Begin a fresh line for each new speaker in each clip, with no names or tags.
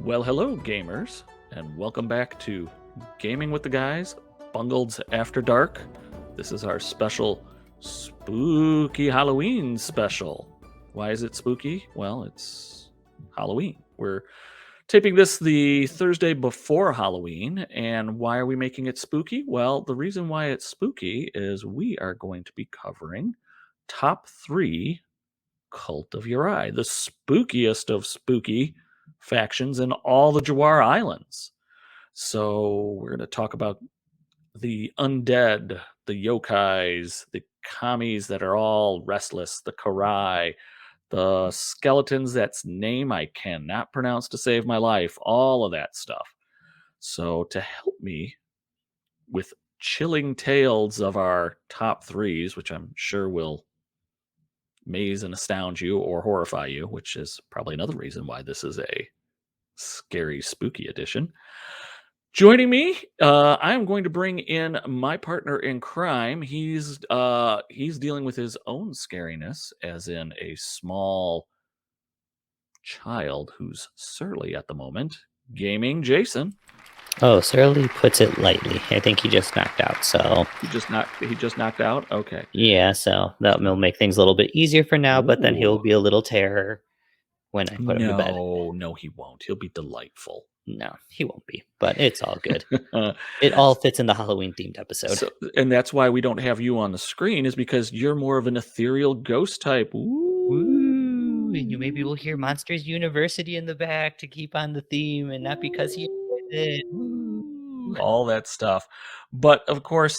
Well, hello, gamers, and welcome back to Gaming with the Guys, Bungles After Dark. This is our special spooky Halloween special. Why is it spooky? Well, it's Halloween. We're taping this the Thursday before Halloween, and why are we making it spooky? Well, the reason why it's spooky is we are going to be covering top 3 Cult of Yurei, the spookiest of spooky factions in all the Jawar Islands. So we're going to talk about the undead, the yokais, the kamis that are all restless, the karai, the skeletons that's name I cannot pronounce to save my life, all of that stuff. So to help me with chilling tales of our top threes, which I'm sure will maze and astound you or horrify you, which is probably another reason why this is a scary, spooky edition. Joining me, I am going to bring in my partner in crime. He's dealing with his own scariness, as in a small child who's surly at the moment. Gaming, Jason.
Oh, Surly puts it lightly. I think he just knocked out, so
He just knocked out. Okay.
yeah, so that will make things a little bit easier for now, but then he'll
Ooh.
be a little terror when I put him to bed.
No, he won't. He'll be delightful.
No, he won't be, but it's all good. It all fits in the Halloween themed episode.
And that's why we don't have you on the screen, is because you're more of an ethereal ghost type.
Ooh, and you maybe will hear Monsters University in the back to keep on the theme, and not because he did.
All that stuff. But of course,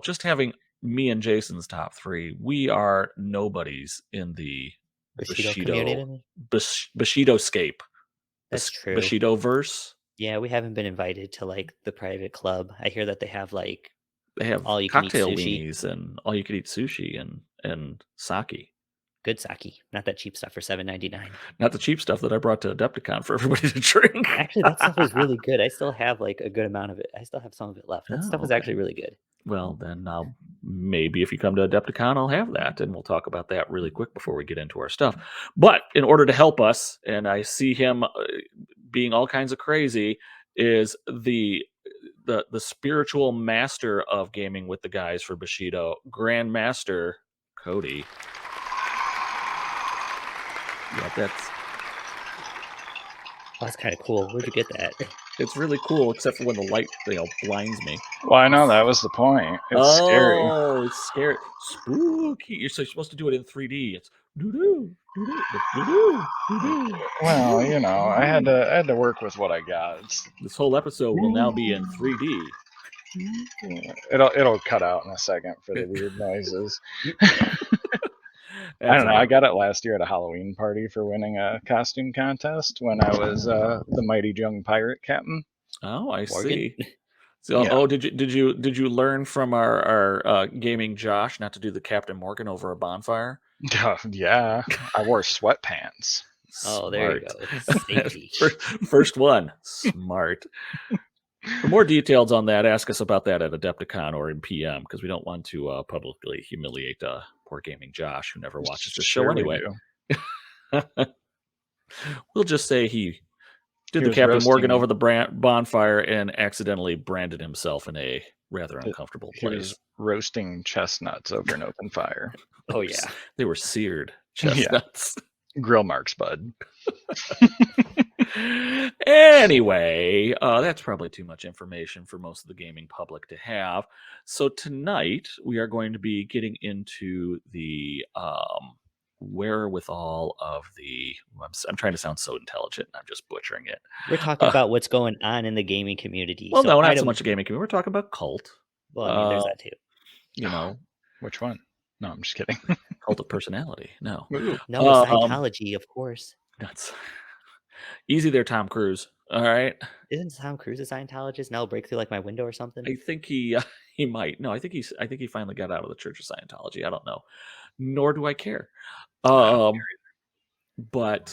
just having me and Jason's top 3, we are nobodies in the
Bushido community.
Bushido-scape.
That's true.
Bushido verse.
Yeah, we haven't been invited to like the private club. I hear that they have
all you cocktail weenies
sushi.
and all you can eat sushi and sake.
Good sake, not that cheap stuff for $7.99.
Not the cheap stuff that I brought to Adepticon for everybody to drink.
Actually, that stuff was really good. I still have like a good amount of it. I still have some of it left. That stuff was actually really good.
Well, then maybe if you come to Adepticon, I'll have that, and we'll talk about that really quick before we get into our stuff. But in order to help us, and I see him being all kinds of crazy, is the spiritual master of gaming with the guys for Bushido, Grand Master Cody. Yeah,
that's kind of cool. Where'd you get that?
It's really cool, except for when the light, blinds me.
Well, I know that was the point. It's scary.
Oh, it's scary. Spooky. You're supposed to do it in 3D. It's doo-doo, doo-doo, doo-doo, doo-doo.
Well, I had to work with what I got.
This whole episode will now be in 3D.
It'll cut out in a second for the weird noises. I don't know. I got it last year at a Halloween party for winning a costume contest when I was the mighty young pirate captain.
Oh, I see. So, yeah. Oh, did you learn from our gaming Josh not to do the Captain Morgan over a bonfire?
Yeah, I wore sweatpants.
Oh, there you
go. First one, smart. For more details on that, ask us about that at Adepticon or in PM, because we don't want to publicly humiliate poor gaming Josh, who never watches the show anyway. We'll just say he did the Captain Morgan over the bonfire and accidentally branded himself in a rather uncomfortable place.
He was roasting chestnuts over an open fire.
Oh, yeah.
They were seared chestnuts.
Yeah. Grill marks, bud.
Anyway, that's probably too much information for most of the gaming public to have. So tonight we are going to be getting into the wherewithal of the. I'm trying to sound so intelligent, and I'm just butchering it.
We're talking about what's going on in the gaming community.
Well, no, not so much a gaming community. We're talking about cult.
Well, I mean, there's that too.
Which one? No, I'm just kidding.
Cult of personality. No.
No, Scientology, of course.
That's easy there, Tom Cruise. All right.
Isn't Tom Cruise a Scientologist? Now break through like my window or something?
I think he might. No, I think he finally got out of the Church of Scientology. I don't know. Nor do I care. But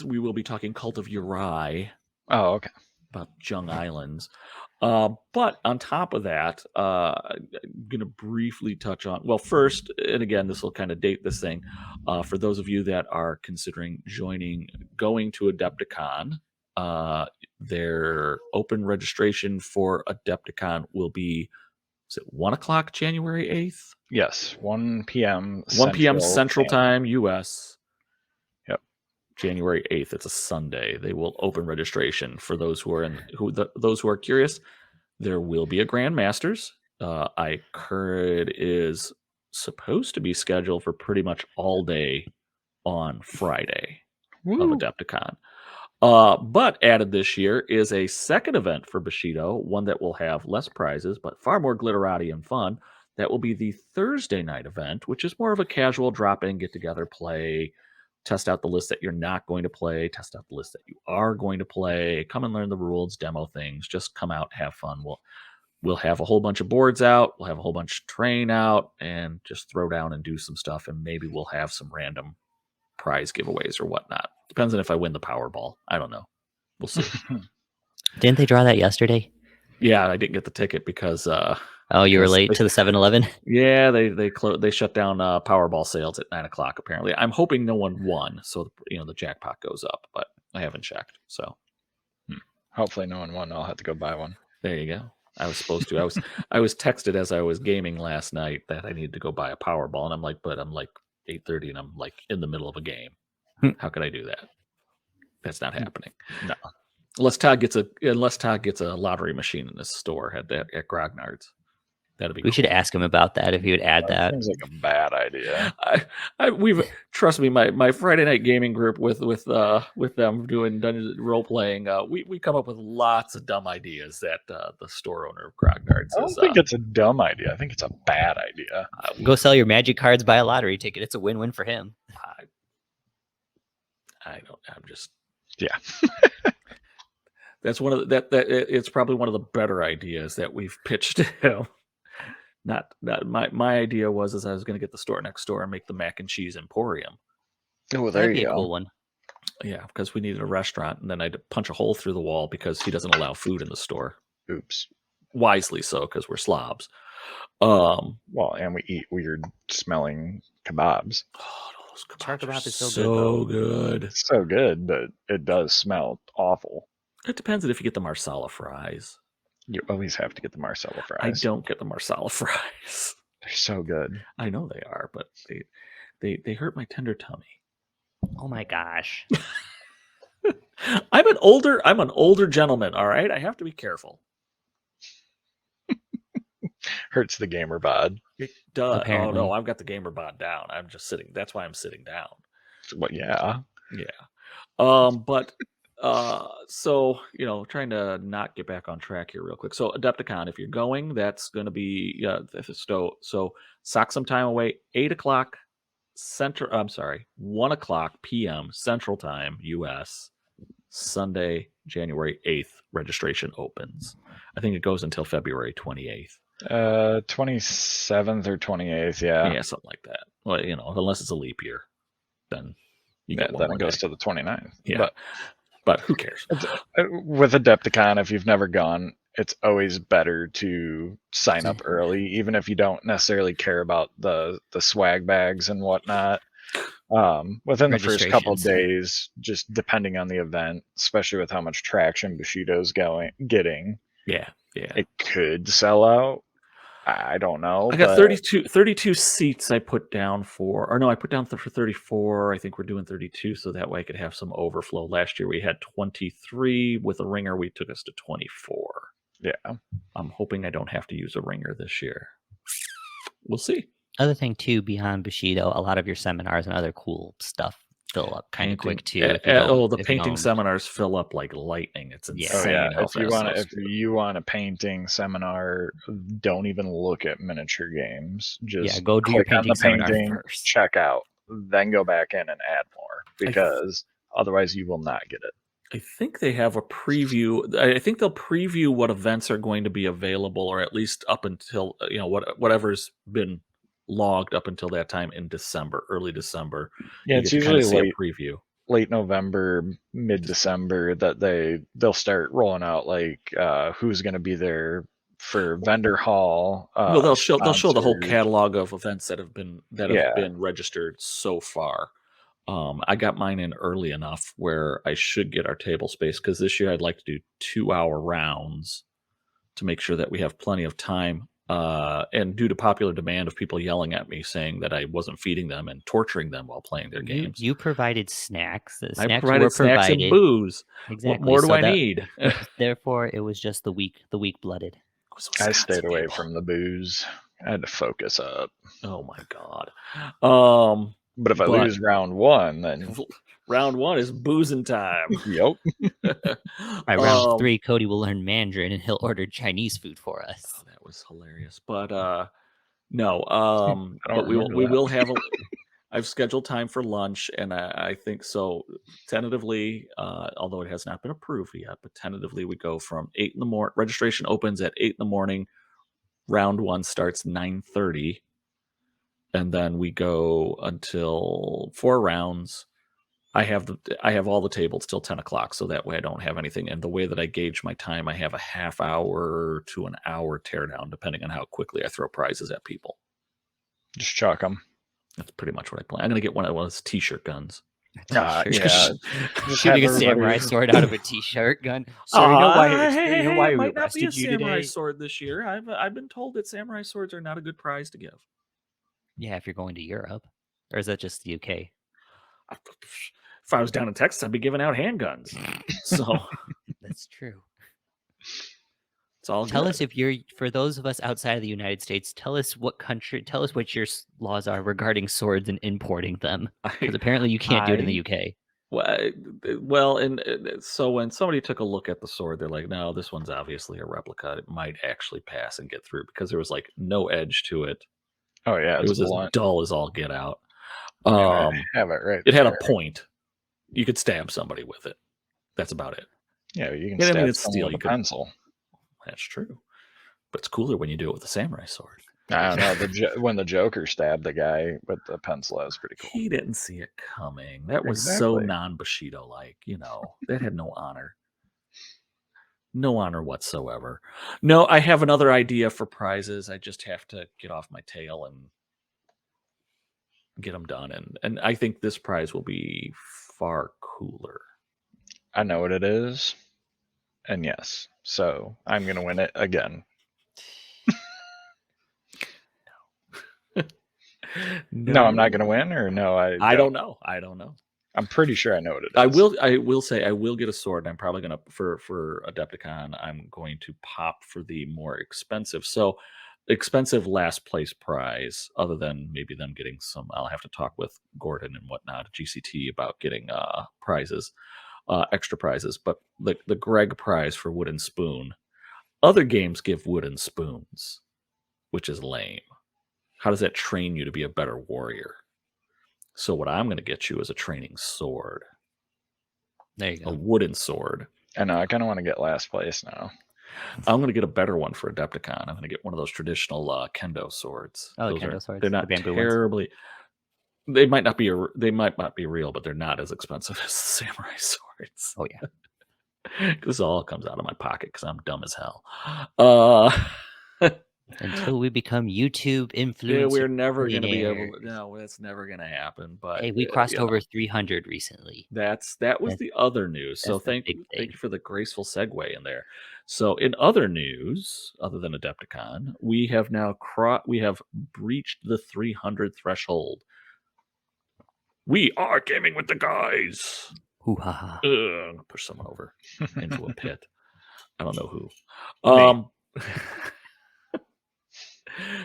we will be talking Cult of Yurei.
Oh, okay.
About Jung Islands. But on top of that, I'm going to briefly touch on, well, first, and again, this will kind of date this thing, for those of you that are considering going to Adepticon, Their open registration for Adepticon will be, is it 1 o'clock January 8th?
Yes, 1 p.m.
1 p.m. Central
Standard.
Time, U.S.
Yep.
January 8th. It's a Sunday. They will open registration for those who are those who are curious. There will be a Grandmasters. I heard it is supposed to be scheduled for pretty much all day on Friday of
Woo.
Adepticon. But added this year is a second event for Bushido, one that will have less prizes but far more glitterati and fun. That will be the Thursday night event, which is more of a casual drop-in, get-together, play, test out the list that you're not going to play, test out the list that you are going to play, come and learn the rules, demo things, just come out, have fun. We'll have a whole bunch of boards out, we'll have a whole bunch of terrain out, and just throw down and do some stuff, and maybe we'll have some random prize giveaways or whatnot. Depends on if I win the Powerball. I don't know. We'll see.
Didn't they draw that yesterday?
Yeah, I didn't get the ticket because
Oh, you were
because
late to the 7-Eleven?
yeah, they shut down Powerball sales at 9 o'clock. Apparently, I'm hoping no one won, so the jackpot goes up. But I haven't checked, so
Hopefully no one won. I'll have to go buy one.
there you go. I was supposed to. I was texted as I was gaming last night that I needed to go buy a Powerball, and I'm like 8:30, and I'm like in the middle of a game. How could I do that? That's not happening.
No.
Unless Todd gets a lottery machine in his store at Grognard's. That'd be
We should ask him about that if he would add that.
Seems like a bad idea.
We've trust me, my Friday night gaming group with them doing dungeon role playing. We come up with lots of dumb ideas that the store owner of Grognard's
I don't think it's a dumb idea. I think it's a bad idea.
Go sell your magic cards, buy a lottery ticket. It's a win-win for him.
I don't. I'm just.
Yeah.
That's one of it's probably one of the better ideas that we've pitched to him. Not my idea was I was going to get the store next door and make the mac and cheese emporium.
Oh, there
That'd be
you
a
go.
cool one.
Yeah, because we needed a restaurant, and then I had to punch a hole through the wall because he doesn't allow food in the store.
Oops.
Wisely so, because we're slobs.
Well, and we eat weird smelling kebabs.
Oh, those
Char
kebabs
kebab
are
is so
so good.
It's so good, but it does smell awful.
It depends on if you get the marsala fries.
You always have to get the Marsala fries.
I don't get the marsala fries.
They're so good.
I know they are, but they hurt my tender tummy.
Oh my gosh.
I'm an older gentleman, all right? I have to be careful.
Hurts the gamer bod.
It does.
Apparently.
Oh no, I've got the gamer bod down. I'm just sitting. That's why I'm sitting down.
Well, yeah.
Yeah. But so trying to not get back on track here real quick. So Adepticon, if you're going, that's going to be so sock some time away. 8 o'clock Central. I'm sorry, 1 o'clock p.m. Central Time, U.S. Sunday, January 8th. Registration opens. I think it goes until February 28th.
27th or 28th,
Yeah, something like that. Well, unless it's a leap year, then you get one
then
more
it goes
day.
to the 29th.
Yeah, but who cares?
With Adepticon, if you've never gone, it's always better to sign up early, even if you don't necessarily care about the swag bags and whatnot. Within the first couple of days, just depending on the event, especially with how much traction Bushido's getting,
Yeah.
it could sell out. I don't know.
I got 32 seats I put down for, or no, I put down for 34. I think we're doing 32, so that way I could have some overflow. Last year we had 23 with a ringer. We took us to 24.
Yeah.
I'm hoping I don't have to use a ringer this year. We'll see.
Other thing too, beyond Bushido, a lot of your seminars and other cool stuff fill up kind of quick too.
The painting seminars fill up like lightning. It's insane.
If you want a painting seminar, don't even look at miniature games. Just
go do your painting seminar first.
Check out, then go back in and add more, because otherwise you will not get it.
I think they have a preview. I think they'll preview what events are going to be available, or at least up until whatever's been logged up until that time in December, early December.
Yeah, it's usually late November, mid-December that they'll start rolling out who's going to be there for vendor hall.
They'll show the whole catalog of events that have been registered so far. I got mine in early enough where I should get our table space, because this year I'd like to do 2-hour rounds to make sure that we have plenty of time. And due to popular demand of people yelling at me saying that I wasn't feeding them and torturing them while playing their games,
You provided snacks. The
I
snacks
provided
were
snacks and
provided.
booze. What
Exactly.
more do
So
I need?
therefore, it was just the weak blooded.
I stayed away from the booze. I had to focus up.
Oh my god.
But if I lose round one, then
round one is boozing time.
Yep.
By round 3, Cody will learn Mandarin and he'll order Chinese food for us.
Oh, that was hilarious. But no.
I
But we
don't
will have a. I've scheduled time for lunch, and I think so. Tentatively, although it has not been approved yet, but tentatively we go from 8 in the morning. Registration opens at 8 in the morning. Round 1 starts 9:30, and then we go until 4 rounds. I have all the tables till 10 o'clock, so that way I don't have anything. And the way that I gauge my time, I have a half hour to an hour teardown, depending on how quickly I throw prizes at people.
Just chuck them.
That's pretty much what I plan. I'm gonna get one of those t-shirt guns.
Yeah.
Shooting a samurai sword out of a t-shirt gun. So you know why
it
we
might not be a
arrested you
samurai
today?
sword this year. I've been told that samurai swords are not a good prize to give.
Yeah, if you're going to Europe, or is that just the UK?
If I was down in Texas, I'd be giving out handguns. So
that's true.
It's all
tell
good.
us if you're, for those of us outside of the United States, tell us what your laws are regarding swords and importing them, because apparently you can't do it in the UK.
Well, and so when somebody took a look at the sword, they're like, no, this one's obviously a replica. It might actually pass and get through, because there was like no edge to it.
Oh yeah,
it was blunt. As dull as all get out.
I have it right.
It had a point. You could stab somebody with it. That's about it.
Yeah, you can stab it's someone with a pencil.
That's true, but it's cooler when you do it with a samurai sword.
I don't know. When the Joker stabbed the guy with the pencil, that was pretty cool.
He didn't see it coming. That was so non-Bushido-like. That had no honor. No honor whatsoever. No, I have another idea for prizes. I just have to get off my tail and get them done. And I think this prize will be far cooler.
I know what it is. And yes, so I'm going to win it again. No, I'm not going to win, or no?
I don't know. I don't know.
I'm pretty sure I know what it is.
I will say I will get a sword, and I'm probably going to, for Adepticon, I'm going to pop for the more expensive. So expensive last place prize, other than maybe them getting some. I'll have to talk with Gordon and whatnot, GCT, about getting prizes. Extra prizes, but the Greg prize for wooden spoon. Other games give wooden spoons, which is lame. How does that train you to be a better warrior? So what I'm going to get you is a training sword.
There you go.
A wooden sword.
I know. I kind of want to get last place now.
I'm going to get a better one for Adepticon. I'm going to get one of those traditional kendo swords.
Oh, kendo swords.
They're not terribly. They might not be real, but they're not as expensive as the samurai swords.
Oh yeah,
this all comes out of my pocket because I'm dumb as hell.
Until we become YouTube influencers,
yeah, we're never going to be able to. No, that's never going to happen. But
hey, we crossed over 300 recently.
That was the other news. So thank you for the graceful segue in there. So in other news, other than Adepticon, we have now breached the 300 threshold. We are gaming with the guys.
Hoo-ha.
Push someone over into a pit. I don't know who.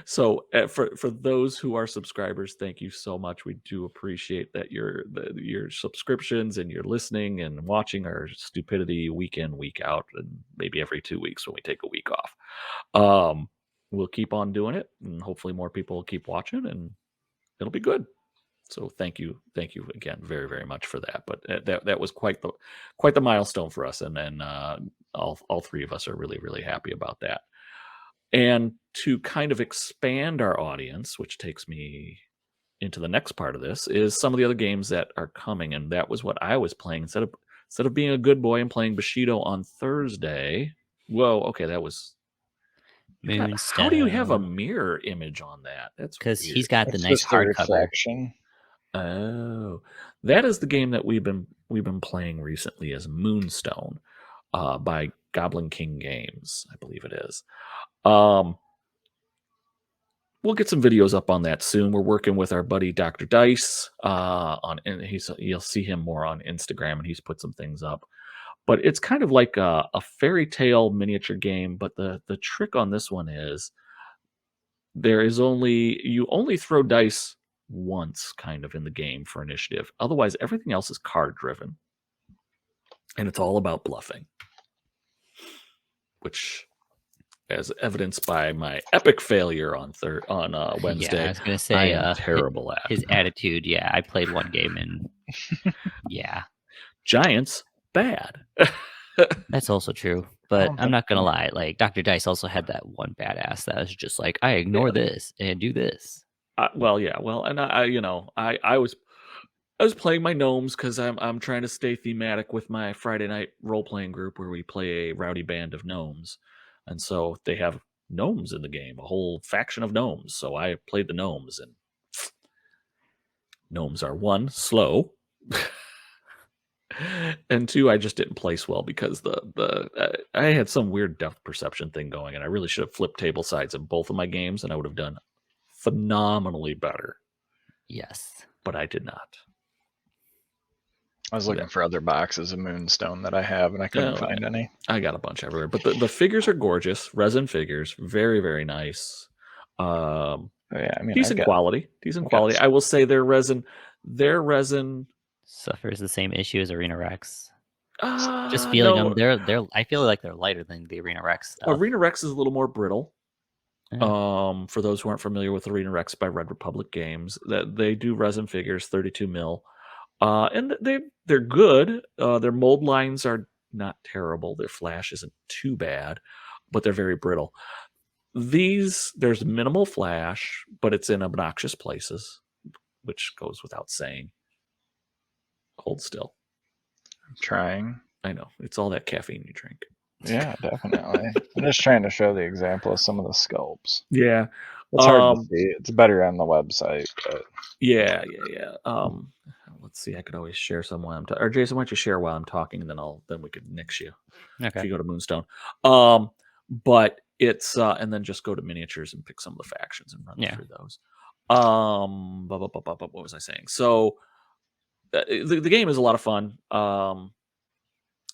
So for those who are subscribers, thank you so much. We do appreciate that your subscriptions and your listening and watching our stupidity week in, week out, and maybe every 2 weeks when we take a week off. We'll keep on doing it, and hopefully more people will keep watching, and it'll be good. So thank you again very, very much for that. But that was quite the milestone for us, and then all three of us are really, really happy about that. And to kind of expand our audience, which takes me into the next part of this, is some of the other games that are coming, and that was what I was playing instead of being a good boy and playing Bushido on Thursday. Whoa, okay, that was. How do you have a mirror image on that? That's
because he's got the nice hardcover.
Oh, that is the game that we've been playing recently as Moonstone, by Goblin King Games, I believe it is. We'll get some videos up on that soon. We're working with our buddy Dr. Dice, and you'll see him more on Instagram, and he's put some things up. But it's kind of like a fairy tale miniature game. But the trick on this one is you only throw dice once, kind of in the game for initiative. Otherwise, everything else is card driven, and it's all about bluffing, which, as evidenced by my epic failure on Wednesday,
Yeah, I was gonna
I
say
am terrible at.
his attitude. Yeah, I played one game and yeah,
Giants, bad.
that's also true. But
don't
I'm not gonna
think-
lie. Like Dr. Dice also had that one badass that was just like, I ignore this and do this.
And I was playing my gnomes because I'm trying to stay thematic with my Friday night role playing group where we play a rowdy band of gnomes, and so they have gnomes in the game, a whole faction of gnomes. So I played the gnomes, and gnomes are one, slow. And two, I just didn't place well because I had some weird depth perception thing going, and I really should have flipped table sides in both of my games, and I would have done phenomenally better.
Yes.
But I did not.
I was looking for other boxes of Moonstone that I have, and I couldn't find any.
I got a bunch everywhere, but the figures are gorgeous, resin figures, very very nice.
Yeah, I mean,
Decent quality. I will say their resin
Suffers the same issue as Arena Rex. Just
no.
feeling them, they're. I feel like they're lighter than the Arena Rex stuff.
Arena Rex is a little more brittle.
Yeah.
For those who aren't familiar with Arena Rex by Red Republic Games, that they do resin figures, 32 mil, and they're good. Their mold lines are not terrible. Their flash isn't too bad, but they're very brittle. There's minimal flash, but it's in obnoxious places, which goes without saying. Hold still.
I'm trying.
I know. It's all that caffeine you drink.
Yeah, definitely. I'm just trying to show the example of some of the sculpts.
Yeah.
It's hard to see. It's better on the website, but
Yeah. Let's see. I could always share some while I'm talking. Or Jason, why don't you share while I'm talking, and then we could nix you if
Okay.
you go to Moonstone. But it's and then just go to miniatures and pick some of the factions and run through those. What was I saying? So the game is a lot of fun.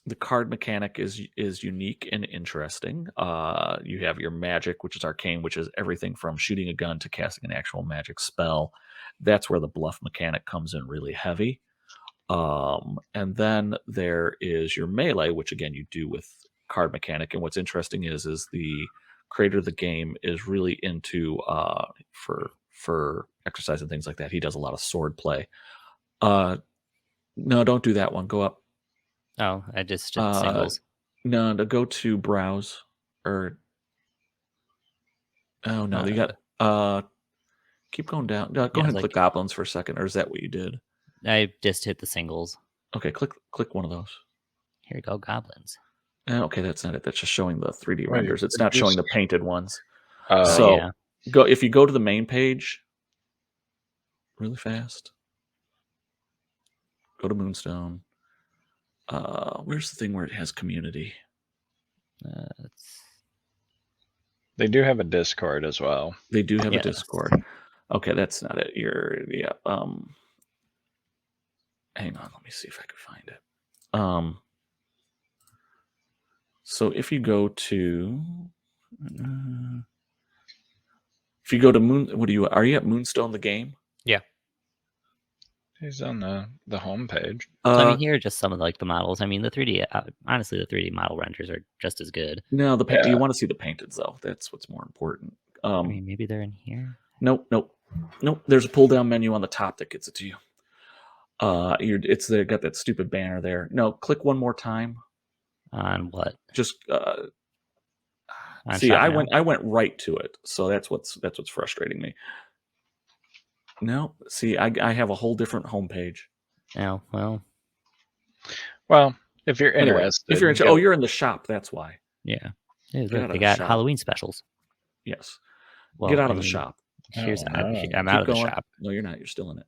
The card mechanic is unique and interesting. You have your magic, which is arcane, which is everything from shooting a gun to casting an actual magic spell. That's where the bluff mechanic comes in really heavy. And then there is your melee, which again you do with card mechanic. And what's interesting is the creator of the game is really into for exercise and things like that. He does a lot of sword play. No, don't do that one. Go up.
Oh, I just did singles.
No, to go to browse or you got keep going down. Go ahead and click goblins for a second, or is that what you did?
I just hit the singles.
Okay, click one of those.
Here we go, goblins.
Okay, that's not it. That's just showing the 3D renders. It's not showing the painted ones. If you go to the main page really fast. Go to Moonstone. Where's the thing where it has community?
They do have a Discord as well.
They do have a Discord. Okay, that's not it. Hang on, let me see if I can find it. So if you go to are you at Moonstone the game?
Yeah.
He's on the home page.
I mean, here are just some of the models. I mean, the 3D, honestly, the 3D model renders are just as good.
No, you want to see the painted though. That's what's more important.
I mean, maybe they're in here.
Nope. There's a pull down menu on the top that gets it to you. Got that stupid banner there. No, click one more time.
On what?
Just see. I went right to it, so that's what's frustrating me. No, see, I have a whole different homepage.
Oh,
well, if you're interested,
you're in the shop. That's why.
Yeah, they got Halloween specials.
Yes. Well, get out of the shop.
I'm out of the shop.
No, you're not. You're still in it.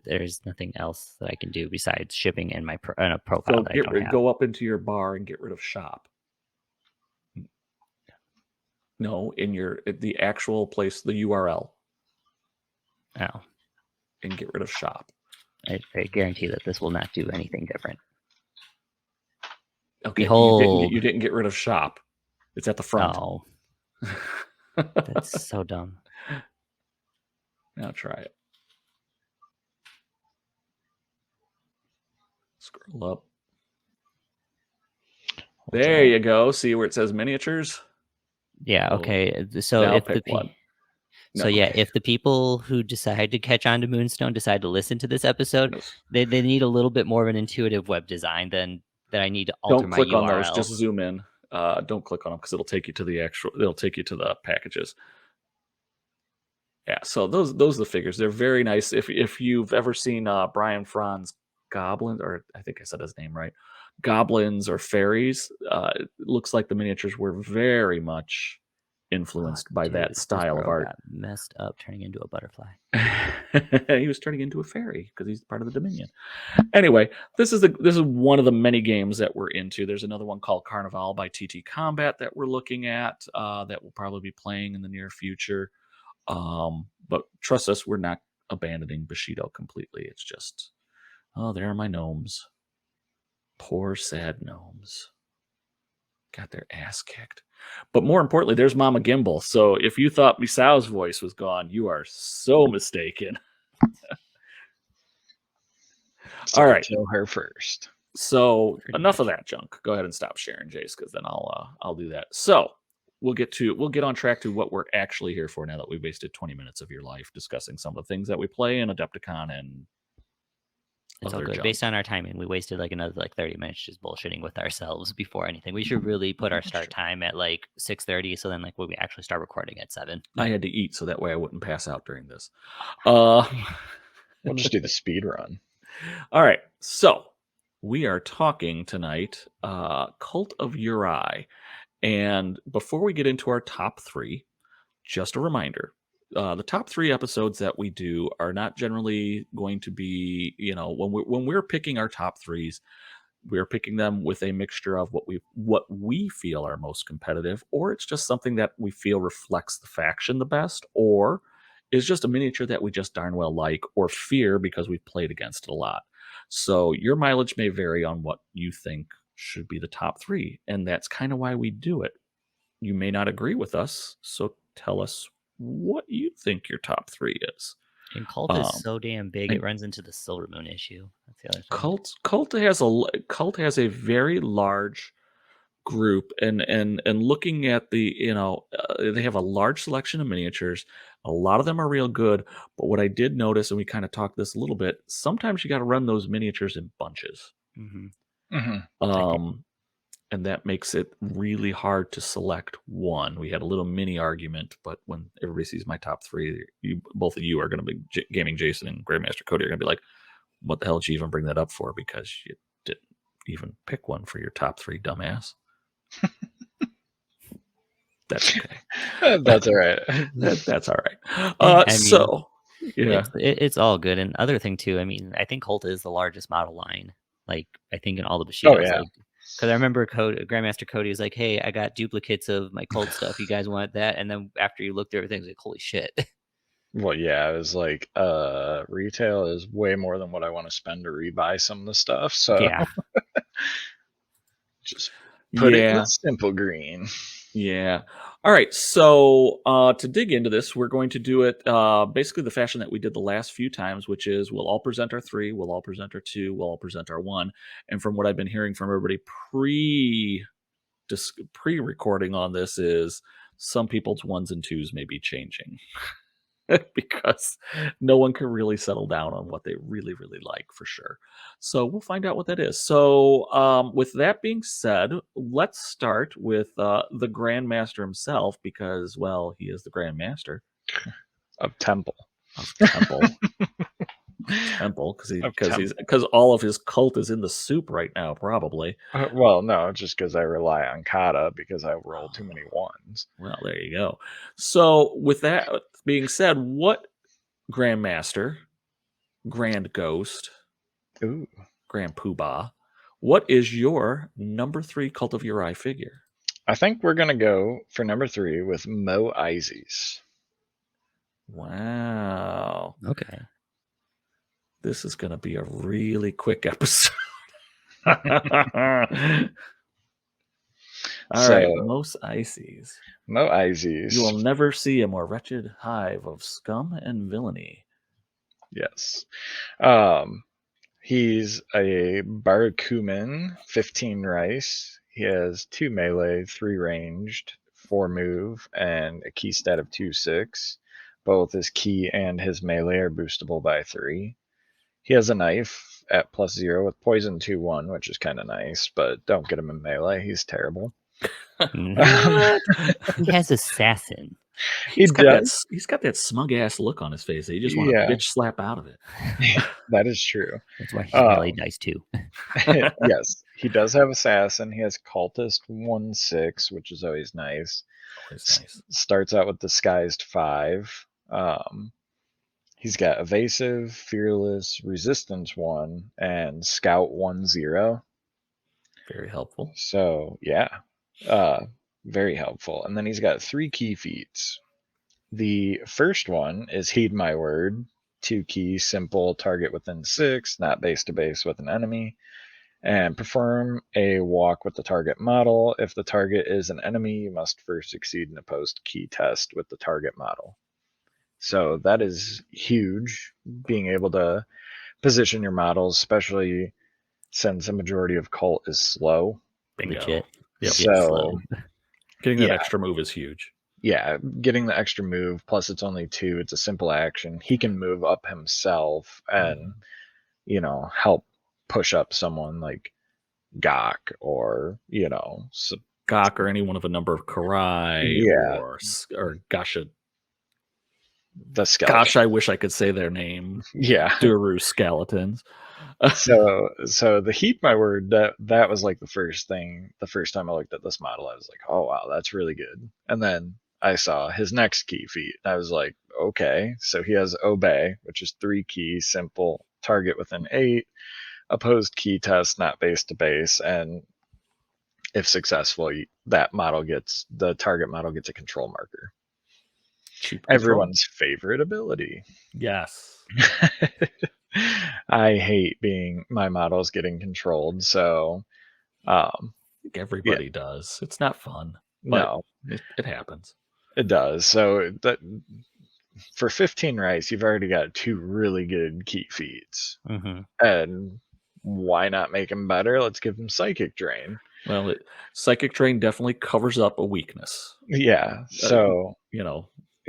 There's nothing else that I can do besides shipping in my in a profile
So
that I don't have.
go up into your bar and get rid of shop. No, in the actual place, the URL,
Oh,
and get rid of shop.
I guarantee that this will not do anything different.
Okay,
Behold.
you didn't get rid of shop. It's at the front.
Oh, that's so dumb.
Now try it. Scroll up. There you go. See where it says miniatures?
Yeah.
Oh,
Okay. So
now
if
pick one.
So yeah, if the people who decide to catch on to Moonstone decide to listen to this episode, they need a little bit more of an intuitive web design than that I need to alter
Don't
my
click
URL.
on those. Just zoom in. Don't click on them because it'll take you to it'll take you to the packages. Yeah, so those are the figures. They're very nice. If you've ever seen Brian Fran's Goblins, or I think I said his name right, Goblins or Fairies, it looks like the miniatures were very much influenced by that style of art.
Got messed up, turning into a butterfly.
He was turning into a fairy because he's part of the Dominion. Anyway, this is one of the many games that we're into. There's another one called Carnival by TT Combat that we're looking at that we'll probably be playing in the near future. But trust us, we're not abandoning Bushido completely. It's just, oh, there are my gnomes. Poor, sad gnomes. Got their ass kicked. But more importantly, there's Mama Gimbal. So if you thought Misao's voice was gone, you are so mistaken.
So
all right,
kill her first.
So enough of that junk. Go ahead and stop sharing, Jace, because then I'll do that. So we'll get on track to what we're actually here for now that we've wasted 20 minutes of your life discussing some of the things that we play in Adepticon and
it's all good.
junk.
Based on our timing, we wasted another 30 minutes just bullshitting with ourselves before anything. We should really put our start time at 6:30, so then when we actually start recording at 7.
I had to eat so that way I wouldn't pass out during this.
We'll just do the speed run.
All right, so we are talking tonight Cult of Yurei. And before we get into our top 3, just a reminder, the top 3 episodes that we do are not generally going to be, when we're picking our top 3s, we're picking them with a mixture of what we feel are most competitive, or it's just something that we feel reflects the faction the best, or is just a miniature that we just darn well like or fear because we've played against it a lot. So your mileage may vary on what you think should be the top 3, and that's kind of why we do it. You may not agree with us, so tell us what you think your top 3 is.
And Cult is so damn big, it runs into the Silver Moon issue. That's the other thing.
Cult has a very large group, and looking at the they have a large selection of miniatures. A lot of them are real good, but what I did notice, and we kind of talked this a little bit, sometimes you got to run those miniatures in bunches. And that makes it really hard to select one. We had a little mini argument, but when everybody sees my top 3, both of you are going to be Gaming Jason and Grandmaster Cody are going to be like, what the hell did you even bring that up for? Because you didn't even pick one for your top 3, dumbass. That's okay.
That's all right.
That's all right. Yeah,
it's all good. And other thing too, I think Cult is the largest model line. I think in all the Bushidos.
Oh, yeah.
Because I remember Grandmaster Cody was like, "Hey, I got duplicates of my Cult stuff. You guys want that?" And then after you looked at everything, it was like, "Holy shit!"
Well, yeah, it was like retail is way more than what I want to spend to rebuy some of the stuff. So
yeah,
just put it in simple green.
Yeah. All right. So to dig into this, we're going to do it basically the fashion that we did the last few times, which is we'll all present our 3, we'll all present our 2, we'll all present our 1. And from what I've been hearing from everybody pre-recording on this is some people's 1s and 2s may be changing. Because no one can really settle down on what they really, really like for sure. So we'll find out what that is. So with that being said, let's start with the Grandmaster himself because, well, he is the Grandmaster.
Of Temple.
Temple, because all of his cult is in the soup right now, probably.
Well, no, just because I rely on Kata because I roll too many 1s.
Well, there you go. So with that being said, what Grandmaster Grand Ghost,
Ooh.
Grand Poobah. What is your number 3 Cult of Yurei figure?
I think we're gonna go for number 3 with Mo Ises.
Wow.
Okay.
This is going to be a really quick episode. All right, Mos Ices.
Mo Ises.
You will never see a more wretched hive of scum and villainy.
Yes. He's a Barakuman, 15 rice. He has 2 melee, 3 ranged, 4 move, and a key stat of 2/6. Both his key and his melee are boostable by 3. He has a knife at +0 with poison 2/1, which is kind of nice, but don't get him in melee. He's terrible.
What? He has assassin.
He's got that smug ass look on his face that you just want to bitch slap out of it.
That is true.
That's why he's melee dice too.
Yes, he does have assassin. He has cultist 1/6, which is always nice.
Always nice.
Starts out with disguised 5. He's got evasive, fearless, resistance 1, and scout 1/0.
Very helpful.
So yeah, very helpful. And then he's got 3 key feats. The first one is Heed My Word, 2 key, simple, target within 6, not base to base with an enemy, and perform a walk with the target model. If the target is an enemy, you must first succeed an opposed key test with the target model. So that is huge, being able to position your models, especially since a majority of cult is slow.
Bingo.
Legit.
Yep.
So
getting that extra move is huge.
Yeah, getting the extra move, plus it's only 2, it's a simple action. He can move up himself and, help push up someone like Gok or,
Gok or any one of a number of Karai or Gasha.
The skeleton.
Gosh, I wish I could say their name.
Yeah.
Duru skeletons.
So the Heed My Word, that was like the first time I looked at this model, I was like, oh wow, that's really good. And then I saw his next key feat. I was like, okay, so he has Obey, which is 3 keys, simple, target within 8, opposed key test, not base to base, and if successful, the target model gets a control marker.
Cheap
Everyone's favorite ability.
Yes.
I hate being my models getting controlled, so
I think everybody does. It's not fun.
No,
it happens.
It does. So that for 15 rice, you've already got 2 really good key feats, and why not make them better? Let's give them Psychic Drain.
Well, Psychic Drain definitely covers up a weakness.
Yeah. So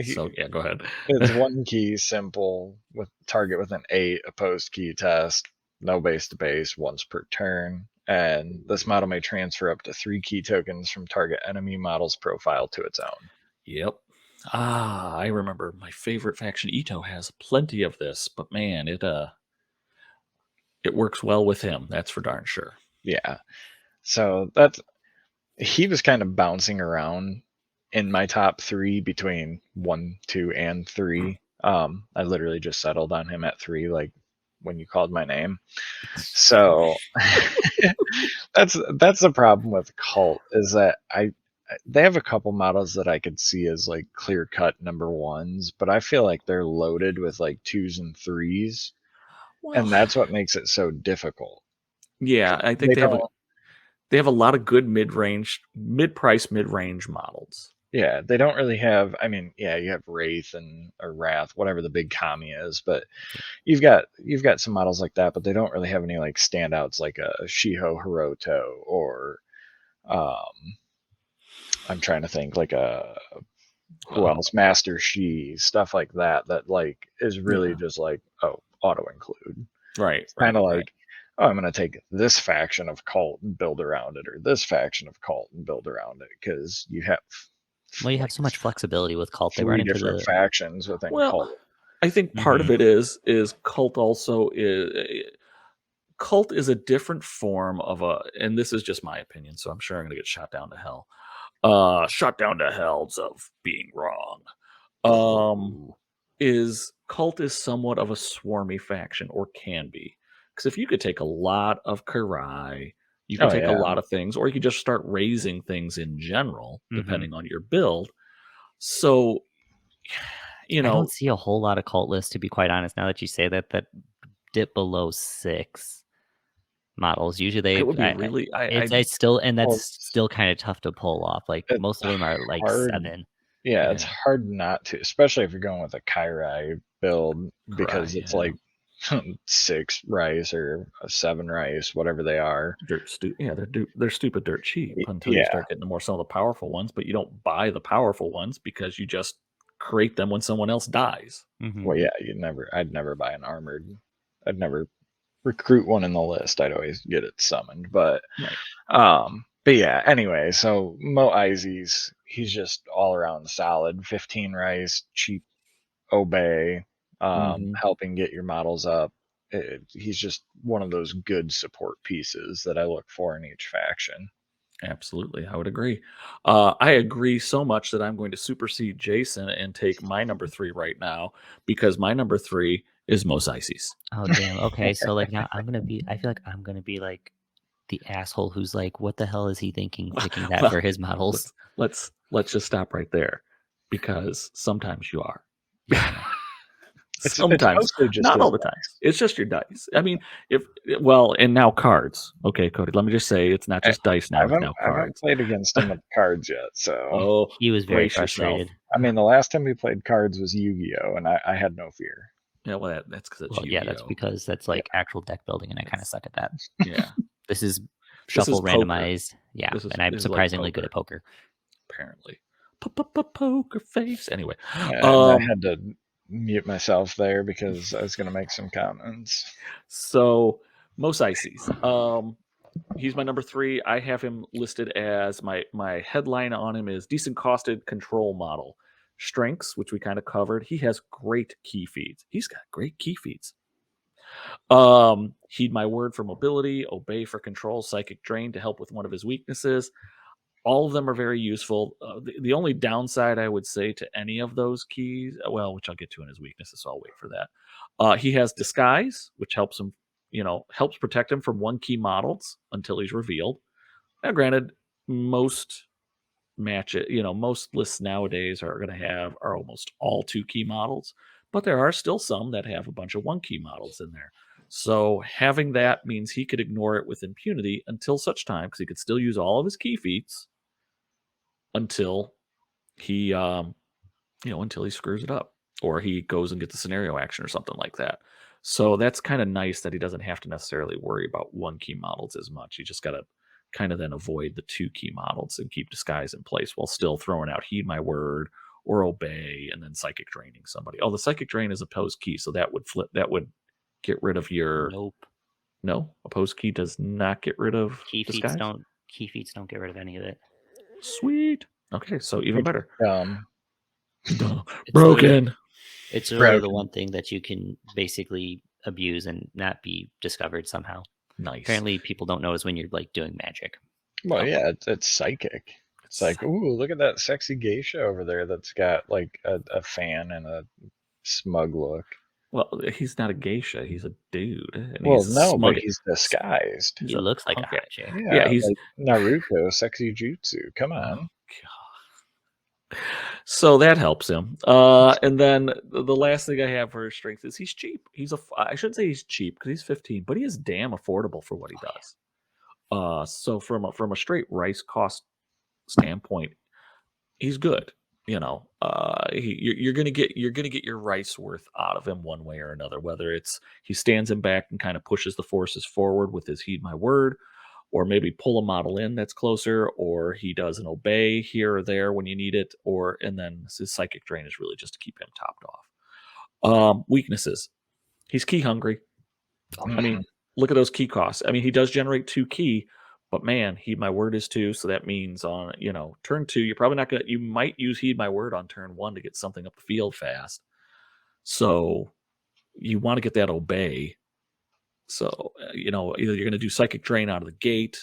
So yeah, go ahead.
It's 1 key, simple, with target with an 8, opposed key test, no base to base, once per turn. And this model may transfer up to 3 key tokens from target enemy model's profile to its own.
Yep. I remember my favorite faction, Ito, has plenty of this, but man, it works well with him. That's for darn sure.
Yeah. So he was kind of bouncing around in my top 3 between 1, 2, and 3. I literally just settled on him at 3, like when you called my name. So that's the problem with Cult, is that they have a couple models that I could see as like clear cut number 1s, but I feel like they're loaded with like 2s and 3s, and that's what makes it so difficult.
Yeah, I think they have a lot of good mid-price mid-range models.
Yeah, they don't really have. I mean, yeah, you have Wraith or Wrath, whatever the big kami is, but you've got some models like that, but they don't really have any like standouts like a Shiho Hiroto or I'm trying to think like who else, Master Shi, stuff like that like is really just like auto include.
Right.
Kind of like I'm going to take this faction of Cult and build around it, or this faction of Cult and build around it, because you have
you have so much flexibility with Cult. They
3 different factions within Cult.
I think part of it is Cult also Cult is a different form of and this is just my opinion, so I'm sure I'm going to get shot down to hell. Shot down to hells of being wrong. Is Cult is somewhat of a swarmy faction, or can be. Because if you could take a lot of Karai, you could
Oh
take a
yeah.
lot of things, or you could just start raising things in general, depending on your build. So, you
I
know,
don't see a whole lot of cult lists, to be quite honest. Now that you say that, that dip below 6 models. Usually
it would be
I
really.
it's still, and
Well,
that's still kind of tough to pull off. Like
it's
most of them are like
hard.
7.
Yeah, it's
Yeah.
hard not to, especially if you're going with a Kairai build, because
Karai,
it's
yeah.
like 6 rice or a 7 rice, whatever they are.
They're stupid dirt cheap until you
Yeah.
start getting some of the powerful ones, but you don't buy the powerful ones because you just create them when someone else dies.
Well, yeah, I'd never buy an armored. I'd never recruit one in the list. I'd always get it summoned. But
Right.
but yeah, anyway, so Mo Izzy's, he's just all around solid. 15 rice, cheap obey,
Mhm.
helping get your models up. He's just one of those good support pieces that I look for in each faction.
Absolutely, I would agree. I agree so much that I'm going to supersede Jason and take my number 3 right now because my number 3 is Mos Eisley's.
Oh damn. Okay, so like now I feel like I'm gonna be like the asshole who's like, what the hell is he thinking picking that for
Well,
his models?
let's just stop right there because sometimes you are.
Yeah.
It's
Sometimes,
mostly just
not
his
all the time. It's just your dice. I mean, and now cards. Okay, Cody, let me just say it's not just dice now, it's now
I haven't
cards.
played against him with cards yet, so
Oh,
He was very
brace yourself.
frustrated.
I mean, the last time we played cards was Yu-Gi-Oh, and I had no fear.
Yeah, well, that's because it's
Well, yeah, that's
Yu-Gi-Oh.
because that's like actual deck building, and I kind of suck at that.
Yeah,
This is
this is
shuffle
poker.
randomized. Yeah,
This is
and I'm
this is like
surprisingly good
poker,
at poker.
apparently. Poker face. Anyway,
And I had to mute myself there because I was going to make some comments.
so Mos Eisley's. He's my number 3. I have him listed as my headline on him is decent costed control model. Strengths, which we kind of covered. He has great key feeds. He's got great key feeds. Heed my word for mobility, obey for control, psychic drain to help with one of his weaknesses. All of them are very useful. The only downside I would say to any of those keys, well, which I'll get to in his weaknesses, so I'll wait for that. He has disguise, which helps him, helps protect him from 1 key models until he's revealed. Now, granted, most most lists nowadays are almost all 2-key models, but there are still some that have a bunch of 1-key models in there. So having that means he could ignore it with impunity until such time, because he could still use all of his key feats until he until he screws it up or he goes and gets a scenario action or something like that. So that's kind of nice that he doesn't have to necessarily worry about 1-key models as much. You just got to kind of then avoid the 2-key models and keep disguise in place while still throwing out heed my word or obey and then psychic draining somebody. Oh, the psychic drain is opposed key, so that would get rid of your
Nope.
No, opposed key does not get rid of
Key
disguise.
feats don't get rid of any of it.
Sweet. Okay, so even better.
It's
Broken.
It's really the one thing that you can basically abuse and not be discovered somehow.
Nice.
Apparently, people don't notice when you're like doing magic.
Well, yeah, it's psychic. It's like, ooh, look at that sexy geisha over there that's got like a fan and a smug look.
Well, he's not a geisha. He's a dude. And
Well,
he's
no,
smug.
but he's disguised.
He looks like a hot chick.
Yeah,
he's
like Naruto, sexy jutsu. Come on.
God. So that helps him. And then the last thing I have for his strength is he's cheap. I shouldn't say he's cheap because he's 15, but he is damn affordable for what he does. So from a straight rice cost standpoint, he's good. You're gonna get your rice worth out of him one way or another. Whether it's he stands him back and kind of pushes the forces forward with his heed my word, or maybe pull a model in that's closer, or he does an obey here or there when you need it, and then his psychic drain is really just to keep him topped off. Weaknesses: he's key hungry. I mean, look at those key costs. I mean, he does generate 2 key, but man, heed my word is 2, so that means on turn 2, you're probably not gonna. You might use heed my word on turn 1 to get something up the field fast. So you want to get that obey. So either you're gonna do psychic drain out of the gate,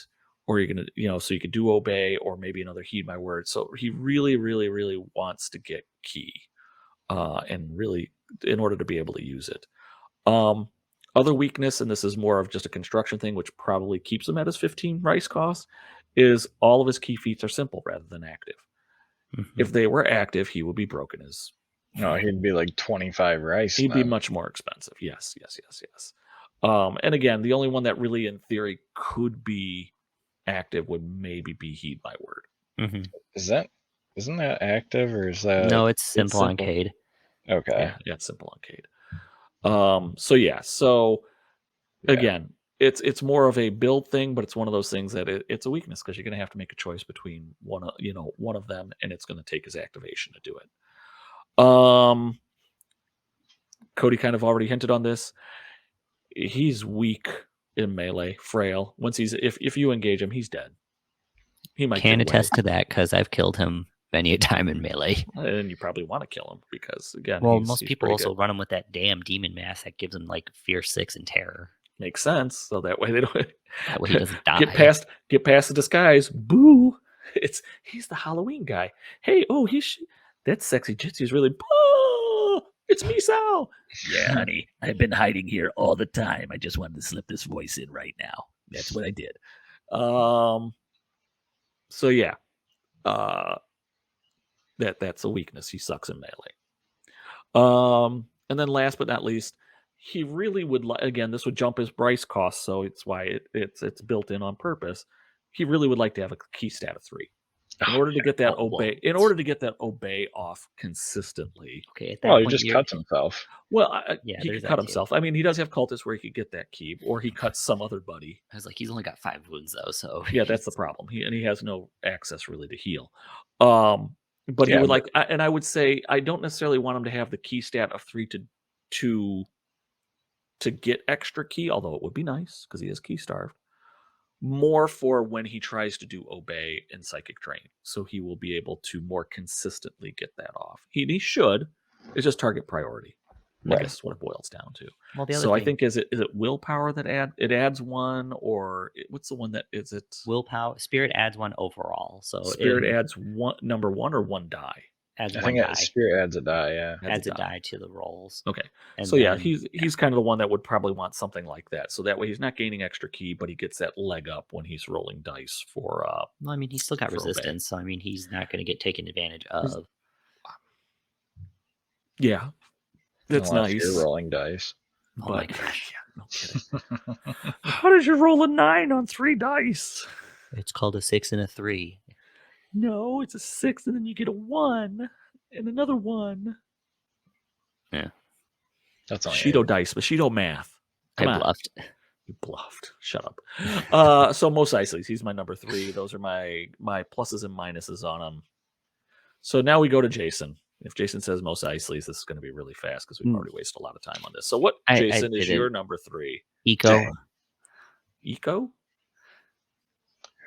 or you're gonna so you could do obey, or maybe another heed my word. So he really, really, really wants to get key, and really in order to be able to use it. Other weakness, and this is more of just a construction thing, which probably keeps him at his 15 rice cost, is all of his key feats are simple rather than active. If they were active, he would be broken as.
No, he'd be like 25 rice.
He'd be
then.
much more expensive. Yes. And again, the only one that really, in theory, could be active would maybe be Heed My Word.
Isn't that active, or is that?
No, it's simple on
simple.
Cade.
Okay.
Yeah, it's simple on Cade. So again, it's more of a build thing, but it's one of those things that it's a weakness because you're going to have to make a choice between one of them, and it's going to take his activation to do it. Cody kind of already hinted on this. He's weak in melee, frail. Once if you engage him, he's dead. He might
can attest to that because I've killed him many a time in melee.
And you probably want to kill him because again,
most people
pretty
also
good.
run him with that damn demon mask that gives him like Fear 6 and Terror.
Makes sense. So that way they don't.
That way he doesn't die.
Get past the disguise. Boo! He's the Halloween guy. Hey, that sexy Jitsy's really. Boo! It's me, Sal. Yeah, honey, I've been hiding here all the time. I just wanted to slip this voice in right now. That's what I did. So yeah, that's a weakness. He sucks in melee. And then last but not least, he really would again. This would jump his Bryce cost, so it's why it's built in on purpose. He really would like to have a key stat of 3 in order to get that obey. In order to get that obey off consistently.
Okay. At that point,
he just cuts himself.
Well, he could cut himself. I mean, he does have cultists where he could get that key, or he cuts some other buddy.
I was like, he's only got 5 wounds though, so
yeah, that's the problem. He has no access really to heal. But he would like, and I would say I don't necessarily want him to have the key stat of 3 to get extra key, although it would be nice because he is key starved. More for when he tries to do obey and psychic drain, so he will be able to more consistently get that off. He should. It's just target priority. I guess is what it boils down to.
Well, the other
so
thing,
I think is it willpower that adds 1, or what's the one that is it?
Willpower. Spirit adds 1 overall. So
Spirit adds 1 number 1 or 1 die.
Adds
I
1
think
die.
Spirit adds a die. Yeah,
adds a die to the rolls.
Okay.
And
so yeah, he's kind of the one that would probably want something like that. So that way he's not gaining extra key, but he gets that leg up when he's rolling dice for.
Well, I mean, he's still got resistance, so I mean, he's not going to get taken advantage of.
Yeah, that's nice.
You're rolling dice.
Oh my gosh!
Yeah, no kidding. How did you roll a 9 on 3 dice?
It's called a 6 and a 3.
No, it's a 6, and then you get a 1 and another 1.
Yeah,
that's all.
Bushido dice, Bushido math.
Come on. Bluffed.
You bluffed. Shut up. So Mos Eisley's, he's my number 3. Those are my pluses and minuses on him. So now we go to Jason. If Jason says Mos Eisley's, this is going to be really fast because we've already wasted a lot of time on this. So what, Jason, is your number 3?
Eco.
Eco?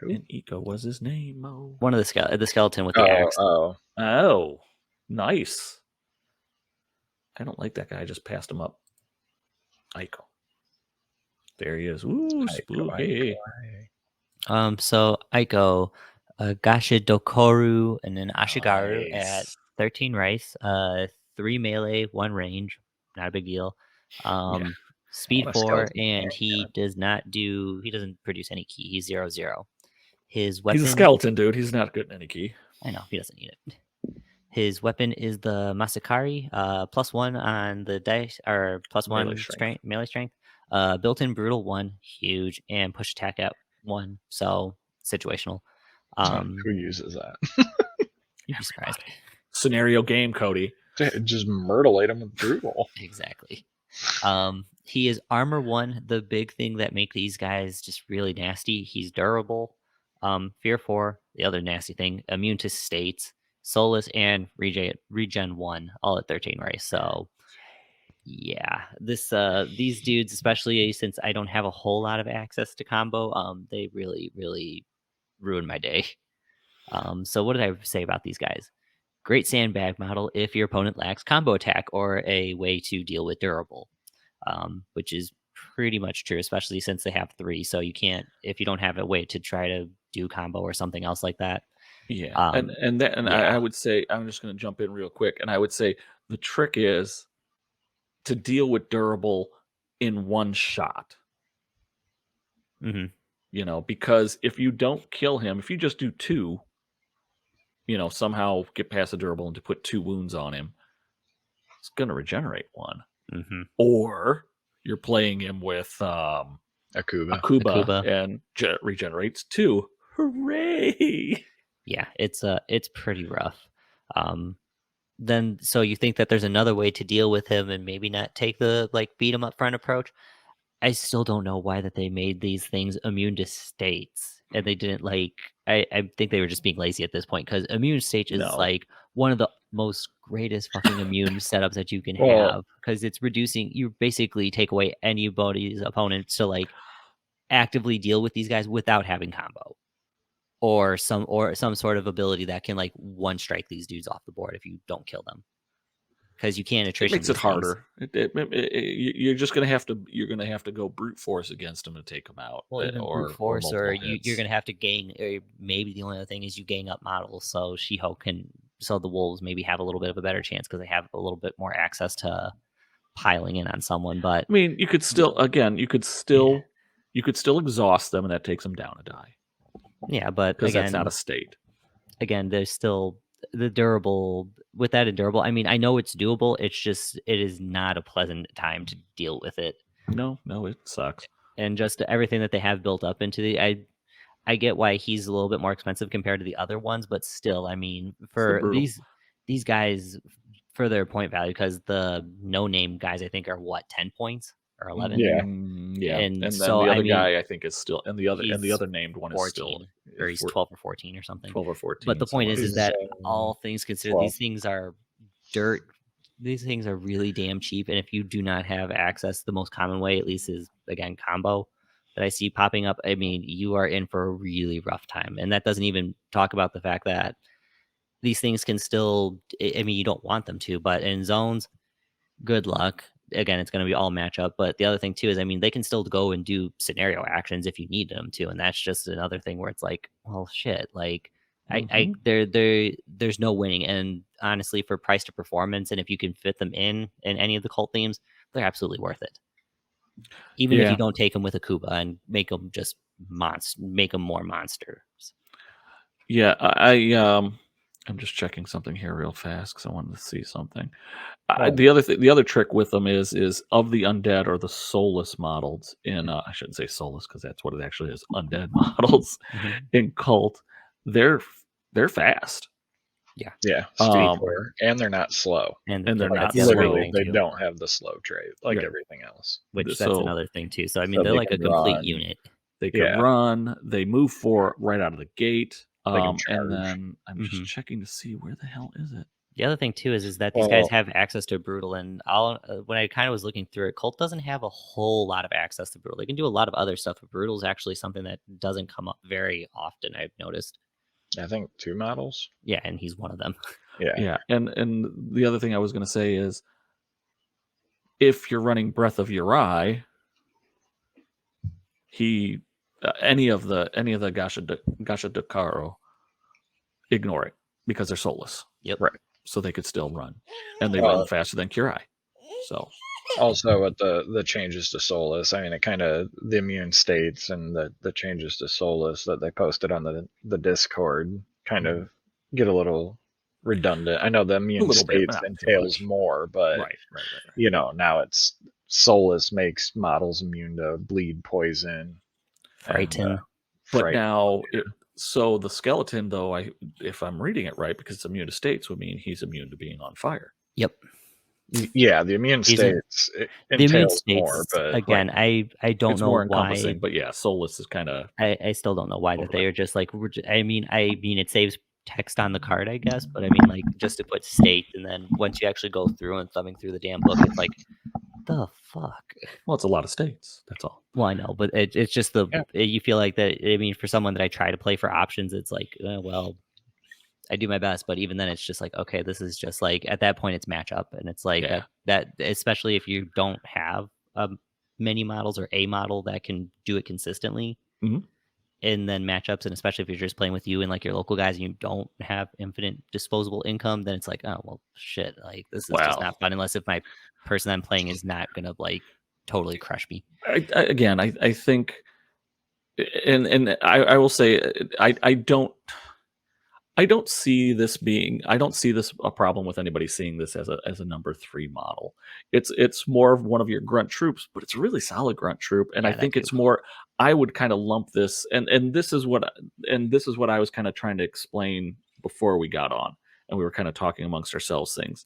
Who?
And Eco was his name.
One of the skeleton with the axe.
Oh, nice. I don't like that guy. I just passed him up. Eiko. There he is. Ooh, spooky.
So Eiko, Gashidokoru, and then Ashigaru at 13 rice, 3 melee, 1 range. Not a big deal. Speed 4, and he doesn't produce any key. He's 0/0. His weapon.
He's a skeleton, dude. He's not good in any key.
I know, he doesn't need it. His weapon is the Masakari, +1 on the dice, or +1 melee strength. Built-in brutal 1, huge, and push attack at 1, so situational.
Who uses that?
You'd be surprised.
Scenario game, Cody.
Just myrtlate him with brutal.
Exactly. He is armor 1, the big thing that make these guys just really nasty. He's durable. Fear 4, the other nasty thing, immune to states, Solus, and regen 1, all at 13 race. So yeah, these dudes, especially since I don't have a whole lot of access to combo, they really, really ruin my day. So what did I say about these guys? Great sandbag model if your opponent lacks combo attack or a way to deal with durable, which is pretty much true, especially since they have 3. So you can't, if you don't have a way to try to do combo or something else like that.
Yeah. I would say, I'm just going to jump in real quick. And I would say the trick is to deal with durable in one shot.
Mm-hmm.
You know, because if you don't kill him, if you just do 2, you know, somehow get past the durable and to put 2 wounds on him, it's gonna regenerate 1.
Mm-hmm.
Or you're playing him with
Akuba.
Akuba.
and regenerates 2. Hooray!
Yeah, it's pretty rough. Then so you think that there's another way to deal with him and maybe not take the like beat him up front approach? I still don't know why that they made these things immune to states and they didn't like. I think they were just being lazy at this point because immune state is
No.
like one of the most greatest fucking immune setups that you can
Well-
have because it's reducing. You basically take away anybody's opponents to like actively deal with these guys without having combo or some sort of ability that can like one strike these dudes off the board if you don't kill them because you can't
It
attrition.
makes it
these things.
harder. You're just gonna have to go brute force against him to take him out.
Well, even
or
brute force, or
multiple
you're
hits.
going to have to gain. Or maybe the only other thing is you gang up models, so so the wolves maybe have a little bit of a better chance because they have a little bit more access to piling in on someone. But
I mean, you could still exhaust them, and that takes them down a die
yeah, but
because
again,
that's not a state.
again, there's still the durable with that endurable. I mean, I know it's doable. It's just it is not a pleasant time to deal with it.
No, it sucks.
And just everything that they have built up into the I get why he's a little bit more expensive compared to the other ones, but still, I mean, for
brutal.
these guys for their point value, because the no name guys I think are what 10 points or 11.
Yeah.
Yeah.
And
then
so,
the
I
other
mean,
guy I think is still, and the
he's
other named one is
14
still,
or he's 12 or 14 or something.
12 or 14.
But the point is
He's,
that all things considered,
12.
these things are dirt. These things are really damn cheap, and if you do not have access, the most common way, at least, is again combo that I see popping up. I mean, you are in for a really rough time, and that doesn't even talk about the fact that these things can still. I mean, you don't want them to, but in zones, good luck. Again, it's going to be all matchup. But the other thing too is, I mean, they can still go and do scenario actions if you need them to, and that's just another thing where it's like, well, shit, like. There's no winning, and honestly, for price to performance, and if you can fit them in any of the cult themes, they're absolutely worth it. Even if you don't take them with a Kuba and make them just make them more monsters.
Yeah, I'm just checking something here real fast because I wanted to see something. The other trick with them is of the undead or the soulless models in I shouldn't say soulless because that's what it actually is. Undead models in Cult, they're fast.
Yeah, speed 4, and they're not slow.
And
they're not
Literally,
slow.
they don't have the slow trait like
Right.
everything else.
Which that's
So-
another thing too. So I mean,
so
they're
they
like a
can
complete
run.
unit.
They can
Yeah.
run. They move for right out of the gate.
They can
And
charge.
then I'm
Mhm.
just checking to see where the hell is it.
The other thing too is that these guys
Well-
have access to brutal, and when I kind of was looking through it, Cult doesn't have a whole lot of access to brutal. They can do a lot of other stuff, but brutal is actually something that doesn't come up very often. I've noticed.
I think 2 models.
Yeah, and he's one of them.
Yeah.
Yeah, and the other thing I was going to say is, if you're running Breath of Yurei, he any of the Gasha Dakaro, ignore it because they're soulless.
Yep.
Right.
So they could still run, and they
Well-
run faster than Kurai. So
Also, with the changes to Solus, I mean, it kind of the immune states and the changes to Solus that they posted on the Discord kind of get a little redundant. I know the immune
little bit,
states
but not too
entails
much.
more, but
right.
you know, now it's Solus makes models immune to bleed, poison,
Frighten.
and,
But
fright.
now, so the skeleton, though, if I'm reading it right, because it's immune to states, would mean he's immune to being on fire.
Yep.
Yeah, the immune
He's
states it
The immune
entails
states
more, but
again. I don't
It's
know
more
why.
encompassing, but yeah, soulless is kind of
I still don't know why that they
Overlap.
are just like. I mean, it saves text on the card, I guess, but I mean, like just to put state, and then once you actually go through and thumbing through the damn book, it's like, the fuck.
well, it's a lot of states. That's all.
Well, I know, but it's just you feel like that. I mean, for someone that I try to play for options, it's like, well, I do my best, but even then, it's just like, okay, this is just like at that point, it's matchup, and it's like
Yeah.
that especially if you don't have many models or a model that can do it consistently,
Mhm.
and then matchups, and especially if you're just playing with you and like your local guys, and you don't have infinite disposable income, then it's like, oh well, shit, like this is just
Wow.
not fun unless if my person I'm playing is not gonna like totally crush me.
I think, and I will say, I don't see this a problem with anybody seeing this as a number 3 model. It's more of one of your grunt troops, but it's a really solid grunt troop, and I
Yeah, that
think
too.
it's more. I would kind of lump this, and this is what I was kind of trying to explain before we got on, and we were kind of talking amongst ourselves things.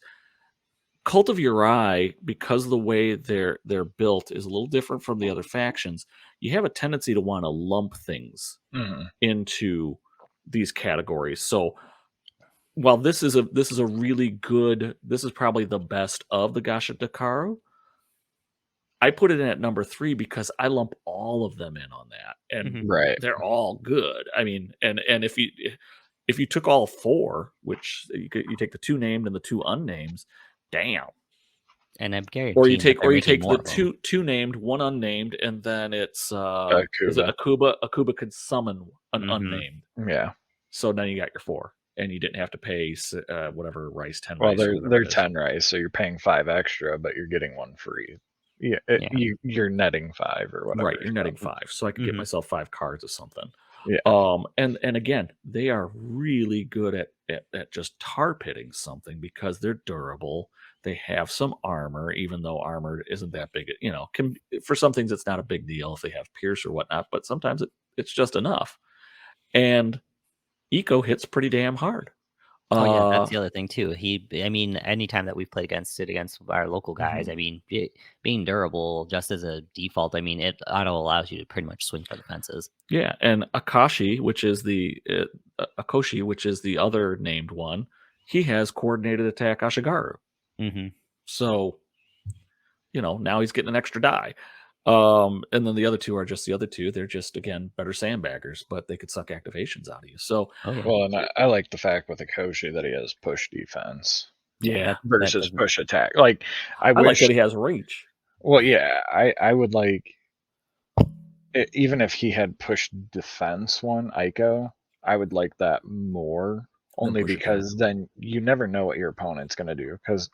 Cult of Yurei, because the way they're built is a little different from the other factions. You have a tendency to want to lump things
Mhm.
into these categories. So while this is a really good, this is probably the best of the Gasha Dakaru. I put it in at number 3 because I lump all of them in on that, and
Mhm.
Right.
they're all good. I mean, and if you took all 4, which you take the 2 named and the 2 unnamed, damn.
And I'm
Or you
guaranteeing that
take
they're making
the
more of them.
two named, 1 unnamed, and then it's is it
Kuba.
Akuba? Akuba could summon an
Mhm.
unnamed.
Yeah.
So now you got your 4, and you didn't have to pay whatever rice, 10
Well,
rice or
they're
whatever it is.
10 rice, so you're paying 5 extra, but you're getting 1 free. Yeah,
Yeah.
you're netting 5 or whatever.
Right, you're netting
so,
5, so I could get
Mhm.
myself 5 cards or something.
Yeah.
And again, they are really good at just tar pitting something because they're durable. They have some armor, even though armor isn't that big. Can for some things it's not a big deal if they have pierce or whatnot, but sometimes it's just enough. And Eco hits pretty damn hard.
Oh yeah, that's
Uh,
the other thing too. I mean, anytime that we've played against our local guys,
mhm.
I mean, being durable just as a default, I mean, it auto allows you to pretty much swing for the fences.
Yeah, and Akashi, which is the Akoshi, which is the other named one, he has coordinated attack Ashigaru.
Hmm.
So, now he's getting an extra die. And then the other 2 are just the other 2. They're just, again, better sandbaggers, but they could suck activations out of you. So,
Oh yeah,
Well, and I like the fact with Akoshi that he has push defense
yeah.
yeah,
That
versus
doesn't.
push attack. Like, I
I like that
wish.
he has reach.
Well, yeah, I would like even if he had push defense one, Ico, I would like that more.
Then
Only
push attack.
because then you never know what your opponent's going to do. Because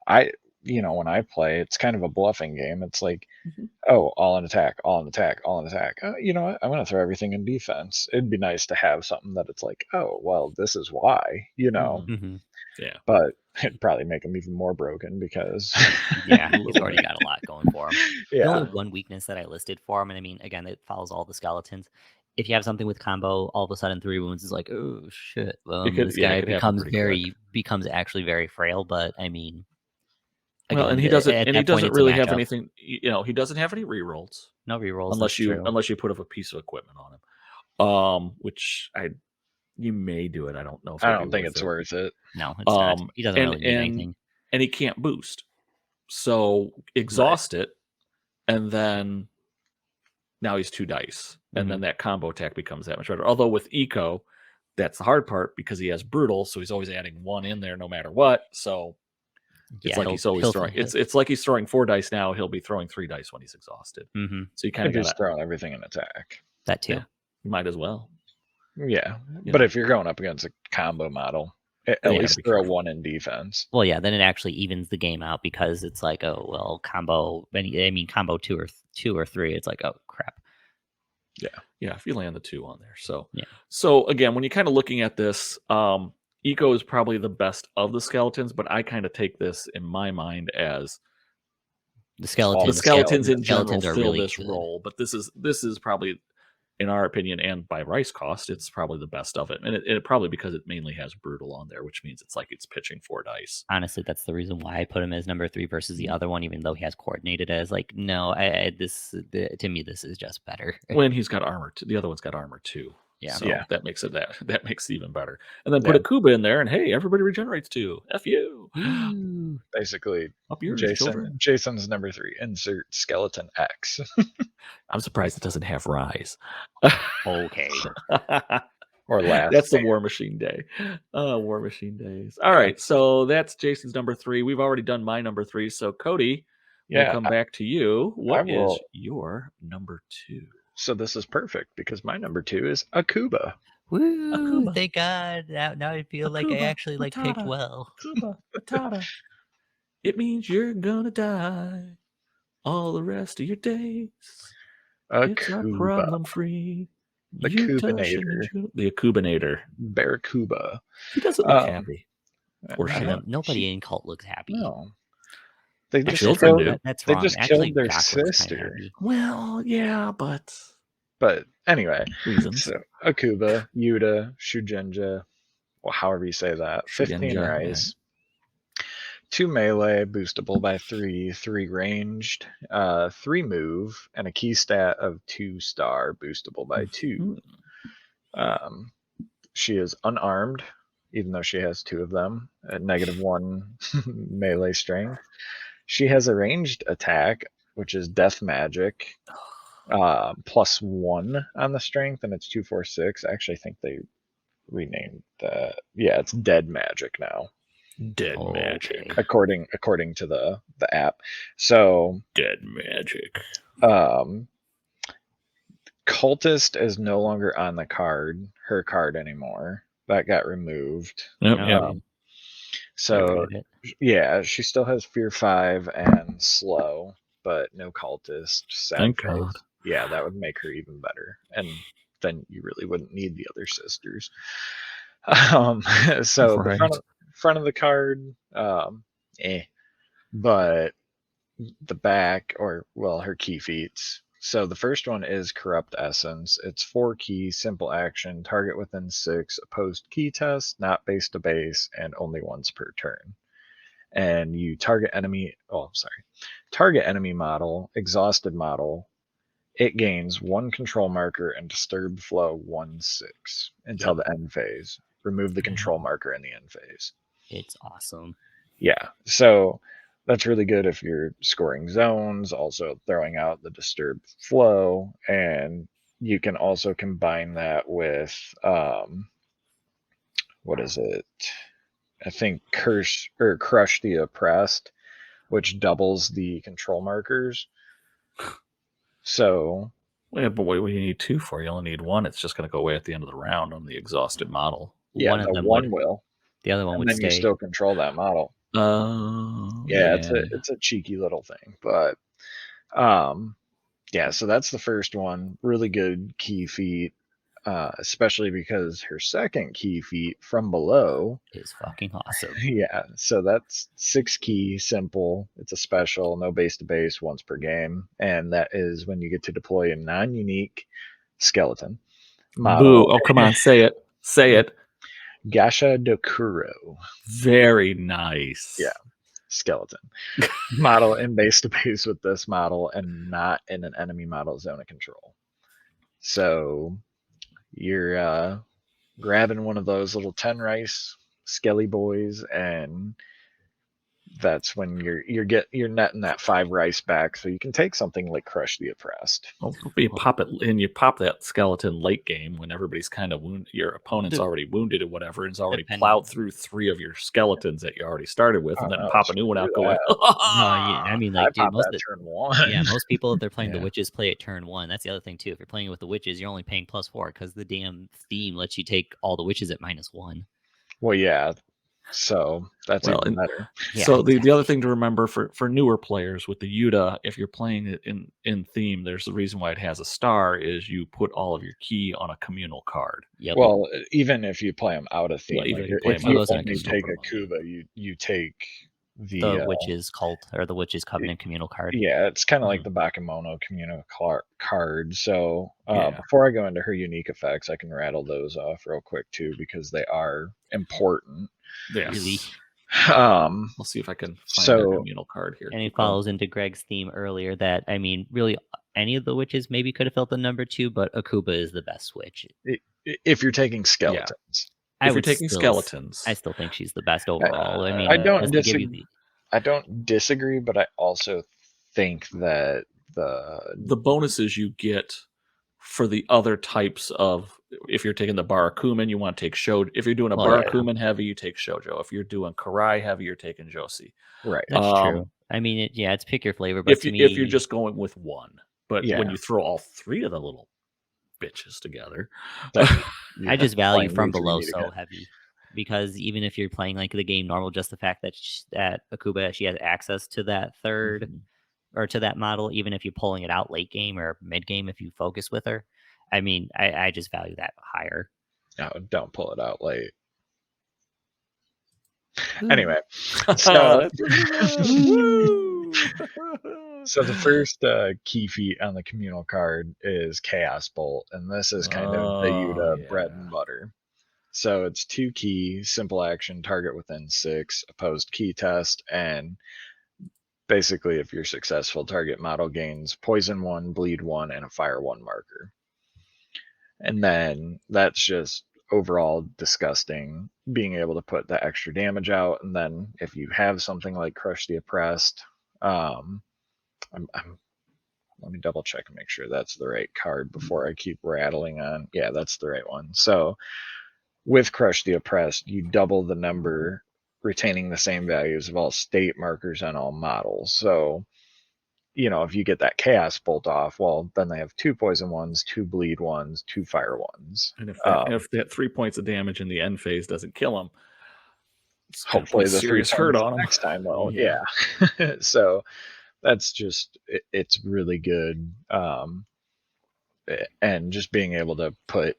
I, when I play, it's kind of a bluffing game. It's like,
Mhm.
oh, all in attack, all in attack, all in attack. You know what? I'm going to throw everything in defense. It'd be nice to have something that it's like, oh, well, this is why,
Mhm.
Hmm.
Yeah,
But it'd probably make him even more broken because,
Yeah,
a
he's
little
already
bit.
got a lot going for him. The only
yeah,
one weakness that I listed for him, and I mean, again, it follows all the skeletons. If you have something with combo, all of a sudden 3 wounds is like, oh shit. This
It
guy
could happen pretty quick.
becomes actually very frail. But I mean,
Well, and
again, at
he
that point,
doesn't
it's a
really have
matchup.
anything. He doesn't have any rerolls
No rerolls. That's true.
unless you put up a piece of equipment on him. Which you may do it. I don't know if
I
it'd be
don't think
worth
it's
it.
worth it.
No, it's not. He doesn't
And
really need anything.
he can't boost. So
Right.
exhaust it, and then now he's 2 dice, and then
Mhm.
that combo attack becomes that much better. Although with Eco, that's the hard part because he has brutal, so he's always adding 1 in there no matter what. So it's
Yeah,
like he's always throwing. It's like he's throwing 4 dice now. He'll be throwing 3 dice when he's exhausted.
hmm
So you kind of
If he's
gotta,
throwing everything in attack.
that too.
yeah, you might as well.
Yeah.
You
But
know.
if you're going up against a combo model, at
Then you gotta
least
be
throw
careful.
1 in defense.
Well, yeah, then it actually evens the game out because it's like, oh well, combo. I mean, combo 2 or 3. It's like, oh crap.
Yeah, if you land the 2 on there. So,
Yeah.
Again, when you're kind of looking at this, Eco is probably the best of the skeletons, but I kind of take this in my mind as
The
the
skeletons.
skeletons in general
Skeletons are
fill
really
this
good.
role, but this is probably, in our opinion, and by rice cost, it's probably the best of it, and it probably because it mainly has brutal on there, which means it's like it's pitching 4 dice.
Honestly, that's the reason why I put him as number 3 versus the
Mhm.
other one, even though he has coordinated as like, no, to me, this is just better.
When he's got armor, the other one's got armor too.
Yeah.
So
Yeah.
that makes it that makes it even better. And then put
Yeah.
a Kuba in there, and hey, everybody regenerates too. F you.
Woo.
Basically,
Up yours, children.
Jason's number 3. Insert skeleton X.
I'm surprised it doesn't have Rise.
Okay.
Or last.
That's the War Machine Day. War Machine Days. All right, so that's Jason's number 3. We've already done my number 3. So Cody, we'll
Yeah.
come back to you.
I
What is
will.
your number 2?
So this is perfect because my number 2 is Akuba.
Woo!
Akuba.
Thank God. Now I feel like I
Akuba,
actually picked
Matata.
well.
Kuba, Matata. It means you're gonna die all the rest of your days. It's not
Akuba.
problem free.
The Cubinator.
The Akubinator.
Barracuda.
He doesn't look happy. Or
I
she.
know, nobody in Cult looks happy.
No. They
The
just
children
killed,
do.
That's
they
wrong.
just
Actually,
killed their
Doc looks kinda
sister.
happy.
Well, yeah, but
But anyway,
reasons.
so Akuba, Yuta, Shugenja, well, however you say that, 15
Shugenja,
rice, 2 melee, boostable by 3, 3 ranged, 3 move, and a key stat of 2 star, boostable by 2. She is unarmed, even though she has 2 of them, at -1 melee strength. She has a ranged attack, which is death magic, +1 on the strength, and it's 2, 4, 6. I actually think they renamed that. Yeah, it's dead magic now,
Dead magic.
Okay.
according to the app. So
Dead magic.
Cultist is no longer on her card anymore. That got removed.
Yep,
Oh,
yep.
I
So
read it.
yeah, she still has Fear 5 and Slow, but no Cultist. Sad
Thank
face.
God.
Yeah, that would make her even better, and then you really wouldn't need the other sisters. So
Right.
the front of the card, but the back, or well, her key feats. So the first one is Corrupt Essence. It's 4 key, simple action, target within 6, opposed key test, not base to base, and only once per turn. And you target enemy model, exhausted model. It gains 1 control marker and disturb flow 1/6 until the end phase. Remove the control marker in the end phase.
It's awesome.
Yeah, so that's really good if you're scoring zones, also throwing out the disturbed flow, and you can also combine that with what is it? I think Crush the Oppressed, which doubles the control markers. So
Yeah, but what do you need 2 for? You only need 1. It's just going to go away at the end of the round on the exhausted model.
yeah,
One of
the
them
one
would.
will,
The other one
and
would
then you
stay.
still control that model. Yeah, it's a cheeky little thing, but yeah, so that's the first one. Really good key feat, especially because her second key feat, From Below,
Is fucking awesome.
yeah, so that's 6 key, simple. It's a special, no base to base, once per game, and that is when you get to deploy a non-unique skeleton model.
Boo. Oh, come on. Say it. Say it.
Gasha Dokuro.
Very nice.
Yeah. Skeleton model in base to base with this model and not in an enemy model zone of control. So you're grabbing one of those little 10 rice skelly boys, and that's when you're netting that 5 rice back, so you can take something like Crush the Oppressed.
Well, you pop it, and you pop that skeleton late game when everybody's kind of wounded. Your opponent's already wounded or whatever, and has already plowed through 3 of your skeletons that you already started with, and then pop a new one out going.
No, I mean, like, dude, most of
turn 1.
Yeah, most people, if they're playing the
Yeah.
witches, play at turn 1. That's the other thing too. If you're playing with the witches, you're only paying +4 because the damn theme lets you take all the witches at -1.
Well, yeah. So that's
Well,
even
and-
better.
Yeah,
So the other
exactly.
thing to remember for newer players with the Yuta, if you're playing it in theme, there's the reason why it has a star is you put all of your key on a communal card.
Yep.
Well, even if you play them out of theme,
Well, even
like
if you play
if
'em
you
out of theme,
only
you still
take
put
a
'em on.
Kuba, you take
the witches cult or the witches covenant communal card.
Yeah, it's kind of like the Bakemono communal card. So
Yeah.
before I go into her unique effects, I can rattle those off real quick too, because they are important.
Yes.
Really?
I'll see if I can find their
So
communal card here.
And it
Keep going.
follows into Greg's theme earlier that, I mean, really, any of the witches maybe could have felt the number 2, but Akuba is the best witch.
if you're taking skeletons,
If you're taking skeletons,
I still think she's the best overall. I mean,
I don't
just to give you
I don't disagree, but I also think that the
bonuses you get for the other types of, if you're taking the Barakuman, you want to take Shoujo. If you're doing a Barakuman heavy, you take Shoujo. If you're doing Karai heavy, you're taking Josie.
right.
That's true. I mean, it's pick your flavor. But
if you're just going with one, but when you throw all 3 of the little bitches together,
I just value From Below so heavy. because even if you're playing like the game normal, just the fact that that Akuba, she has access to that third or to that model, even if you're pulling it out late game or mid game, if you focus with her, I mean, I just value that higher.
No, don't pull it out late. Anyway, so so the first key feat on the communal card is Chaos Bolt, and this is kind of the Yuta bread and butter. So it's 2 key, simple action, target within 6, opposed key test, and basically if you're successful, target model gains poison 1, bleed 1, and a fire 1 marker. And then that's just overall disgusting, being able to put the extra damage out. And then if you have something like Crush the Oppressed, let me double check and make sure that's the right card before I keep rattling on. Yeah, that's the right one. So with Crush the Oppressed, you double the number, retaining the same values of all state markers on all models. So, you know, if you get that Chaos Bolt off, well, then they have 2 poison 1s, 2 bleed 1s, 2 fire 1s.
And if that 3 points of damage in the end phase doesn't kill him, it's
hopefully the 3
serious hurt
points
on him
next time will. Yeah. So that's just it's really good. And just being able to put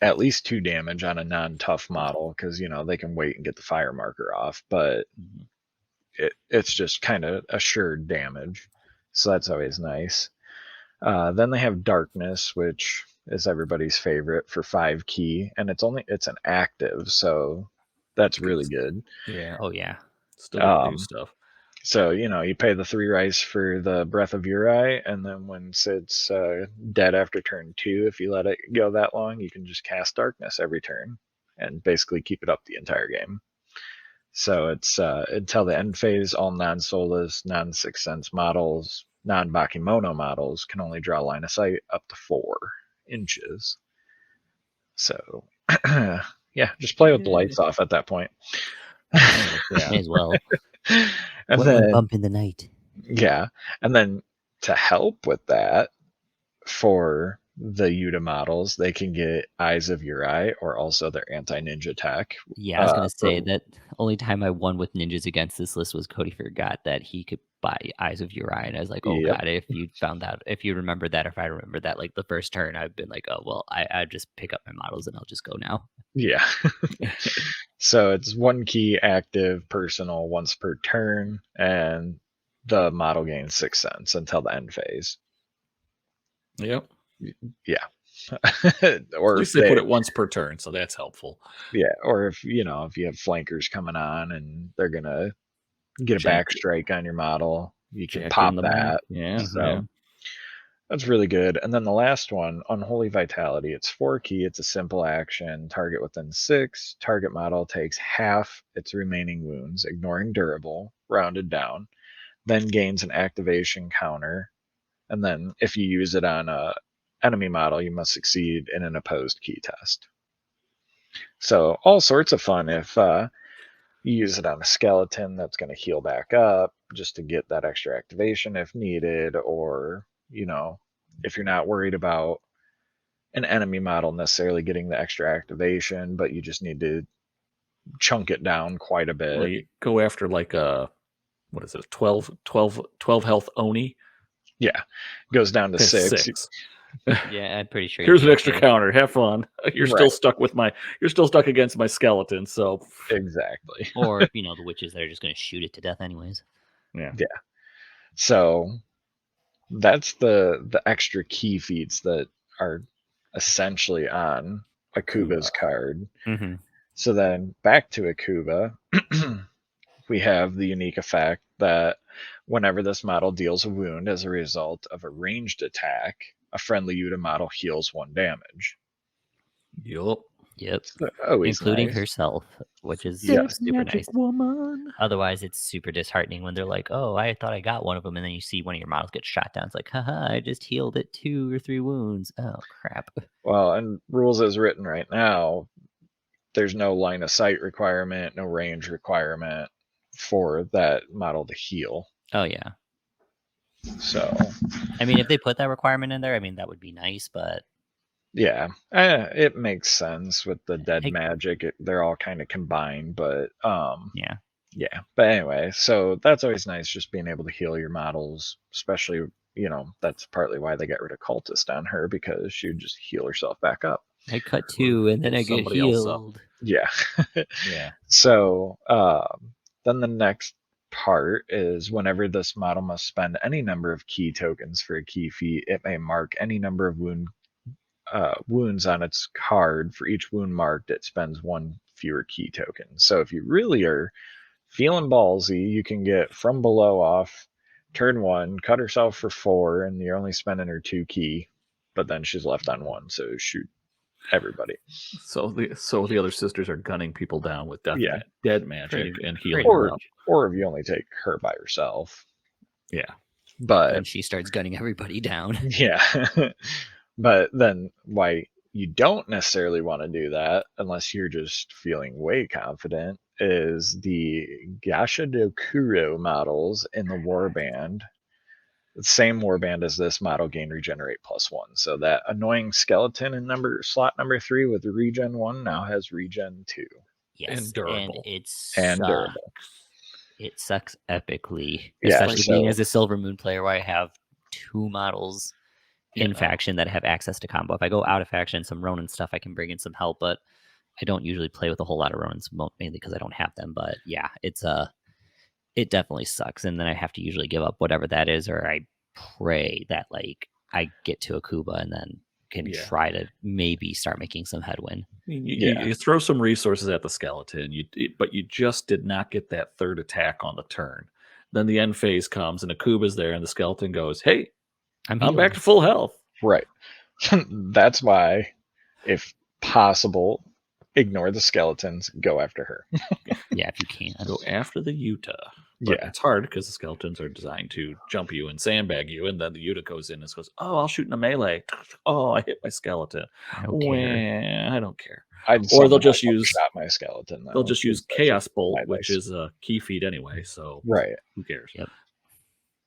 at least 2 damage on a non-tough model, because you know they can wait and get the fire marker off, but it's just kind of assured damage, so that's always nice. Then they have Darkness, which is everybody's favorite for 5 key, and it's an active, so that's really good.
Yeah.
Oh yeah.
Still gonna do stuff.
So, you know, you pay the 3 rice for the Breath of Yurei, and then when Sid's dead after turn 2, if you let it go that long, you can just cast Darkness every turn and basically keep it up the entire game. So it's until the end phase, all non-soulless, non-Sixth Sense models, non-Bakemono models can only draw line of sight up to 4 inches. So, yeah, just play with the lights off at that point.
May as well.
And
One
then,
bump in the night.
Yeah, and then to help with that, for the Yuta models, they can get Eyes of Yurei or also their anti-ninja tech.
Yeah, I was gonna say that only time I won with ninjas against this list was Cody forgot that he could buy Eyes of Yurei, and I was like, oh god, if you found out, if you remember that, if I remember that, like the first turn, I've been like, oh well, I just pick up my models and I'll just go now.
Yeah. So it's 1 key, active, personal, once per turn, and the model gains 6 cents until the end phase.
Yep.
Yeah.
Or at least they put it once per turn, so that's helpful.
Yeah, or if you have flankers coming on and they're gonna get a back strike on your model, you can pop that.
Yeah.
So that's really good. And then the last one, Unholy Vitality. It's 4 key. It's a simple action. Target within 6. Target model takes half its remaining wounds, ignoring durable, rounded down, then gains an activation counter. And then if you use it on a enemy model, you must succeed in an opposed key test. So all sorts of fun if you use it on a skeleton that's going to heal back up just to get that extra activation if needed, or if you're not worried about an enemy model necessarily getting the extra activation, but you just need to chunk it down quite a bit.
Well, you go after like a, what is it, 12 health Oni?
Yeah, goes down to 6.
Yeah, I'm pretty sure.
Here's an extra counter. Have fun. You're still stuck you're still stuck against my skeleton. So
exactly.
Or the witches that are just going to shoot it to death anyways.
Yeah. So that's the extra key feats that are essentially on Akuba's card.
Mm-hmm.
So then back to Akuba, we have the unique effect that whenever this model deals a wound as a result of a ranged attack, a friendly Yuta model heals 1 damage.
Yep.
So
including
nice.
herself, which is
Yeah.
super nice.
Woman.
Otherwise, it's super disheartening when they're like, "Oh, I thought I got one of them," and then you see one of your models get shot down. It's like, "Haha, I just healed it 2 or 3 wounds." Oh crap.
Well, and rules as written right now, there's no line of sight requirement, no range requirement for that model to heal.
Oh yeah.
So
I mean, if they put that requirement in there, I mean that would be nice, but
Yeah, it makes sense with the dead magic. They're all kind of combined, but
Yeah.
yeah. But anyway, so that's always nice, just being able to heal your models, especially that's partly why they got rid of cultist on her, because she would just heal herself back up.
I cut 2 and then
Heal
I get
somebody else up.
healed.
Yeah.
Yeah.
So then the next part is whenever this model must spend any number of key tokens for a key feat, it may mark any number of wounds on its card. For each wound marked, it spends 1 fewer key token. So if you really are feeling ballsy, you can get From Below off turn 1, cut herself for 4, and you're only spending her 2 key, but then she's left on 1, so shoot everybody.
So the other sisters are gunning people down with dead magic and healing them up.
Or if you only take her by herself.
Yeah.
But
and she starts gunning everybody down.
Yeah. But then why you don't necessarily want to do that, unless you're just feeling way confident, is the Gashadokuro models in the warband. The same warband as this model gain regenerate +1. So that annoying skeleton in slot number 3 with regen 1 now has regen 2.
Yes,
And durable.
And
durable.
It sucks epically,
Yeah,
especially being as a Silver Moon player where I have 2 models in faction that have access to combo. If I go out of faction, some Ronin stuff, I can bring in some help, but I don't usually play with a whole lot of Ronins, mainly because I don't have them. But yeah, it definitely sucks, and then I have to usually give up whatever that is, or I pray that like I get to a Kuba and then can try to maybe start making some headwind.
You throw some resources at the skeleton, but you just did not get that 3rd attack on the turn. Then the end phase comes, and Akuba's there, and the skeleton goes, "Hey, I'm back to full health."
Right. That's why, if possible, ignore the skeletons, go after her.
Yeah, if you can.
Go after the Yuta. But it's hard because the skeletons are designed to jump you and sandbag you, and then the Yuta goes in and goes, "Oh, I'll shoot in a melee. Oh, I hit my skeleton. I don't care." Or they'll just use
my skeleton.
They'll just use Chaos Bolt, which is a key feat anyway. So who cares?
Yep.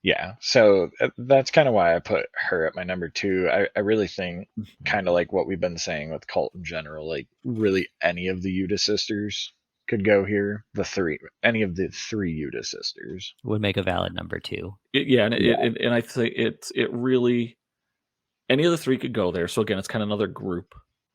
Yeah, so that's kind of why I put her at my number 2. I really think, kind of like what we've been saying with Cult in general, like really any of the Yuta sisters could go here. Any of the 3 Yuta sisters
would make a valid number 2.
And I think it really, any of the 3 could go there. So again, it's kind of another group.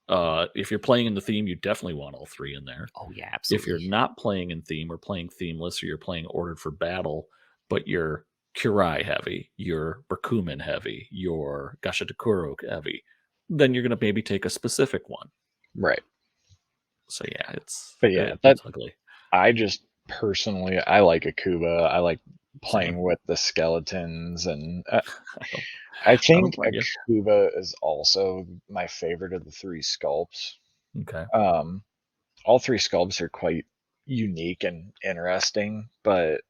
If you're playing in the theme, you definitely want all 3 in there.
Oh yeah, absolutely.
If you're not playing in theme or playing themeless, or you're playing ordered for battle, but you're Kurai heavy, you're Bakuman heavy, you're Gashadokuro heavy, then you're going to maybe take a specific one.
Right.
So yeah,
that's
ugly.
I just personally, I like Akuba. I like playing with the skeletons, and I think Akuba is also my favorite of the 3 sculpts.
Okay.
All 3 sculpts are quite unique and interesting, but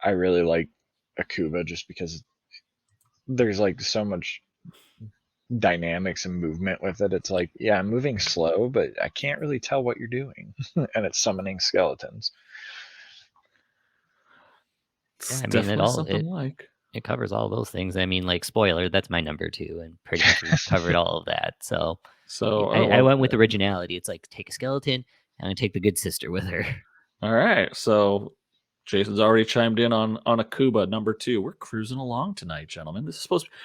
I really like Akuba just because there's like so much dynamics and movement with it. It's like, yeah, I'm moving slow, but I can't really tell what you're doing. And it's summoning skeletons.
Yeah, I mean, it covers all those things. I mean, like, spoiler, that's my number 2, and pretty much we've covered all of that. So I went with originality. It's like, take a skeleton and I take the good sister with her.
All right, so Jason's already chimed in on Akuba number 2. We're cruising along tonight, gentlemen. This is supposed to be,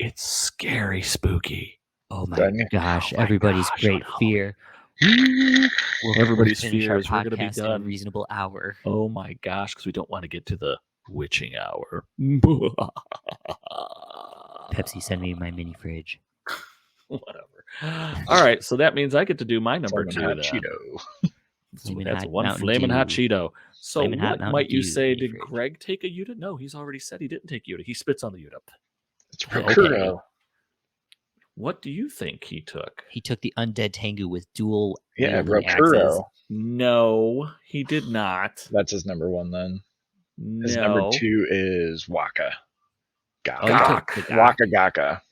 it's scary, spooky.
Oh my gosh! Everybody's great fear.
Everybody's fear is we're going to be done
in a reasonable hour.
Oh my gosh, because we don't want to get to the witching hour.
Pepsi, send me my mini fridge.
Whatever. All right, so that means I get to do my number 2 then.
Cheeto.
So that's one flaming hot Cheeto. So what might you say? Did Greg take a Yuta? No, he's already said he didn't take Yuta. He spits on the Yuta.
It's Procuro.
What do you think he took?
He took the Undead Tengu with dual
Procuro.
No, he did not.
That's his number 1 then.
No.
His number 2 is Waka.
Waka
Gaka.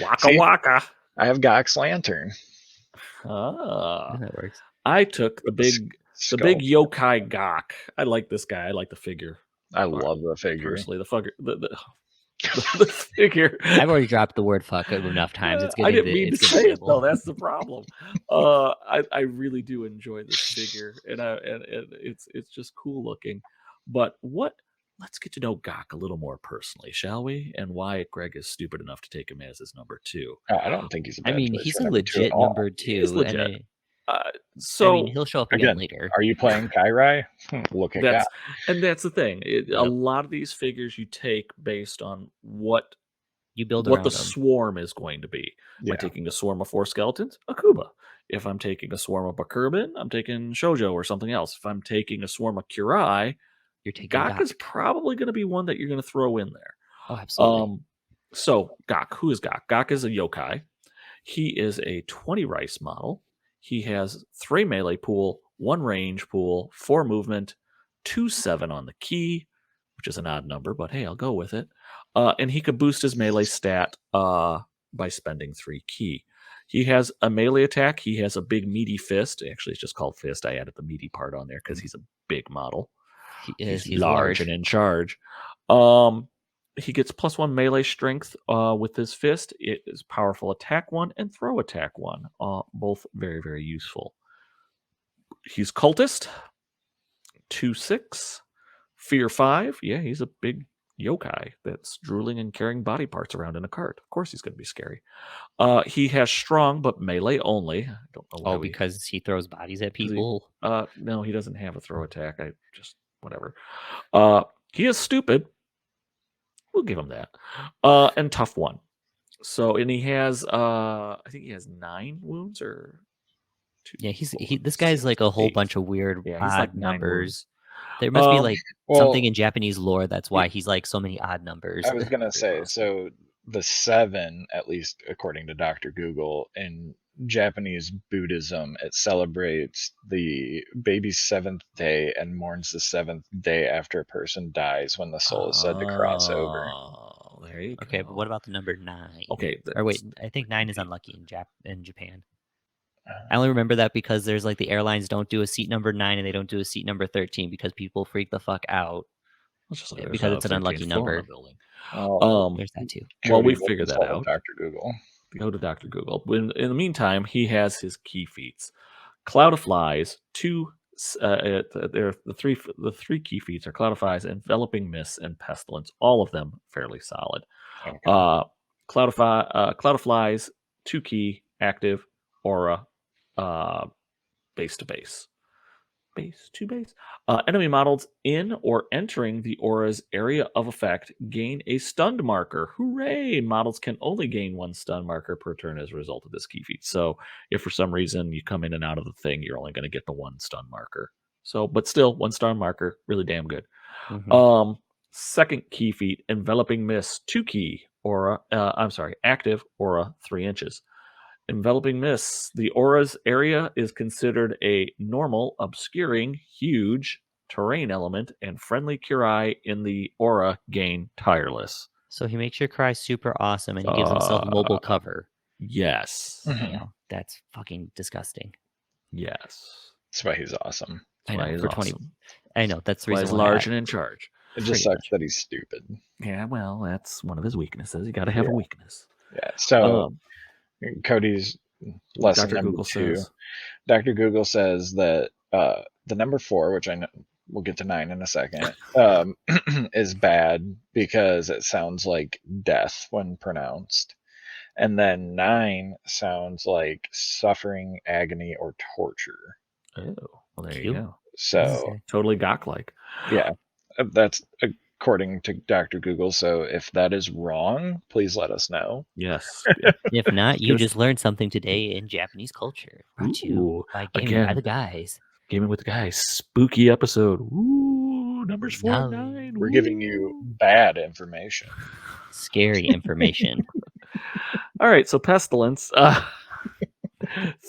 Waka.
I have Gok's Lantern.
That works.
I took the big yokai Gok. I like this guy. I like the figure.
I love the figure.
Personally, the figure.
I've already dropped the word "fuck" enough times. It's
I
getting
didn't mean to
it's
say
getting
it though.
visible.
That's the problem. I really do enjoy this figure, and it's just cool looking. But what? Let's get to know Gok a little more personally, shall we? And why Greg is stupid enough to take him as his number 2.
I don't think he's a
I
bad
mean,
choice
he's
for
a
number 2 at
legit
all.
number
He's
2, and
legit.
I mean,
So
he'll show up again
Again,
later.
are you playing Kairai? Look at God.
that's the thing. A
Yep.
lot of these figures you take based on what
You build
the
around them.
swarm is going to be. Am I
Yeah.
taking a swarm of 4 skeletons? A Kuba. If I'm taking a swarm of Bakurbin, I'm taking Shoujo or something else. If I'm taking a swarm of Kurai,
You're taking
Gok is probably going to be one that you're going to throw in there.
Oh, absolutely.
So Gok, who is Gok? Gok is a yokai. He is a 20 rice model. He has 3 melee pool, 1 range pool, 4 movement, 2/7 on the key, which is an odd number, but hey, I'll go with it. And he could boost his melee stat by spending 3 key. He has a melee attack. He has a big meaty fist. Actually, it's just called fist. I added the meaty part on there because he's a big model.
He's
large and in charge. He gets +1 melee strength with his fist. It is powerful attack 1 and throw attack 1. Both very, very useful. He's cultist. 2/6. Fear 5. Yeah, he's a big yokai that's drooling and carrying body parts around in a cart. Of course he's going to be scary. He has strong but melee only. I don't know why
because he throws bodies at
'cause he-
people.
no, he doesn't have a throw attack. I just whatever. He is stupid. We'll give him that. And tough 1. So, and he has I think he has 9 wounds or 2.
Yeah, this guy's like a whole
8.
bunch of weird
Yeah, he's like
odd
9
numbers.
wounds.
There must be like
Well,
something in Japanese lore that's why he's like so many odd numbers.
I was gonna say,
possible.
so the 7, at least according to Dr. Google, in Japanese Buddhism, it celebrates the baby's 7th day and mourns the 7th day after a person dies when the soul is said to cross over.
Oh, there you go.
Okay, but what about the number 9?
Okay,
Or wait, I think 9 is unlucky in Japan. I only remember that because there's like the airlines don't do a seat number 9 and they don't do a seat number 13 because people freak the fuck out because it's an unlucky number.
Oh,
There's that too.
Well, we
Cody will
figure that
consult
out.
Dr. Google.
Go to Dr. Google. In the meantime, he has his key feats. Cloud of Flies, 2 the 3 key feats are Cloud of Flies, Enveloping Mist, and Pestilence. All of them fairly solid.
Okay.
Cloud of Flies, 2 key, active, aura, base to base. Base to base. Enemy models in or entering the aura's area of effect gain a stunned marker. Hooray! Models can only gain 1 stun marker per turn as a result of this key feat. So if for some reason you come in and out of the thing, you're only going to get the 1 stun marker. So, but still, 1 stun marker, really damn good.
Mhm.
Second key feat, Enveloping Mist, 2 key, aura. Active aura, 3 inches. Enveloping Mist. The aura's area is considered a normal, obscuring, huge terrain element, and friendly Kurai in the aura gain tireless.
So he makes your cry super awesome and he gives himself mobile cover.
Yes.
Mhm.
You know, that's fucking disgusting.
Yes.
That's why he's awesome.
I know,
he's
for 20.
awesome.
I know, that's the
Why
reason
he's
why
large and in charge.
It just
Pretty
sucks
much.
that he's stupid.
Yeah, well, that's one of his weaknesses. You got to have a
Yeah.
weakness.
Yeah. So Cody's lesson
Dr.
number
Google
2.
says.
Dr. Google says that the number 4, which I know we'll get to 9 in a second, is bad because it sounds like death when pronounced. And then 9 sounds like suffering, agony, or torture.
Oh, well, there
Cute.
you go.
So,
Totally Gok-like.
yeah, that's according to Dr. Google. So if that is wrong, please let us know.
Yes.
If not, you
Yes.
just learned something today in Japanese culture. Brought to you
Ooh,
by Gaming by
again.
the Guys.
Gaming with the Guys. Spooky episode. Ooh, numbers 4 and
Now-
9.
We're giving you bad information.
Scary information.
All right, so Pestilence.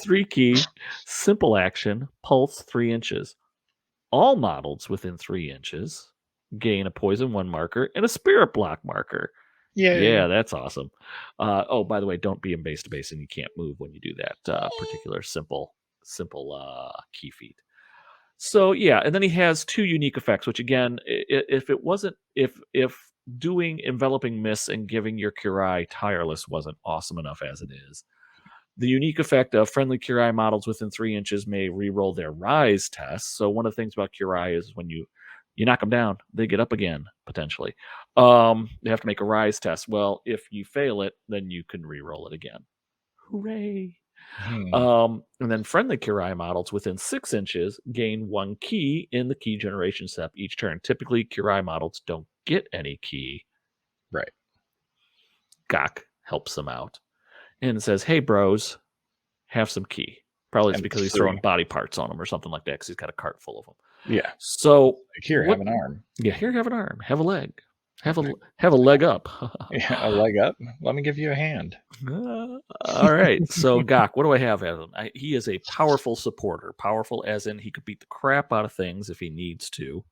3 key, simple action, pulse 3 inches. All models within 3 inches gain a poison 1 marker and a spirit block marker. Yeah, that's awesome. Oh, by the way, don't be in base to base and you can't move when you do that particular simple key feat. So yeah, and then he has 2 unique effects, which again, if doing enveloping mist and giving your Kurai tireless wasn't awesome enough as it is. The unique effect of friendly Kurai models within 3 inches may re-roll their rise tests. So one of the things about Kurai is when you knock them down, they get up again potentially. They have to make a rise test. Well, if you fail it, then you can re-roll it again. Hooray! And then friendly Kurai models within 6 inches gain 1 key in the key generation step each turn. Typically, Kurai models don't get any key.
Right.
Gak helps them out and says, "Hey, bros, have some key." Probably it's
And
because he's
3.
throwing body parts on them or something like that because he's got a cart full of them.
Yeah.
So
Like, here, have an arm.
Yeah, here, have an arm. Have a leg. Have a leg up.
Yeah, a leg up. Let me give you a hand.
All right. So Gak, what do I have as him? He is a powerful supporter. Powerful as in he could beat the crap out of things if he needs to.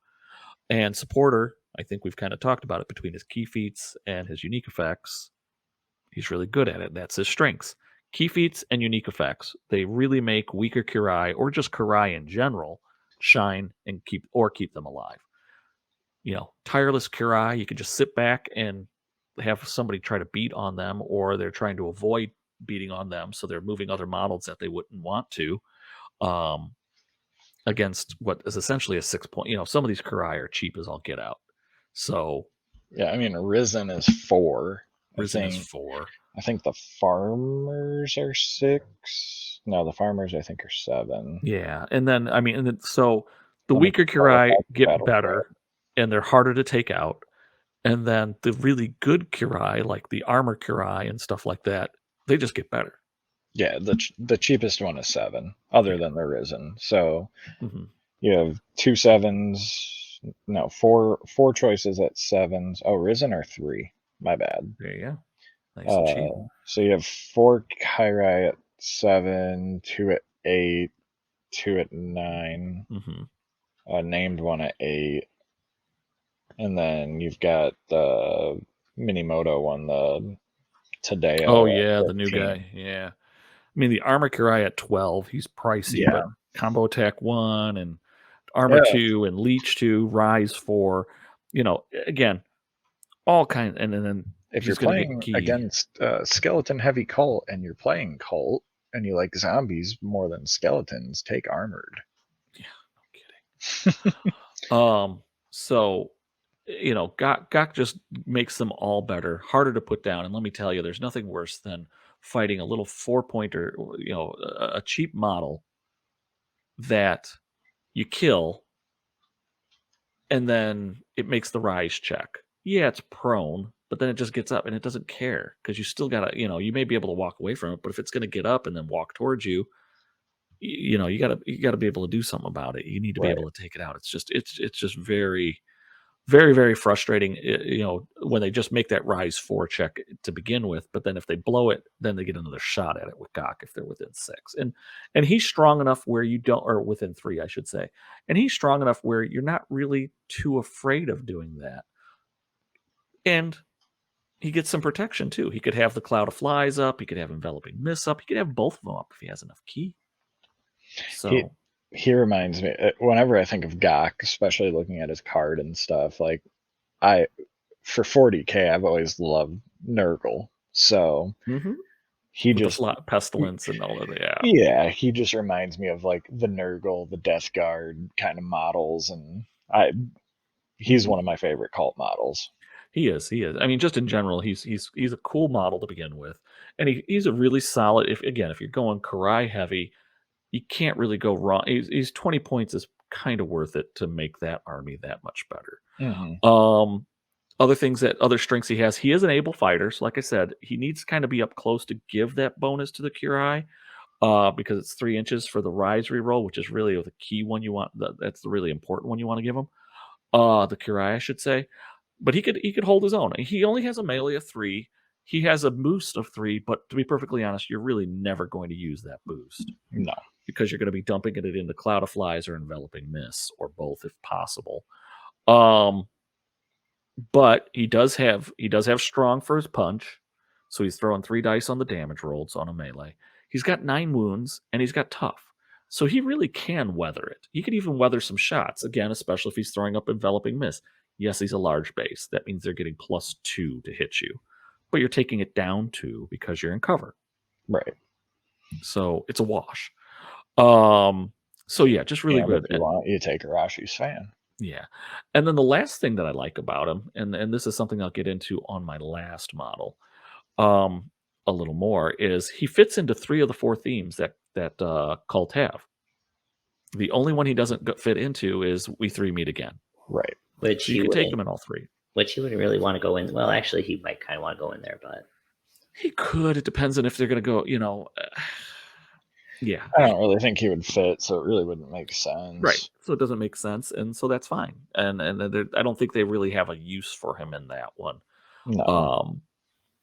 And supporter, I think we've kind of talked about it between his key feats and his unique effects. He's really good at it. That's his strengths. Key feats and unique effects. They really make weaker Kurai or just Kurai in general shine and keep them alive. Tireless Kurai, you could just sit back and have somebody try to beat on them, or they're trying to avoid beating on them, so they're moving other models that they wouldn't want to, against what is essentially a 6-point. Some of these Kurai are cheap as all get out. So
yeah, I mean, Risen is 4.
Risen is 4.
I think the farmers are 6. No, the farmers I think are 7.
Yeah, and then so the weaker Kurai get better, and they're harder to take out. And then the really good Kurai, like the armor Kurai and stuff like that, they just get better.
Yeah, the cheapest one is 7, other than the Risen. So you have 2 7s. No, 4 choices at 7s. Oh, Risen are 3. My bad.
There you go. Nice and cheap.
So you have 4 Kurai at 7, 2 at 8, 2 at 9, named one at 8. And then you've got the Minimoto one, the Tadeo.
Oh, yeah, the new guy. Yeah. I mean, the Armor Kurai at 12, he's pricey, but Combo Attack 1 and Armor 2 and Leech 2, Rise 4, again, all kinds. And then
if you're playing against Skeleton Heavy Cult and you're playing Cult and you like zombies more than skeletons, take Armored.
Yeah, no kidding. So Gak just makes them all better, harder to put down. And let me tell you, there's nothing worse than fighting a little 4-pointer, a cheap model that you kill, and then it makes the rise check. Yeah, it's prone, but then it just gets up and it doesn't care because you still gotta, you may be able to walk away from it, but if it's gonna get up and then walk towards you, you gotta be able to do something about it. You need to be able to take it out. It's just very, very, very frustrating, when they just make that rise 4 check to begin with, but then if they blow it, then they get another shot at it with Gak if they're within 6. And he's strong enough where you don't, or within 3, I should say. And he's strong enough where you're not really too afraid of doing that. And he gets some protection too. He could have the Cloud of Flies up, he could have Enveloping Mist up, he could have both of them up if he has enough key. So
he reminds me, whenever I think of Gak, especially looking at his card and stuff, like for 40k, I've always loved Nurgle. So he
with
just
pestilence and all of that.
Yeah, he just reminds me of like the Nurgle, the Death Guard kind of models, and he's one of my favorite cult models.
He is. I mean, just in general, he's a cool model to begin with, and he's a really solid. If you're going Kurai heavy, you can't really go wrong. He's 20 points is kind of worth it to make that army that much better. Other strengths he has, he is an able fighter. So like I said, he needs to kind of be up close to give that bonus to the Kurai, because it's 3 inches for the rise reroll, which is really the key one you want. That's the really important one you want to give him. The Kurai, I should say. But he could hold his own. He only has a melee of 3. He has a boost of 3, but to be perfectly honest, you're really never going to use that boost.
No.
Because you're going to be dumping it into Cloud of Flies or Enveloping Mist, or both if possible. But he does have strong for his punch, so he's throwing 3 dice on the damage rolls on a melee. He's got 9 wounds, and he's got tough. So he really can weather it. He could even weather some shots, again, especially if he's throwing up Enveloping Mist. Yes, he's a large base. That means they're getting +2 to hit you, but you're taking it down 2 because you're in cover.
Right.
So it's a wash. So yeah, just really
And if
good.
you want, you take Arashi's fan.
Yeah. And then the last thing that I like about him, and this is something I'll get into on my last model, um, a little more, is he fits into 3 of the 4 themes that Cult have. The only one he doesn't fit into is We Three Meet Again.
Right.
Which
So you could take him in all 3.
Which he wouldn't really want to go in. Well, actually, he might kind of want to go in there, but
He could. It depends on if they're going to go, yeah.
I don't really think he would fit, so it really wouldn't make sense.
Right. So it doesn't make sense, and so that's fine. And I don't think they really have a use for him in that one.
No.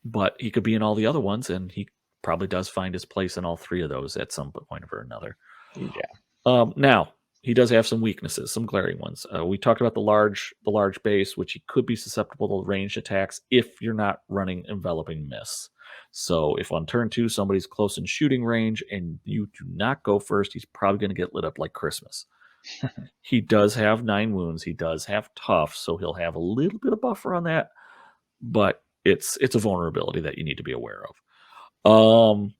But he could be in all the other ones, and he probably does find his place in all 3 of those at some point or another.
Yeah.
Now he does have some weaknesses, some glaring ones. We talked about the large base, which he could be susceptible to ranged attacks if you're not running enveloping miss. So if on turn 2 somebody's close in shooting range and you do not go first, he's probably going to get lit up like Christmas. He does have 9 wounds. He does have tough, so he'll have a little bit of buffer on that, but it's a vulnerability that you need to be aware of.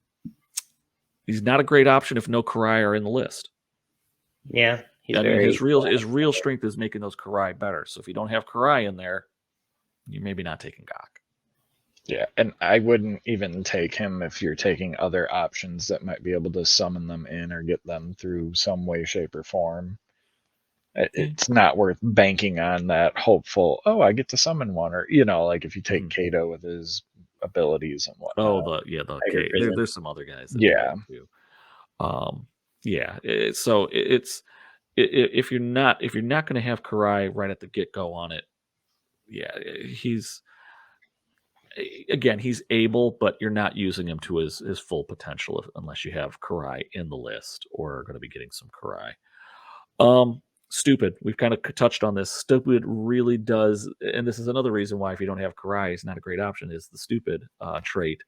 He's not a great option if no Karai are in the list.
yeah,
his real strength is making those Karai better. So if you don't have Karai in there, you're maybe not taking Gok.
Yeah, and I wouldn't even take him if you're taking other options that might be able to summon them in or get them through some way, shape, or form. It's not worth banking on that hopeful, I get to summon one, or like if you take Kato with his abilities and whatnot.
There's some other guys that do that too. So it's if you're not going to have Karai right at the get-go on it, he's able, but you're not using him to his full potential unless you have Karai in the list or are going to be getting some Karai. Stupid. We've kind of touched on this. Stupid really does, and this is another reason why if you don't have Karai, it's not a great option, is the stupid trait.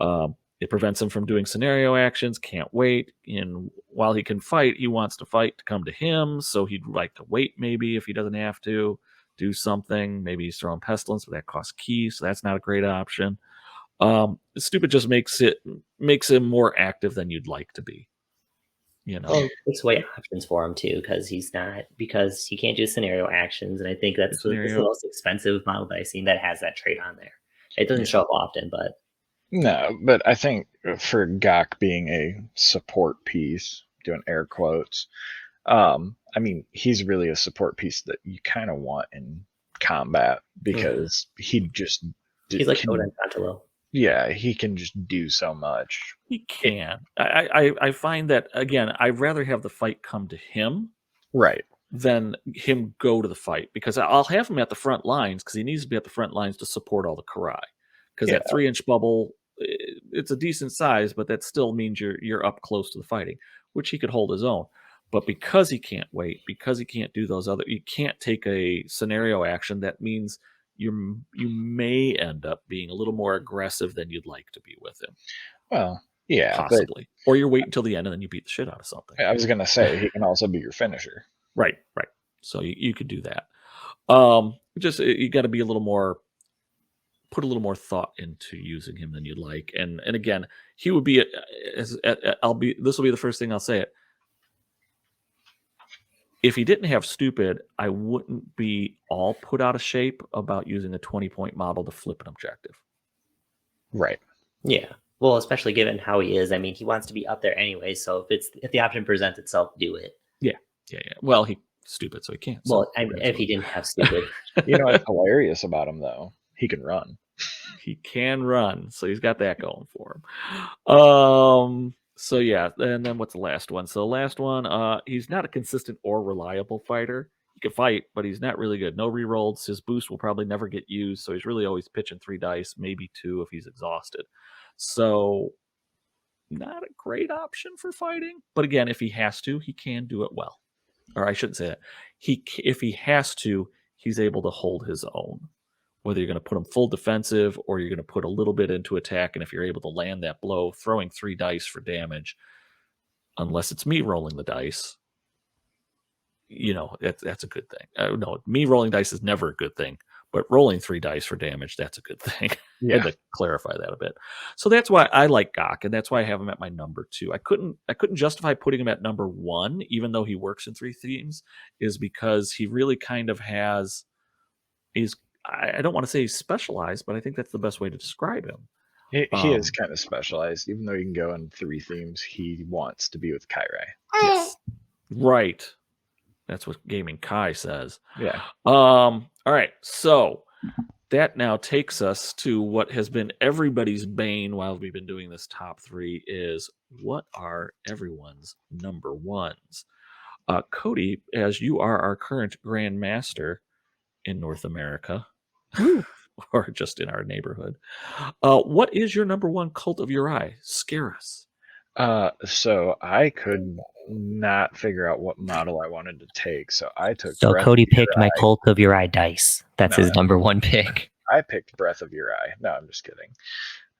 It prevents him from doing scenario actions, can't wait. And while he can fight, he wants to fight to come to him, so he'd like to wait maybe if he doesn't have to do something. Maybe he's throwing Pestilence, but that costs keys, so that's not a great option. Stupid just makes him more active than you'd like to be.
Well, takes away options for him too, because he can't do scenario actions, and I think that's the most expensive model that I've seen that has that trait on there. It doesn't show up often, but
no. But I think for Gok being a support piece, doing air quotes, I mean, he's really a support piece that you kind of want in combat because he's
like Odin Contalo.
Yeah, he can just do so much.
He can. I find that, again, I'd rather have the fight come to him than him go to the fight, because I'll have him at the front lines because he needs to be at the front lines to support all the Karai. Because that 3-inch bubble, it's a decent size, but that still means you're up close to the fighting, which he could hold his own. But because he can't wait, because he can't do those you can't take a scenario action, that means you may end up being a little more aggressive than you'd like to be with him.
Well, yeah,
possibly. Or you wait until the end and then you beat the shit out of something.
I was gonna say he can also be your finisher.
Right. So you could do that. Just you got to be put a little more thought into using him than you'd like. And again, he would be this will be the first thing I'll say it. If he didn't have stupid, I wouldn't be all put out of shape about using a 20-point model to flip an objective.
Right.
Yeah. Well, especially given how he is. I mean, he wants to be up there anyway, so if the option presents itself, do it.
Yeah. Well, he's stupid, so he can't.
Well, if he didn't have stupid.
You know what's hilarious about him, though? He can run.
He can run, so he's got that going for him. So yeah, and then what's the last one? So the last one, he's not a consistent or reliable fighter. He can fight, but he's not really good. No rerolls. His boost will probably never get used, so he's really always pitching 3 dice, maybe 2 if he's exhausted. So not a great option for fighting. But again, if he has to, he can do it well. Or I shouldn't say that. If he has to, he's able to hold his own. Whether you're going to put him full defensive or you're going to put a little bit into attack, and if you're able to land that blow, throwing 3 dice for damage, unless it's me rolling the dice, that's a good thing. No, me rolling dice is never a good thing, but rolling 3 dice for damage, that's a good thing. I had
Yeah.
to clarify that a bit. So that's why I like Gok, and that's why I have him at my number 2. I couldn't justify putting him at number 1, even though he works in 3 themes, is because he really kind of he's I don't want to say he's specialized, but I think that's the best way to describe him.
He is kind of specialized, even though he can go in 3 themes. He wants to be with Kyrie.
Yes. Right. That's what Gaming Kai says.
Yeah.
All right. So that now takes us to what has been everybody's bane while we've been doing this top 3 is what are everyone's number ones? Cody, as you are our current Grand Master in North America, or just in our neighborhood, what is your number 1 Cult of Yurei? Scare us.
So I could not figure out what model I wanted to take, so I took.
So
Breath
Cody
of
picked my
Yurei.
Cult of Yurei dice. That's
No,
his number 1 pick.
I picked Breath of Yurei. No, I'm just kidding.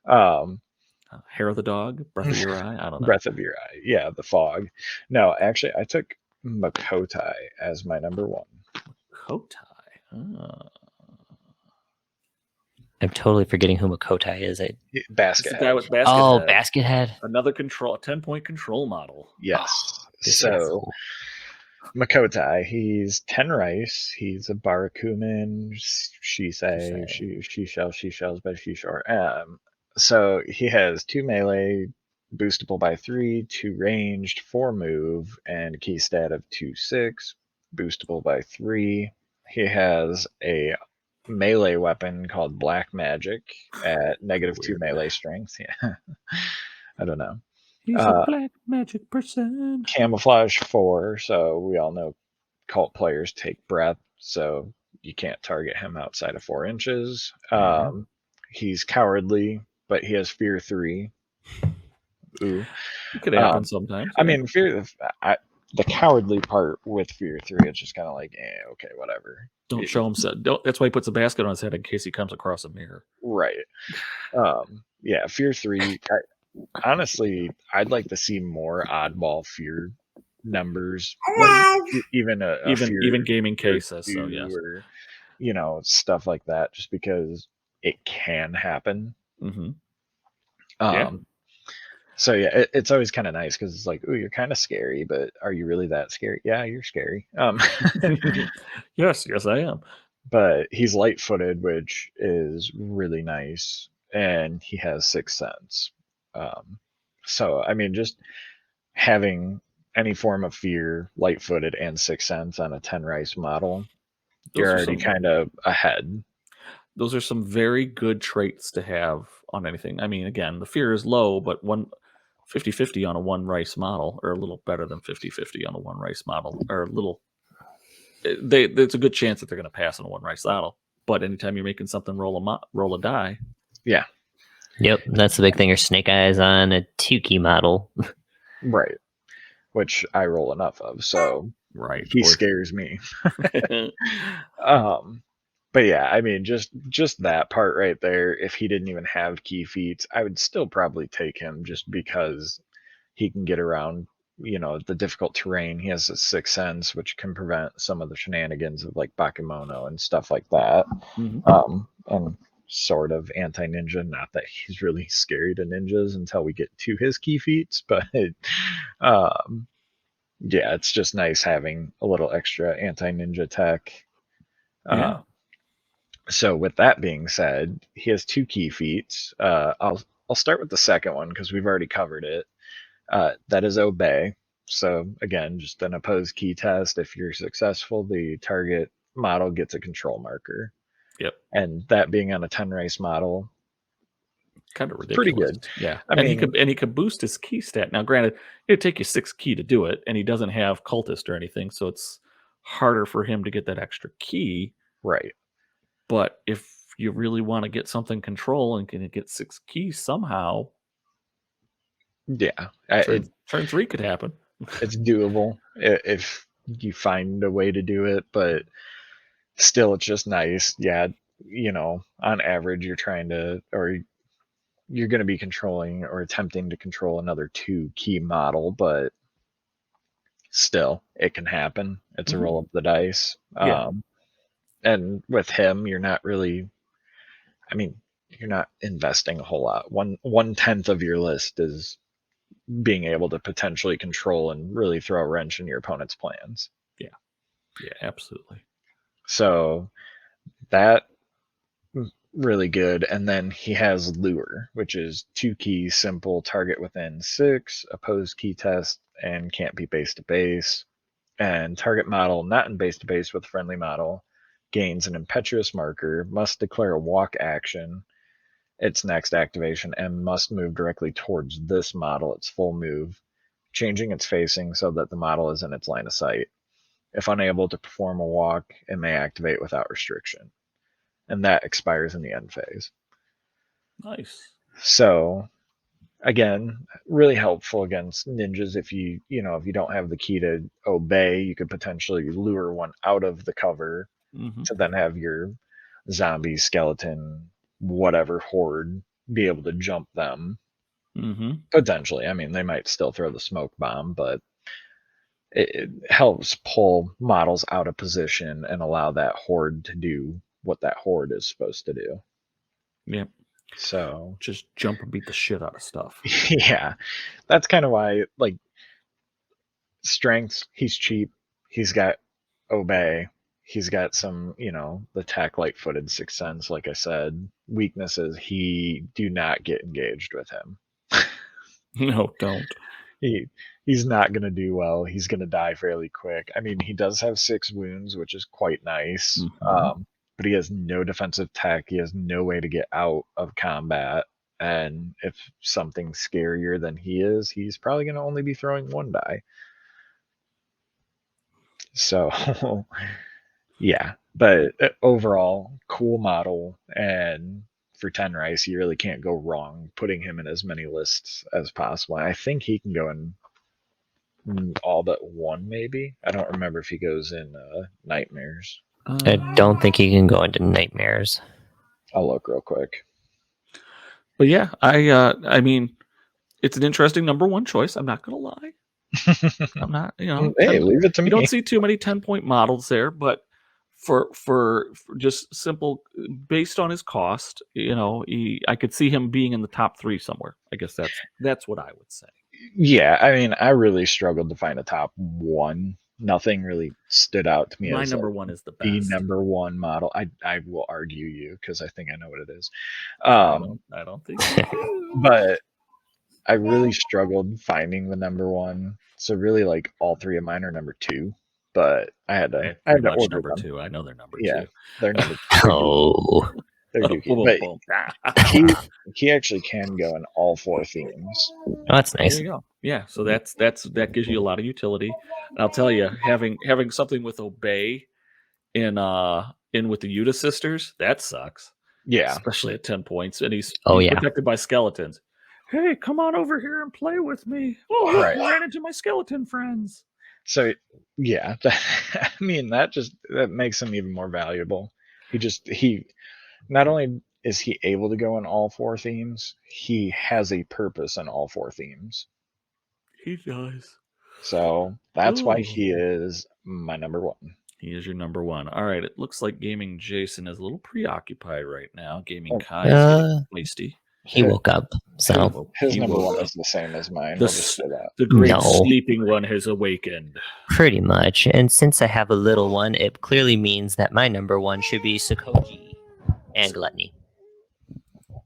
Hair of the Dog, Breath of Yurei. I don't know.
Breath of Yurei. Yeah, the fog. No, actually, I took Makotai as my number 1.
Kotai.
I'm totally forgetting who Makotai is.
Basket.
The guy with basket
Oh,
head.
basket head.
Another 10-point control model.
Yes.
This
So
guy's cool.
Makotai, he's 10 rice. He's a Barakuman, Shisei, she shells by she shore. So he has 2 melee, boostable by 3, 2 ranged, 4 move, and a key stat of 2/6, boostable by 3. He has a melee weapon called Black Magic at -2 melee strength. Yeah. I don't know.
He's a black magic person.
Camouflage 4, so we all know cult players take breath, so you can't target him outside of 4 inches. He's cowardly, but he has fear 3. Ooh.
It could happen sometimes.
I mean, the cowardly part with fear 3, it's just kind of like, okay, whatever.
Don't show him. That's why he puts a basket on his head in case he comes across a mirror.
Right. Yeah, fear 3. Honestly, I'd like to see more oddball fear numbers, like
even Gaming K says so. Yes,
or stuff like that, just because it can happen.
Mm-hmm.
So yeah, it's always kind of nice because it's like, oh, you're kind of scary, but are you really that scary? Yeah, you're scary.
yes, I am.
But he's light-footed, which is really nice, and he has 6th sense. So I mean, just having any form of fear, light-footed, and 6th sense on a 10 rice model, you're already kind of ahead.
Those are some very good traits to have on anything. I mean, again, the fear is low, but 50-50 on a 1 rice model, or a little better than 50-50 on a 1 rice model, or a little. There's a good chance that they're going to pass on a 1 rice model. But anytime you're making something roll a die.
Yeah.
Yep, that's the big thing. Or Snake Eyes on a 2 key model.
Right. Which I roll enough of, so
right.
He scares me. But yeah, I mean, just that part right there. If he didn't even have key feats, I would still probably take him just because he can get around, the difficult terrain. He has a 6th sense, which can prevent some of the shenanigans of like Bakemono and stuff like that.
Mm-hmm.
And sort of anti-ninja. Not that he's really scary to ninjas until we get to his key feats, but yeah, it's just nice having a little extra anti-ninja tech.
Yeah.
So with that being said, he has 2 key feats. I'll start with the second one because we've already covered it. That is obey. So again, just an opposed key test. If you're successful, the target model gets a control marker.
Yep.
And that being on a 10 race model,
kind of ridiculous.
Pretty good.
Yeah. He could boost his key stat. Now, granted, it'd take you 6 key to do it, and he doesn't have cultist or anything, so it's harder for him to get that extra key.
Right.
But if you really want to get something control and can get 6 keys somehow,
yeah,
turn 3 could happen.
It's doable if you find a way to do it, but still, it's just nice. Yeah, on average, you're trying to, or you're going to be controlling or attempting to control another 2 key model, but still, it can happen. It's a
Mhm.
roll of the dice.
Yeah.
And with him, you're not really. I mean, you're not investing a whole lot. 1/10 of your list is being able to potentially control and really throw a wrench in your opponent's plans.
Yeah, absolutely.
So that really good. And then he has lure, which is 2 keys, simple, target within 6, opposed key test, and can't be base to base. And target model not in base to base with friendly model gains an impetuous marker, must declare a walk action its next activation, and must move directly towards this model its full move, changing its facing so that the model is in its line of sight. If unable to perform a walk, it may activate without restriction, and that expires in the end phase.
Nice.
So again, really helpful against ninjas. If if you don't have the key to obey, you could potentially lure one out of the cover
Mhm.
to then have your zombie, skeleton, whatever horde be able to jump them.
Mhm.
Potentially, I mean, they might still throw the smoke bomb, but it helps pull models out of position and allow that horde to do what that horde is supposed to do.
Yep.
So
Just jump and beat the shit out of stuff.
yeah, that's kind of why, like, strengths, he's cheap. He's got obey. He's got some, the tack, light footed, sixth sense, like I said. Weaknesses, he do not get engaged with him.
No, don't.
He's not gonna do well. He's gonna die fairly quick. I mean, he does have 6 wounds, which is quite nice.
Mhm.
But he has no defensive tech. He has no way to get out of combat. And if something's scarier than he is, he's probably gonna only be throwing 1 die. So yeah, but overall, cool model, and for 10 rice, you really can't go wrong putting him in as many lists as possible. I think he can go in all but one, maybe. I don't remember if he goes in nightmares.
I don't think he can go into nightmares.
I'll look real quick.
But yeah, I mean, it's an interesting number one choice. I'm not gonna lie. I'm not,
Hey, leave it to
you
me.
don't see too many 10-point models there, but for just simple based on his cost, I could see him being in the top 3 somewhere. I guess that's what I would say.
Yeah, I mean, I really struggled to find a top one. Nothing really stood out to me
My
as
number
like
one is the
the
best.
number one model. I will argue you because I think I know what it is.
I don't think you do.
But I really struggled finding the number one. So really, like, all 3 of mine are number 2. But I had
They're
to
much
order
number
them.
2. I know they're number
Yeah,
2.
they're number 2. They're dookie.
Oh,
They're
Boom,
dookie.
boom,
But
boom.
he actually can go in all 4 themes.
that's
There
nice.
you go. Yeah, so that gives you a lot of utility. And I'll tell you, having something with obey in with the Yuta sisters, that sucks.
Yeah.
Especially at 10 points, and he's
Oh,
he's
yeah.
protected by skeletons. Hey, come on over here and play with me. Oh, look,
Right.
you ran into my skeleton friends.
So yeah, I mean, that makes him even more valuable. He not only is he able to go in all 4 themes, he has a purpose in all 4 themes.
He does.
So that's why he
Oh.
is my number 1.
He is your number 1. All right, it looks like Gaming Jason is a little preoccupied right now. Gaming
Oh,
Kai is getting
Uh,
feisty.
he woke up, so
his number
woke
1
up.
is the same as mine.
The,
We'll just say that.
the great
No.
sleeping one has awakened.
pretty much. And since I have a little one, it clearly means that my number 1 should be GwtG and Gluttony.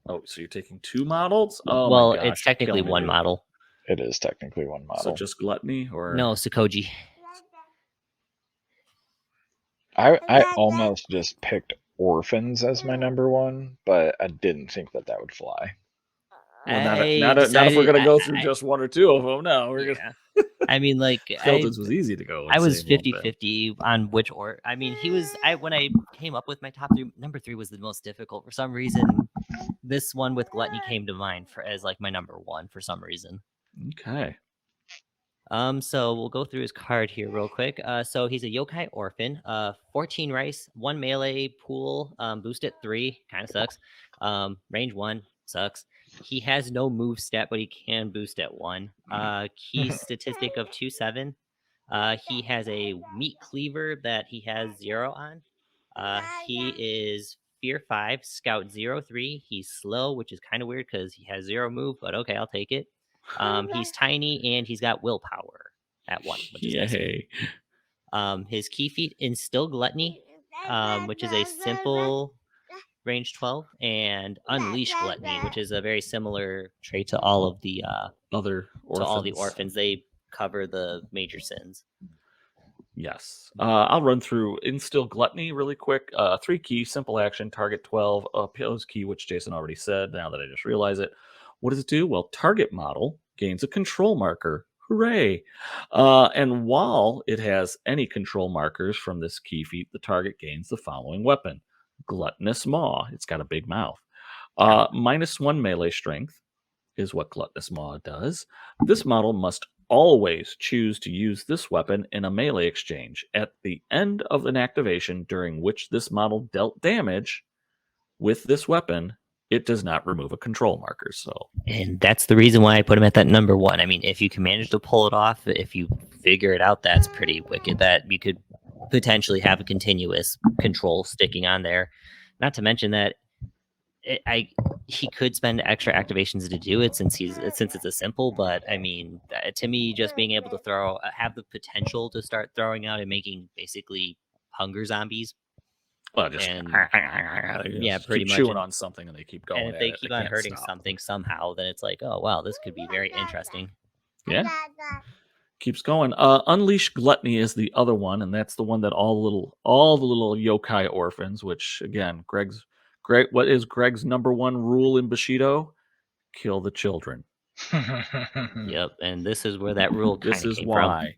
Oh, so you're taking 2 models? Oh
well,
my gosh.
it's technically
killing me,
1
dude.
model.
It is technically 1 model.
So just Gluttony or
No, GwtG.
I almost just picked Orphans as my number 1, but I didn't think that would fly.
Well,
I
not if we're gonna
decided-
go through just 1 or 2 of them. No, we're gonna.
I mean, like,
Skeletons was easy to go.
I
and
was
save a little bit.
50-50 on which or. I mean, when I came up with my top 3, number 3 was the most difficult. For some reason, this one with Gluttony came to mind as like my number 1 for some reason.
Okay.
So we'll go through his card here real quick. So he's a yokai orphan. 14 rice, 1 melee pool, boost at 3, kind of sucks. Range 1 sucks. He has no move stat, but he can boost at 1. Key statistic of 2/7. He has a meat cleaver that he has 0 on. He is Fear 5, Scout 03. He's slow, which is kind of weird because he has 0 move, but okay, I'll take it. He's tiny and he's got willpower at 1, which is nice.
Yay.
His key feat Instill Gluttony, which is a simple range 12, and Unleash Gluttony, which is a very similar trait to all of the
Other orphans.
to all the orphans. They cover the major sins.
Yes. I'll run through Instill Gluttony really quick. 3 key, simple action, target 12, oppose key, which Jason already said, now that I just realize it. What does it do? Well, target model gains a control marker. Hooray! And while it has any control markers from this key feat, the target gains the following weapon. Gluttonous Maw. It's got a big mouth. -1 melee strength is what Gluttonous Maw does. This model must always choose to use this weapon in a melee exchange at the end of an activation during which this model dealt damage with this weapon. It does not remove a control marker.
And that's the reason why I put him at that number 1. I mean, if you can manage to pull it off, if you figure it out, that's pretty wicked. That you could potentially have a continuous control sticking on there. Not to mention that he could spend extra activations to do it since it's a simple. But I mean, to me, just being able to have the potential to start throwing out and making basically hunger zombies.
Well, just
pretty much
chewing on something and they keep going.
And if they keep on hurting something somehow, then it's like, oh wow, this could be very interesting.
Yeah. Keeps going. Unleash Gluttony is the other one, and that's the one that all the little yokai orphans, which again, what is Greg's number 1 rule in Bushido? Kill the children.
Yep, and this is where that rule kind of came from. This is
why.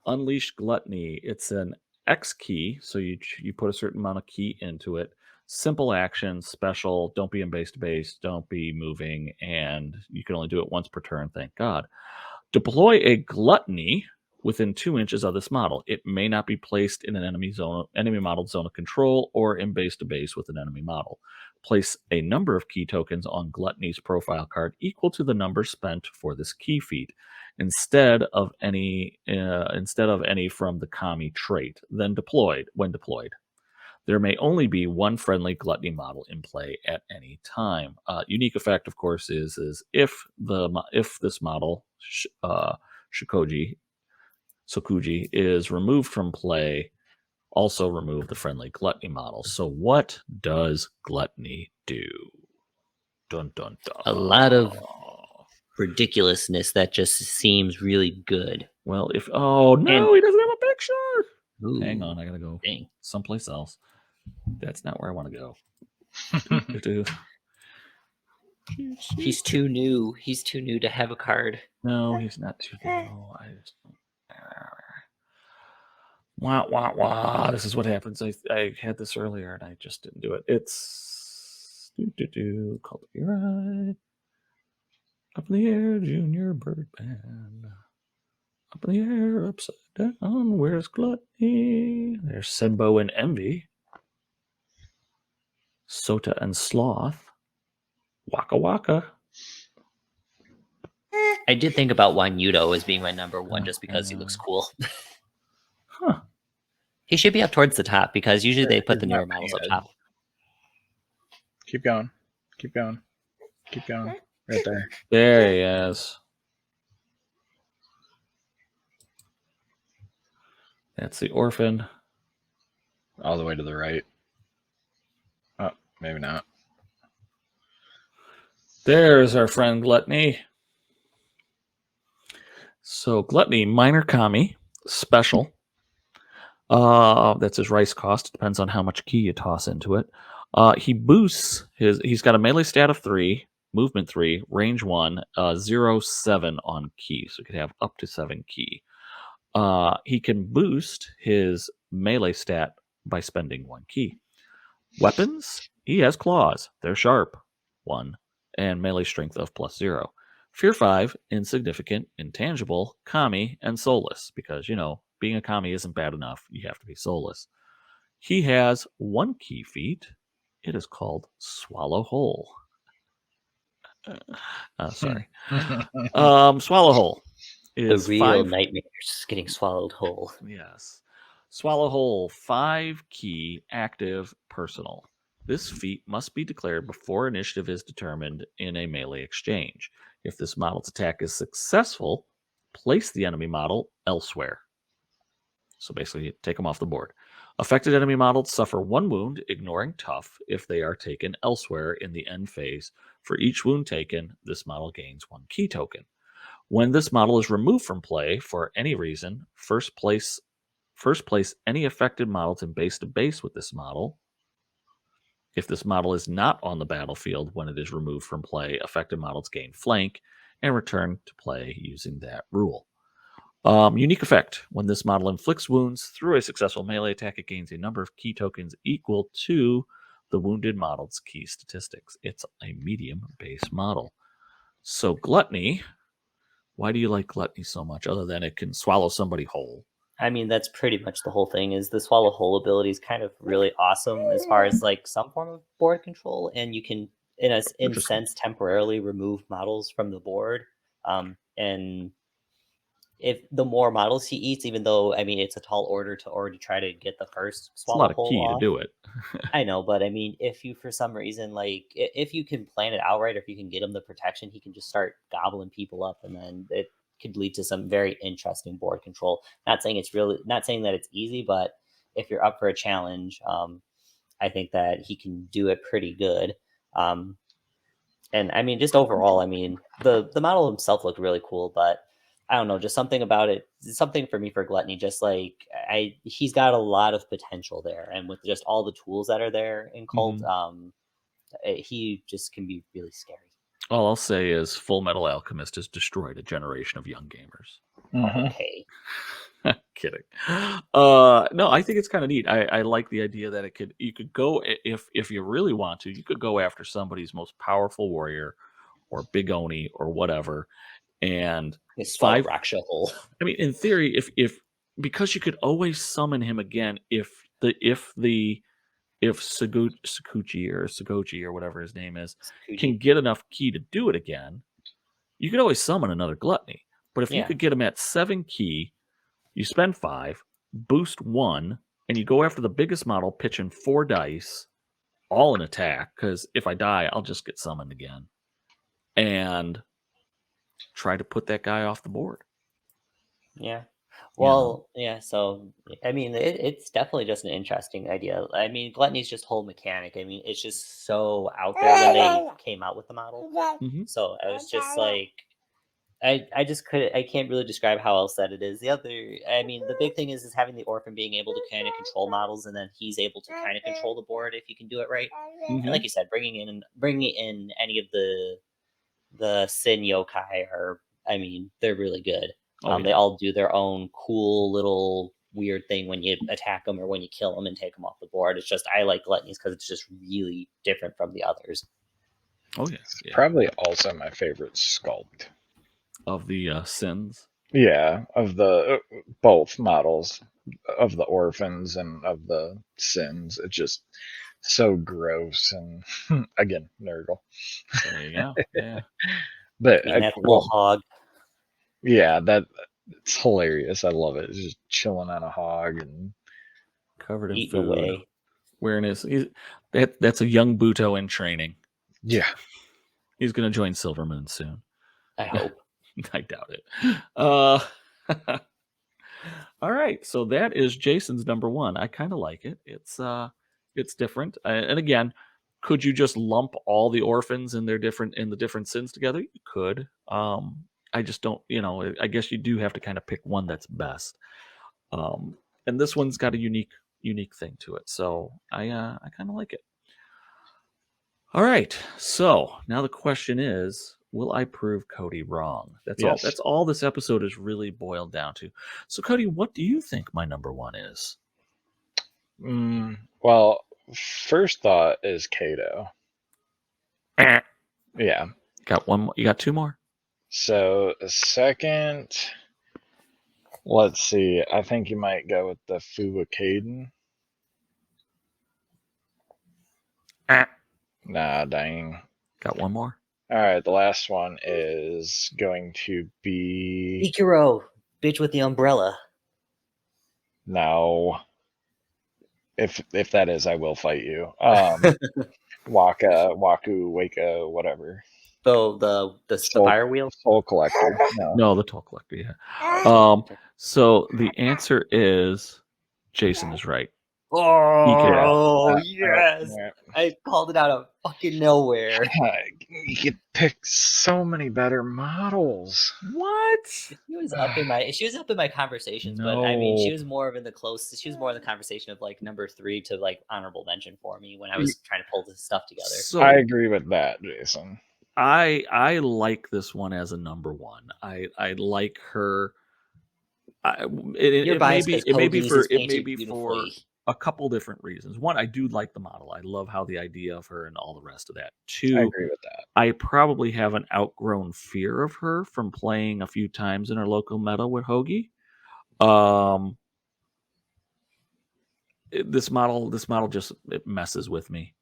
Unleash Gluttony. It's an X key, so you put a certain amount of key into it. Simple action, special, don't be in base to base, don't be moving, and you can only do it once per turn, thank God. Deploy a Gluttony within 2 inches of this model. It may not be placed in an enemy modeled zone of control or in base to base with an enemy model. Place a number of key tokens on Gluttony's profile card equal to the number spent for this key feat, instead of any from the Kami trait. Then when deployed, there may only be 1 friendly Gluttony model in play at any time. Unique effect, of course, is if this model Sokuji is removed from play, also remove the friendly Gluttony model. So what does Gluttony do? Dun dun dun.
A lot of ridiculousness that just seems really good.
Well, he doesn't have a picture. Ooh, hang on, I gotta go someplace else. That's not where I want to go.
He's too new. He's too new to have a card.
No, he's not too new. Wah. This is what happens. I had this earlier and I just didn't do it. It's Cult of Yurei. Up in the air, Junior Bird Band. Up in the air, upside down. Where's Gluttony? There's Senbo and Envy. Sota and Sloth. Waka Waka.
I did think about Wanyudo as being my number 1 just because he looks cool.
Huh.
He should be up towards the top because usually they put the newer models up top.
Keep going. Right there.
There he is. That's the orphan.
All the way to the right. Oh, maybe not.
There's our friend Gluttony. So Gluttony, minor Kami, special. That's his rice cost. It depends on how much key you toss into it. He boosts he's got a melee stat of 3, movement 3, range 1, 0-7 on key. So he could have up to 7 key. He can boost his melee stat by spending 1 key. Weapons, he has claws. They're sharp, 1, and melee strength of +0. Fear 5, insignificant, intangible, Kami, and soulless. Because, being a Kami isn't bad enough. You have to be soulless. He has 1 key feat. It is called Swallow Whole. Sorry. Swallow Whole. is
real
5.
nightmares getting swallowed whole.
Yes. Swallow whole, 5 key, active, personal. This feat must be declared before initiative is determined in a melee exchange. If this model's attack is successful, place the enemy model elsewhere. So basically, take them off the board. Affected enemy models suffer 1 wound, ignoring tough, if they are taken elsewhere in the end phase. For each wound taken, this model gains 1 key token. When this model is removed from play for any reason, first place any affected models in base to base with this model. If this model is not on the battlefield when it is removed from play, affected models gain flank and return to play using that rule. Unique effect. When this model inflicts wounds through a successful melee attack, it gains a number of key tokens equal to the wounded model's key statistics. It's a medium base model. So Gluttony, why do you like Gluttony so much other than it can swallow somebody whole?
I mean, that's pretty much the whole thing. Is the swallow whole ability is kind of really awesome as far as like some form of board control, and you can, in a
Interesting.
sense, temporarily remove models from the board. And if the more models he eats, even though I mean it's a tall order to already try to get the first
It's a
swallow
lot of
hole
key to
off.
do it.
I know, but I mean, if you for some reason like if you can plan it out right, or if you can get him the protection, he can just start gobbling people up, and then it could lead to some very interesting board control. Not saying that it's easy, but if you're up for a challenge, I think that he can do it pretty good. Um, and I mean, just overall, I mean, the model himself looked really cool, but I don't know, just something about it, something for me for Gluttony, just like he's got a lot of potential there, and with just all the tools that are there in Cult, he just can be really scary.
All I'll say is Full Metal Alchemist has destroyed a generation of young gamers.
Mhm.
Okay.
Kidding. No, I think it's kind of neat. I like the idea that you could go if you really want to, you could go after somebody's most powerful warrior or big oni or whatever, and
His swallow
5.
Raksha hole.
I mean, in theory, if because you could always summon him again if Saguchi or whatever his name is can
Kuji.
get enough key to do it again, you could always summon another Gluttony. But if you
Yeah.
could get him at 7 key, you spend 5, boost 1, and you go after the biggest model, pitching 4 dice, all in attack, because if I die, I'll just get summoned again. And try to put that guy off the board.
Yeah.
You know?
Well, yeah, so I mean, it's definitely just an interesting idea. I mean, Gluttony's just whole mechanic. I mean, it's just so out there when they came out with the model.
Mhm.
So I was just like, I can't really describe how else that it is. The other, I mean, the big thing is having the orphan being able to kind of control models, and then he's able to kind of control the board if you can do it right. And like
Mhm.
you said, bringing in any of the Sin yokai are, I mean, they're really good.
Oh,
They
yeah.
all do their own cool little weird thing when you attack them or when you kill them and take them off the board. It's just I like Gluttonies because it's just really different from the others.
Oh, yeah.
It's
Yeah.
probably also my favorite sculpt.
Of the sins.
Yeah, of the both models of the orphans and of the sins. It's just so gross and again, Nurgle.
There you go. Yeah.
But
Eating that whole hog.
yeah, it's hilarious. I love it. It's just chilling on a hog and
Covered in
Eating
food.
away.
Wearing that's a young Buto in training.
yeah.
He's gonna join Silver Moon soon.
I hope.
I doubt it. All right, so that is Jason's number 1. I kind of like it. It's different. And again, could you just lump all the orphans in the different sins together? You could. I just don't. I guess you do have to kind of pick one that's best. And this one's got a unique thing to it. So I kind of like it. All right. So now the question is, will I prove Cody wrong? That's all.
Yes.
That's all this episode is really boiled down to. So Cody, what do you think my number 1 is?
Well, first thought is Kato. Yeah.
Got one more. You got 2 more?
So second, let's see. I think you might go with the Fuwa Caden. Nah, dang.
Got one more?
All right, the last one is going to be
Ikiro, bitch with the umbrella.
no. If that is, I will fight you. Waku, Waka, whatever.
So the fire wheel.
Soul Collector. No.
No, the Toll Collector. Yeah. So the answer is Jason is right.
Oh
Yeah.
yes! I called it out of fucking nowhere.
You could pick so many better models.
What?
She was up in my conversations, but I mean, she
No.
was more in the conversation of like number 3 to like honorable mention for me when I was trying to pull this stuff together.
So
I agree with that, Jason.
I like this one as a number one. I like her.
You're
It may
biased
be
because
it may
painted
be for
beautifully.
a couple different reasons. One, I do like the model. I love how the idea of her and all the rest of that.
I
Two,
agree with that.
I probably have an outgrown fear of her from playing a few times in our local meta with Hoagie. This model just it messes with me.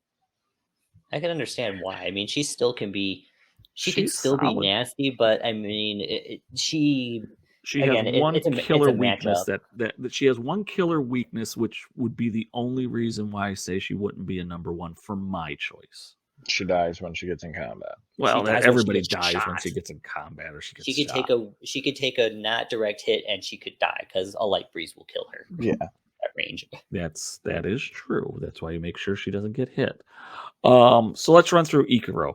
I can understand why. I mean, she still can be. She could
She's
still be
solid.
nasty, but I mean, she
has one
it's
killer
a
weakness
matchup.
that she has one killer weakness, which would be the only reason why I say she wouldn't be a number one for my choice.
She dies when she gets in combat.
Well,
dies when she
everybody
gets
dies when
shot.
she gets in combat or she gets
She could
shot.
take a not direct hit and she could die because a light breeze will kill her.
Yeah.
At range.
That is true. That's why you make sure she doesn't get hit. So let's run through Ikuro.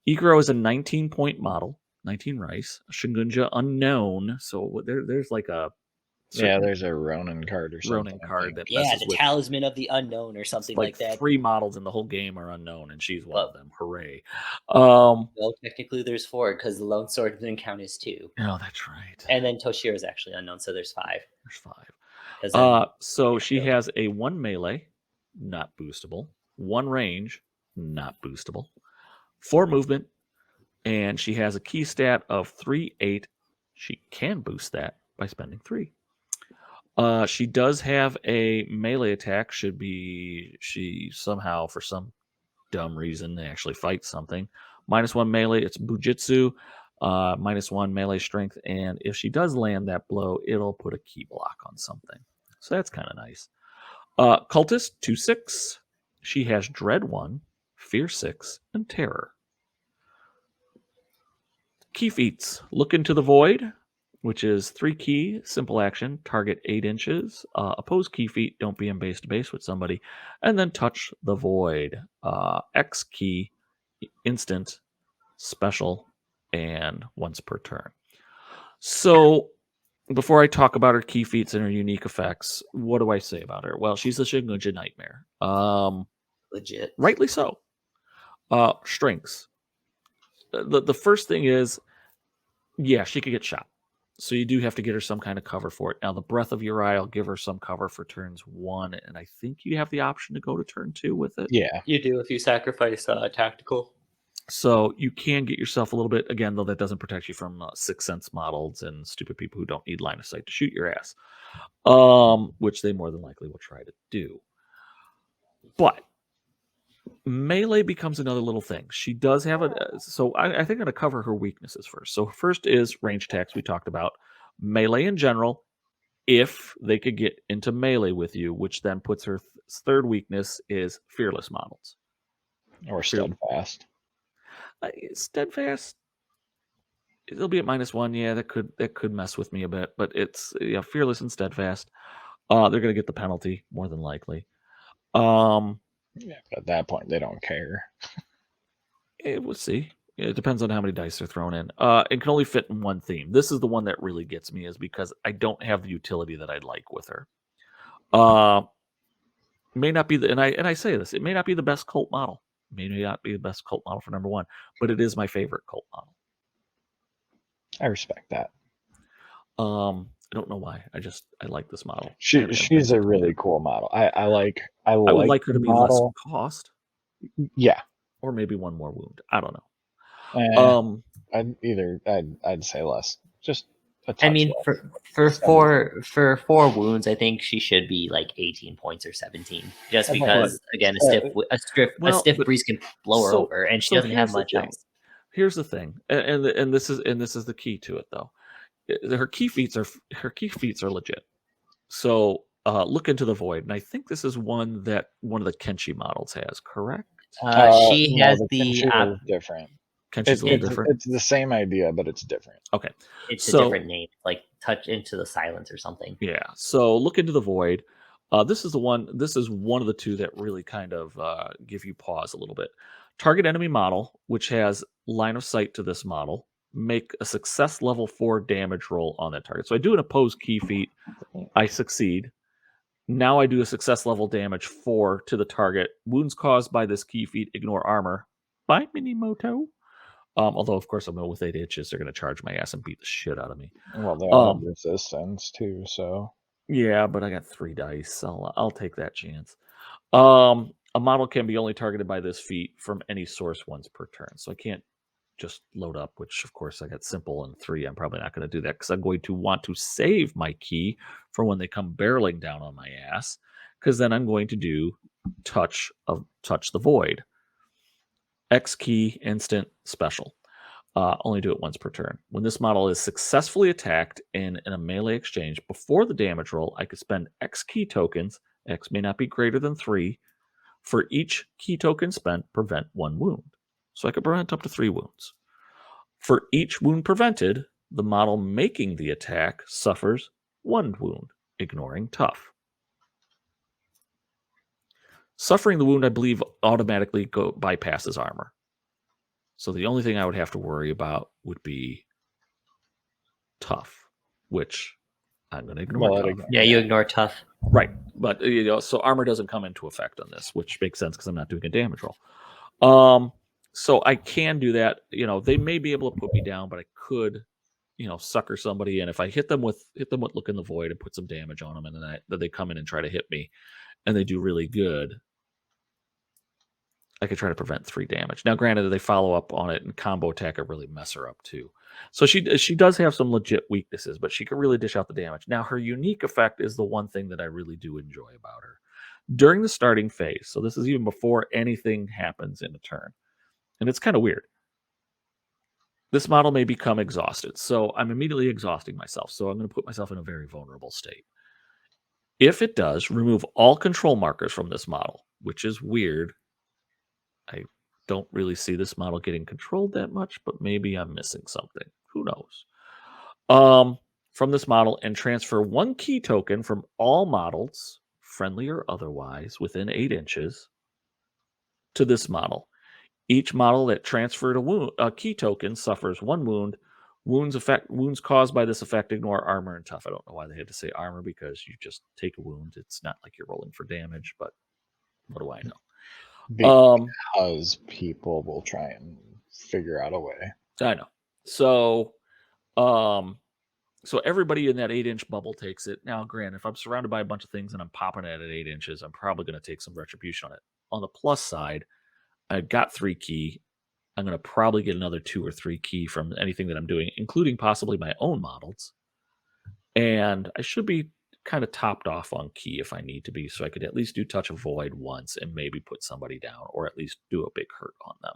Ikuro is a 19-point model, 19 rice, Shingunja unknown. So there's like a
there's a Ronin card or something.
Ronin card that
Yeah,
messes
the
with
talisman of the unknown or something like that.
3 models in the whole game are unknown, and she's one of them. Hooray!
Well, technically there's 4 because the lone swordsman count is 2.
Oh, that's right.
And then Toshiro is actually unknown, so there's 5.
There's 5. So she has a 1 melee, not boostable, 1 range, not boostable, 4 movement, and she has a key stat of 3/8. She can boost that by spending 3. She does have a melee attack. Should be she somehow, for some dumb reason, they actually fight something. -1 melee. It's Bujitsu. -1 melee strength, and if she does land that blow, it'll put a key block on something. So that's kind of nice. Cultist 2/6. She has Dread 1, Fear 6, and Terror. Key feats: Look into the Void, which is 3 key, simple action, target 8 inches. Oppose key feat, don't be in base to base with somebody, and then touch the void. X key, instant, special, and once per turn. So before I talk about her key feats and her unique effects, what do I say about her? Well, she's a Shingunja nightmare.
Legit.
Rightly so. Strengths. The first thing is, yeah, she could get shot. So you do have to get her some kind of cover for it. Now, the Breath of Yurei will give her some cover for turns 1, and I think you have the option to go to turn 2 with it.
Yeah.
You do if you sacrifice tactical.
So you can get yourself a little bit, again, though that doesn't protect you from Sixth Sense models and stupid people who don't need line of sight to shoot your ass, which they more than likely will try to do. But melee becomes another little thing. She does have so I think I'm going to cover her weaknesses first. So first is range attacks we talked about. Melee in general, if they could get into melee with you, which then puts her third weakness is fearless models.
Or steadfast.
Steadfast, it'll be at -1. Yeah, that could mess with me a bit, but it's fearless and steadfast. They're going to get the penalty more than likely.
Yeah, but at that point they don't care.
We'll see. It depends on how many dice they're thrown in. It can only fit in one theme. This is the one that really gets me, is because I don't have the utility that I'd like with her. May not be and I say this, it may not be the best cult model. May not be the best cult model for number 1, but it is my favorite cult model.
I respect that.
I don't know why. I like this model.
She's a really cool model. I
would like her to be less cost.
Yeah.
Or maybe 1 more wound. I don't know.
I'd say less. Just a touch.
I mean,
less.
for 4 wounds, I think she should be like 18 points or 17. Just because, again, a stiff breeze can blow her over, and she doesn't have much else.
here's the thing, and this is the key to it though. Her key feats are legit. So look into the void, and I think this is one that one of the Kenshi models has. Correct?
She
No,
has
the
the
Kenshi is different.
Kenshi's a little different.
It's the same idea, but it's different.
Okay,
it's
so
a different name, like touch into the silence or something.
yeah. So look into the void. This is the one. This is one of the two that really kind of give you pause a little bit. Target enemy model, which has line of sight to this model, make a success level 4 damage roll on that target. So I do an opposed key feat. I succeed. Now I do a success level damage 4 to the target. Wounds caused by this key feat ignore armor by Minimoto. Although, of course, I'm going with 8 inches. They're going to charge my ass and beat the shit out of me.
Well, they all have resistance too, so.
Yeah, but I got 3 dice. I'll take that chance. A model can be only targeted by this feat from any source once per turn. So I can't just load up, which of course I got simple and 3. I'm probably not going to do that because I'm going to want to save my key for when they come barreling down on my ass. Because then I'm going to do touch the void. X key, instant, special. Only do it once per turn. When this model is successfully attacked in a melee exchange before the damage roll, I could spend X key tokens. X may not be greater than 3. For each key token spent, prevent 1 wound. So I could prevent up to 3 wounds. For each wound prevented, the model making the attack suffers 1 wound, ignoring tough. Suffering the wound, I believe, automatically bypasses armor. So the only thing I would have to worry about would be tough, which I'm going to ignore. Tough.
Yeah, you ignore tough.
Right. But, so armor doesn't come into effect on this, which makes sense because I'm not doing a damage roll. So I can do that. They may be able to put me down, but I could, sucker somebody. And if I hit them with Look in the Void and put some damage on them, and then they come in and try to hit me and they do really good, I could try to prevent 3 damage. Now, granted, they follow up on it and combo attack could really mess her up too. So she does have some legit weaknesses, but she can really dish out the damage. Now, her unique effect is the one thing that I really do enjoy about her. During the starting phase, so this is even before anything happens in a turn, and it's kind of weird. This model may become exhausted, so I'm immediately exhausting myself. So I'm going to put myself in a very vulnerable state. If it does, remove all control markers from this model, which is weird. I don't really see this model getting controlled that much, but maybe I'm missing something. Who knows? From this model, and transfer 1 key token from all models, friendly or otherwise, within 8 inches to this model. Each model that transferred a key token suffers 1 wound. Wounds caused by this effect ignore armor and tough. I don't know why they had to say armor, because you just take a wound. It's not like you're rolling for damage, but what do I know?
Because people will try and figure out a way.
I know. So everybody in that 8-inch bubble takes it. Now, granted, if I'm surrounded by a bunch of things and I'm popping it at 8 inches, I'm probably going to take some retribution on it. On the plus side, I've got 3 key. I'm going to probably get another 2 or 3 key from anything that I'm doing, including possibly my own models. And I should be kind of topped off on key if I need to be, so I could at least do Touch of Void once and maybe put somebody down, or at least do a big hurt on them.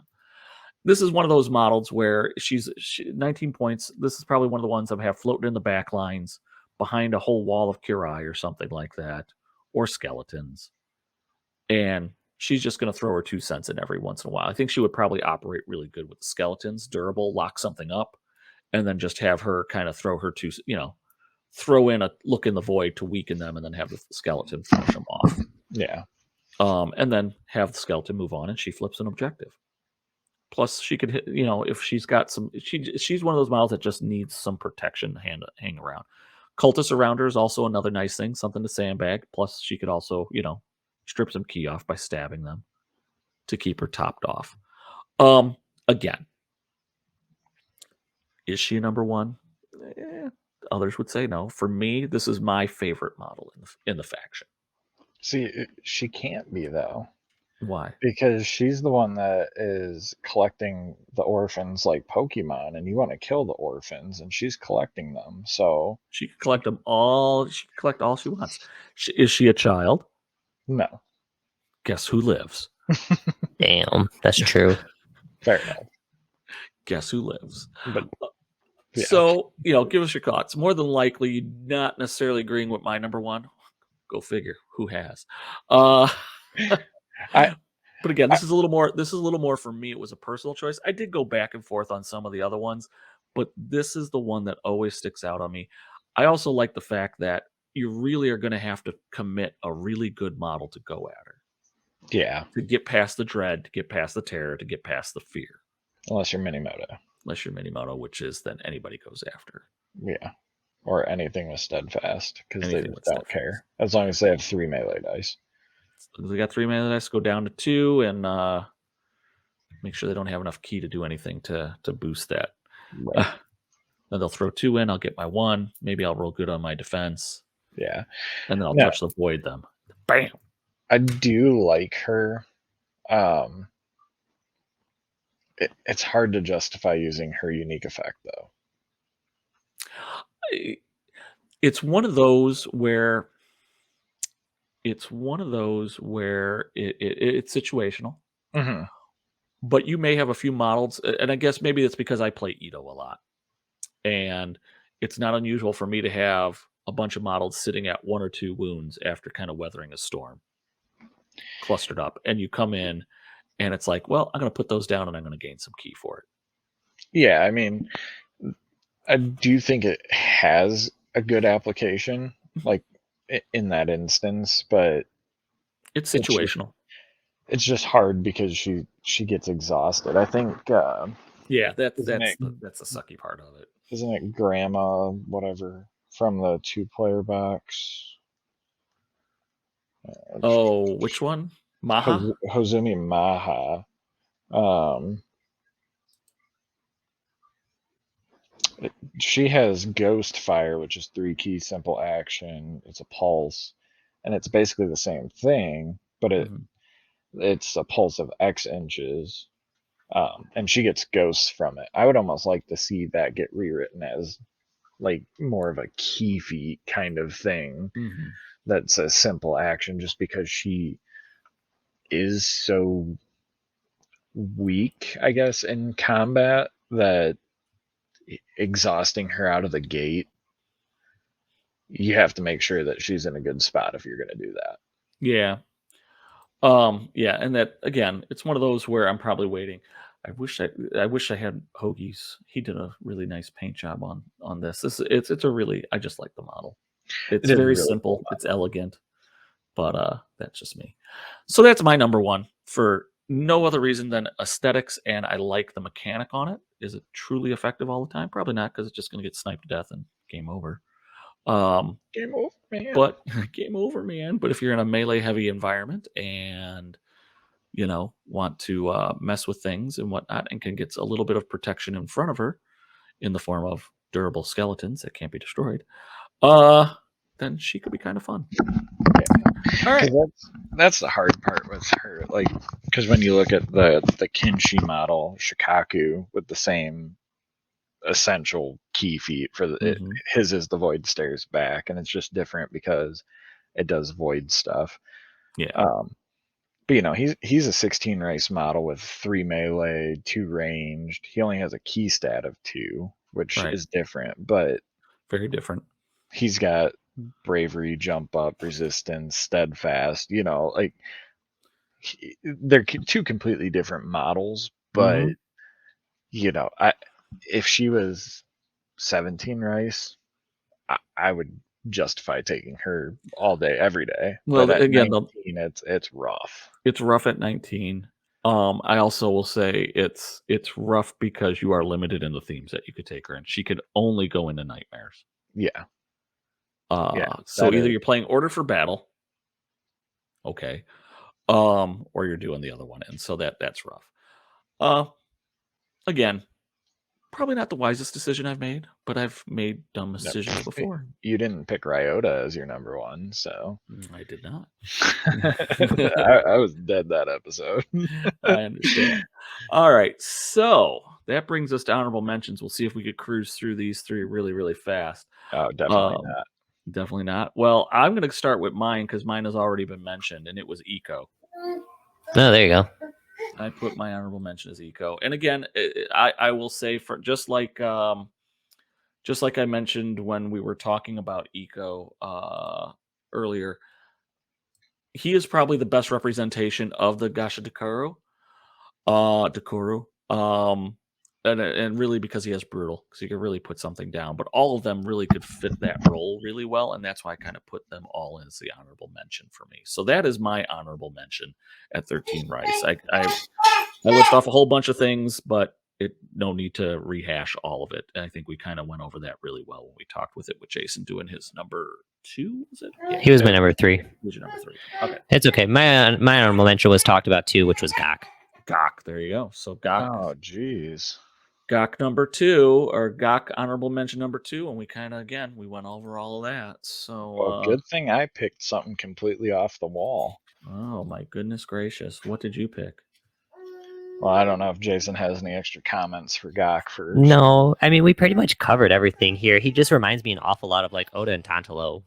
This is one of those models where she's 19 points. This is probably one of the ones I have floating in the back lines behind a whole wall of Kyrai or something like that, or skeletons. And she's just going to throw her 2 cents in every once in a while. I think she would probably operate really good with the skeletons, durable, lock something up, and then just have her kind of throw in a Look in the Void to weaken them, and then have the skeleton finish them off.
Yeah.
And then have the skeleton move on, and she flips an objective. Plus, she could hit, if she's got some, she's one of those models that just needs some protection to hang around. Cultists around her is also another nice thing, something to sandbag. Plus, she could also, strip some key off by stabbing them to keep her topped off. Again, is she number 1? Others would say no. For me, this is my favorite model in the faction.
See, she can't be, though.
Why?
Because she's the one that is collecting the orphans like Pokemon, and you want to kill the orphans, and she's collecting them. So
she can collect them all. She can collect all she wants. Is she a child?
No.
Guess who lives?
Damn, that's true.
Fair enough.
guess who lives?
But yeah.
So, give us your thoughts. More than likely, not necessarily agreeing with my number one. Go figure. Who has? But again, this is a little more. This is a little more for me. It was a personal choice. I did go back and forth on some of the other ones, but this is the one that always sticks out on me. I also like the fact that you really are going to have to commit a really good model to go at her.
Yeah.
To get past the dread, to get past the terror, to get past the fear.
Unless you're Minimoto.
Unless you're Minimoto, which is then anybody goes after.
Yeah. Or anything with steadfast, because they
Anything
just
with
don't
steadfast.
care. As long as they have 3 melee dice.
They got 3 melee dice, go down to 2, and make sure they don't have enough key to do anything to boost that.
Right.
Then they'll throw 2 in. I'll get my 1. Maybe I'll roll good on my defense.
Yeah.
And then I'll touch the void them. Bam.
I do like her. It's hard to justify using her unique effect, though.
It's one of those where it's situational.
Mm-hmm.
But you may have a few models, and I guess maybe it's because I play Ito a lot. And it's not unusual for me to have a bunch of models sitting at 1 or 2 wounds after kind of weathering a storm, clustered up. And you come in, and it's like, well, I'm going to put those down, and I'm going to gain some key for it.
Yeah, I mean, I do think it has a good application, like in that instance, but
it's situational.
It's just hard because she gets exhausted. I think.
Yeah, that's the sucky part of it.
Isn't it Grandma whatever from the 2-player box?
Oh, which one? Maha?
Hozumi Maha. She has Ghost Fire, which is 3 key simple action. It's a pulse, and it's basically the same thing, but it's a pulse of X inches, and she gets ghosts from it. I would almost like to see that get rewritten as like more of a key feat kind of thing.
Mm-hmm.
That's a simple action, just because she is so weak, I guess, in combat that exhausting her out of the gate, you have to make sure that she's in a good spot if you're going to do that.
Yeah. Yeah, and that again, it's one of those where I'm probably waiting. I wish I had Hoagie's. He did a really nice paint job on this. It's a really, I just like the model. It's very really simple. Cool, it's elegant, but that's just me. So that's my number one for no other reason than aesthetics, and I like the mechanic on it. Is it truly effective all the time? Probably not, because it's just going to get sniped to death and game over.
Game over, man.
But game over, man. But if you're in a melee heavy environment and want to mess with things and whatnot, and can get a little bit of protection in front of her in the form of durable skeletons that can't be destroyed, then she could be kind of fun.
Yeah. All right, that's the hard part with her, like, because when you look at the Kinshi model, Shikaku, with the same essential key feat for his is the void stares back, and it's just different because it does void stuff.
Yeah.
But he's a 16 race model with 3 melee, 2 ranged. He only has a key stat of 2, which is different, but
very different.
He's got bravery, jump up, resistance, steadfast. Like they're 2 completely different models, but if she was 17 rice, I would justify taking her all day, every day.
Well,
but at
again,
19, it's rough.
It's rough at 19. I also will say it's rough because you are limited in the themes that you could take her in. She could only go into nightmares.
Yeah.
So either you're playing Order for Battle, okay, or you're doing the other one, and so that's rough. Again, probably not the wisest decision I've made, but I've made dumb decisions before.
You didn't pick Ryota as your number 1, so
I did not.
I was dead that episode.
I understand. All right, so that brings us to honorable mentions. We'll see if we could cruise through these 3 really, really fast.
Oh, definitely not.
Definitely not. Well, I'm going to start with mine because mine has already been mentioned, and it was Eco.
Oh, there you go.
I put my honorable mention as Eco. And again, I will say, for just like I mentioned when we were talking about Eco earlier, he is probably the best representation of the Gasha Dekoru. And really because he has brutal, because he could really put something down. But all of them really could fit that role really well, and that's why I kind of put them all as the honorable mention for me. So that is my honorable mention at 13 Rice. I list off a whole bunch of things, but no need to rehash all of it. And I think we kind of went over that really well when we talked with Jason doing his number 2. Was it? Yeah,
He was my number 3.
He was your number 3. Okay,
It's okay. My honorable mention was talked about too, which was Gok.
Gok. There you go. So Gok.
Oh, jeez.
Gok number 2, or Gok honorable mention number 2, and we kind of we went over all of that. So
Well, good thing I picked something completely off the wall.
Oh my goodness gracious! What did you pick?
Well, I don't know if Jason has any extra comments for Gok first.
No, I mean we pretty much covered everything here. He just reminds me an awful lot of like Oda and Tantalo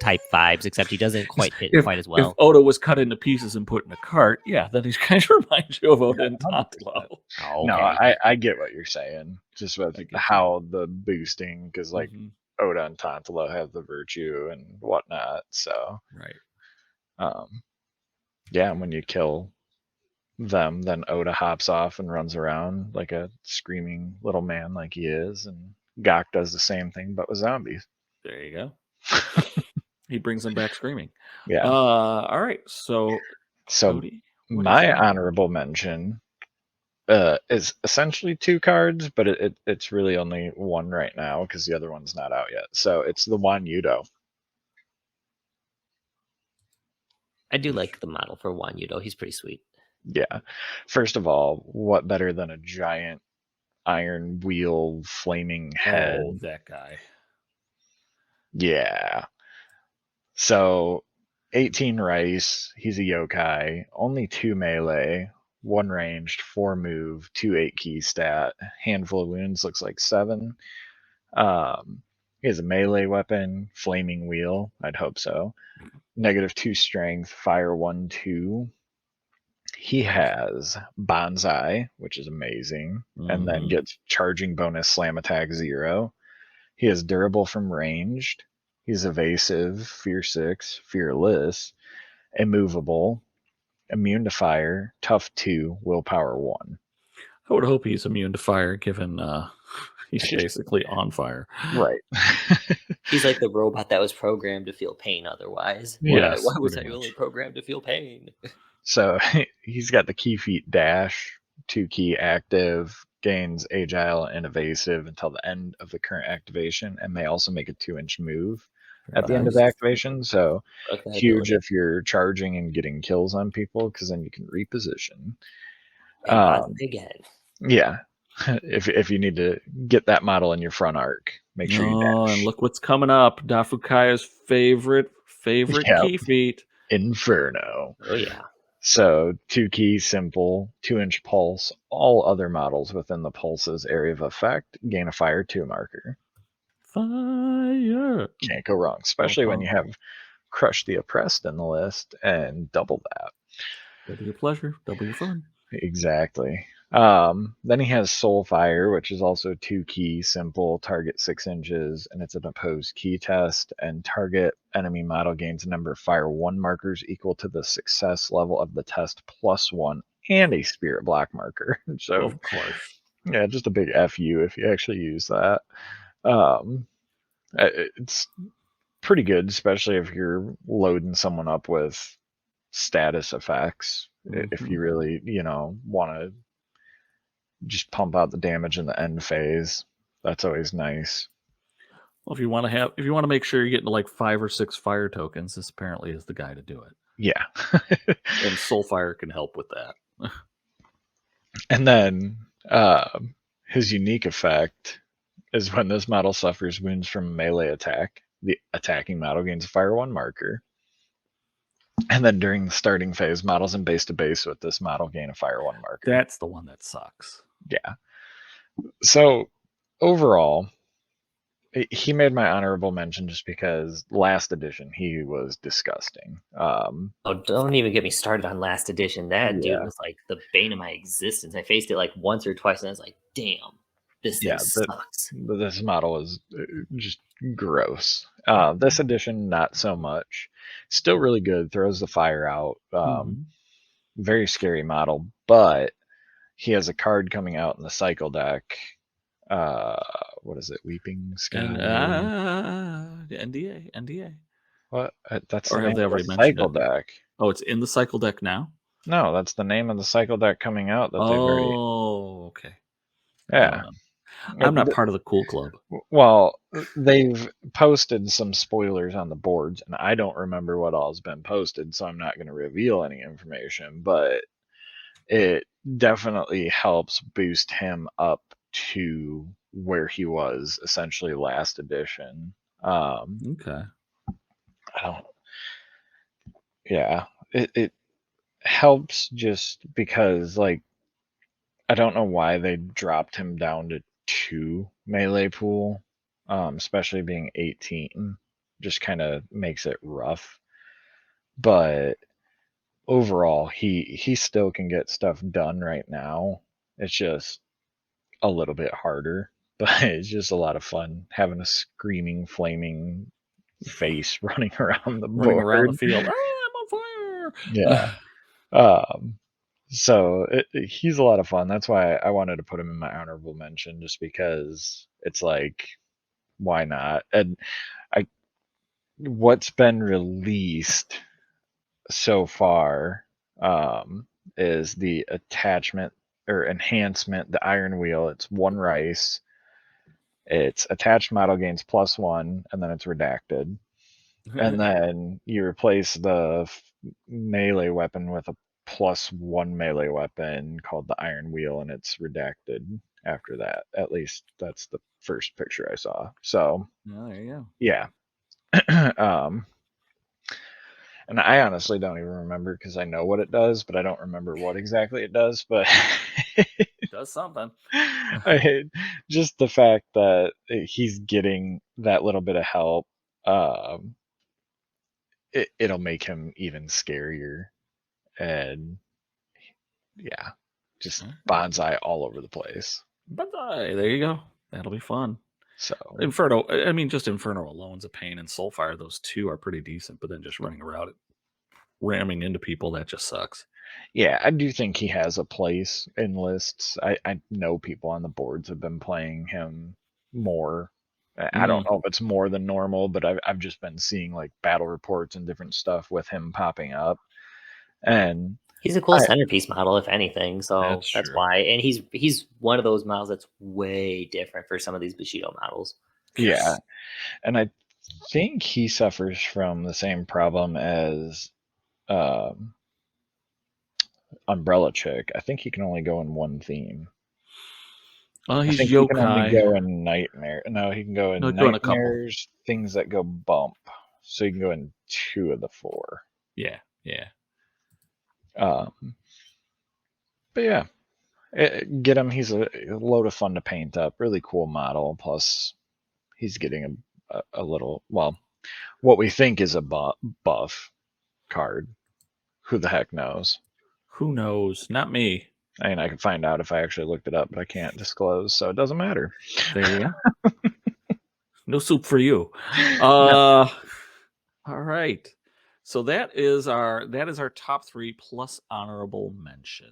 type vibes, except he doesn't quite hit quite as well.
If Oda was cut into pieces and put in a cart, yeah, then he's kind of reminds you of Oda and Tantalo.
Oh, okay.
No, I get what you're saying. Just with how the boosting, because like Oda and Tantalo have the virtue and whatnot. So
right.
Yeah, when you kill them, then Oda hops off and runs around like a screaming little man like he is, and Gok does the same thing but with zombies.
There you go. He brings them back screaming.
Yeah.
All right. So Cody,
my honorable mention is essentially 2 cards, but it's really only 1 right now because the other one's not out yet. So it's the Wan Yudo.
I do like the model for Wan Yudo. He's pretty sweet.
Yeah. First of all, what better than a giant iron wheel flaming head?
Oh, that guy.
Yeah. So 18 Rice, he's a yokai, only 2 melee, 1 ranged, 4 move, 2 8 key stat, handful of wounds, looks like 7. He has a melee weapon, flaming wheel, I'd hope so. -2 strength, fire 1 2. He has Bonsai, which is amazing, and then gets charging bonus slam attack 0. He is durable from ranged. He's evasive, fear 6, fearless, immovable, immune to fire, tough 2, willpower 1.
I would hope he's immune to fire, given he's basically on fire.
Right.
He's like the robot that was programmed to feel pain otherwise.
Yes,
Why was I only programmed to feel pain?
So he's got the key feat dash, 2 key active, gains agile and evasive until the end of the current activation, and may also make a 2-inch move at the end of the activation. So huge if you're charging and getting kills on people, because then you can reposition.
Again.
Yeah. If you need to get that model in your front arc, make sure you dash.
And look what's coming up. Dafukaya's favorite key feat.
Inferno.
Oh yeah.
So 2 key, simple, 2-inch pulse. All other models within the pulse's area of effect gain a fire 2 marker.
Fire.
Can't go wrong, especially when you have Crush the Oppressed in the list and double that.
Double your pleasure, double your fun.
Exactly. Then he has Soul Fire, which is also 2 key, simple, target 6 inches, and it's an opposed key test, and target enemy model gains a number of fire 1 markers equal to the success level of the test +1 and a spirit block marker. So
of course.
Yeah, just a big FU if you actually use that. It's pretty good, especially if you're loading someone up with status effects. If you really, want to just pump out the damage in the end phase, that's always nice.
Well, if you want to make sure you're getting like 5 or 6 fire tokens, this apparently is the guy to do it.
Yeah.
And Soulfire can help with that.
And then his unique effect is when this model suffers wounds from a melee attack, the attacking model gains a fire 1 marker. And then during the starting phase, models in base to base with this model gain a fire 1 marker.
That's the one that sucks.
Yeah. So overall, he made my honorable mention just because last edition he was disgusting.
Oh, don't even get me started on last edition. That dude
Yeah.
was like the bane of my existence. I faced it like once or twice, and I was like, "Damn, this thing
Yeah,
sucks."
this model is just gross. This edition, not so much. Still really good. Throws the fire out.
Mhm.
Very scary model, but he has a card coming out in the cycle deck. What is it? Weeping Sky.
And NDA.
What? That's the
Or have
name
they
of the
already mentioned
cycle
it?
deck.
Oh, it's in the cycle deck now?
No, that's the name of the cycle deck coming out that they've already.
Oh, okay. I don't
Yeah.
know. I'm not part of the cool club.
Well, they've posted some spoilers on the boards, and I don't remember what all's been posted, so I'm not going to reveal any information, but it definitely helps boost him up to where he was essentially last edition.
Okay.
I don't, yeah, it helps just because, like, I don't know why they dropped him down to 2 melee pool, especially being 18. Just kind of makes it rough. But overall, he still can get stuff done right now. It's just a little bit harder, but it's just a lot of fun having a screaming, flaming face running around the
Running around the
board.
field. I'm on
Yeah.
fire.
Um, so he's a lot of fun. That's why I wanted to put him in my honorable mention, just because it's like, why not? And I, what's been released so far, is the attachment or enhancement, the Iron Wheel. It's 1 rice. It's attached model gains +1, and then it's redacted. And then you replace the melee weapon with a +1 melee weapon called the Iron Wheel, and it's redacted after that. At least that's the first picture I saw. So
Oh, there you
yeah. um, and I honestly don't even remember because I know what it does, but I don't remember what exactly it does. But
go. Does something.
just the fact that he's getting that little bit of help, um, it'll make him even scarier. And yeah, just bonsai all over the place.
But there you go. That'll be fun.
So
Inferno. I mean, just Inferno alone's a pain, and Soulfire. Those two are pretty decent, but then just running around it, ramming into people, that just sucks.
yeah, I do think he has a place in lists. I know people on the boards have been playing him more. I don't know if it's more than normal, but I've just been seeing like battle reports and different stuff with him popping up. And
He's a cool centerpiece model, if anything. So that's
true.
why. And he's one of those models that's way different for some of these Bushido models.
yeah, and I think he suffers from the same problem as um, Umbrella Chick. I think he can only go in one theme. I
He's
think he can only
yokai.
go in nightmare. No, he can go
No,
in
go in a couple.
nightmares, things that go bump. So he can go in 2 of the 4.
Yeah.
Um, but yeah, get him. He's a load of fun to paint up. Really cool model. Plus, he's getting a little, well, what we think is a buff card. Who the heck knows?
Who knows? Not me.
I mean, I can find out if I actually looked it up, but I can't disclose, so it doesn't matter.
There you go. No soup for you.
No.
All right. So that is our top 3 plus honorable mentions.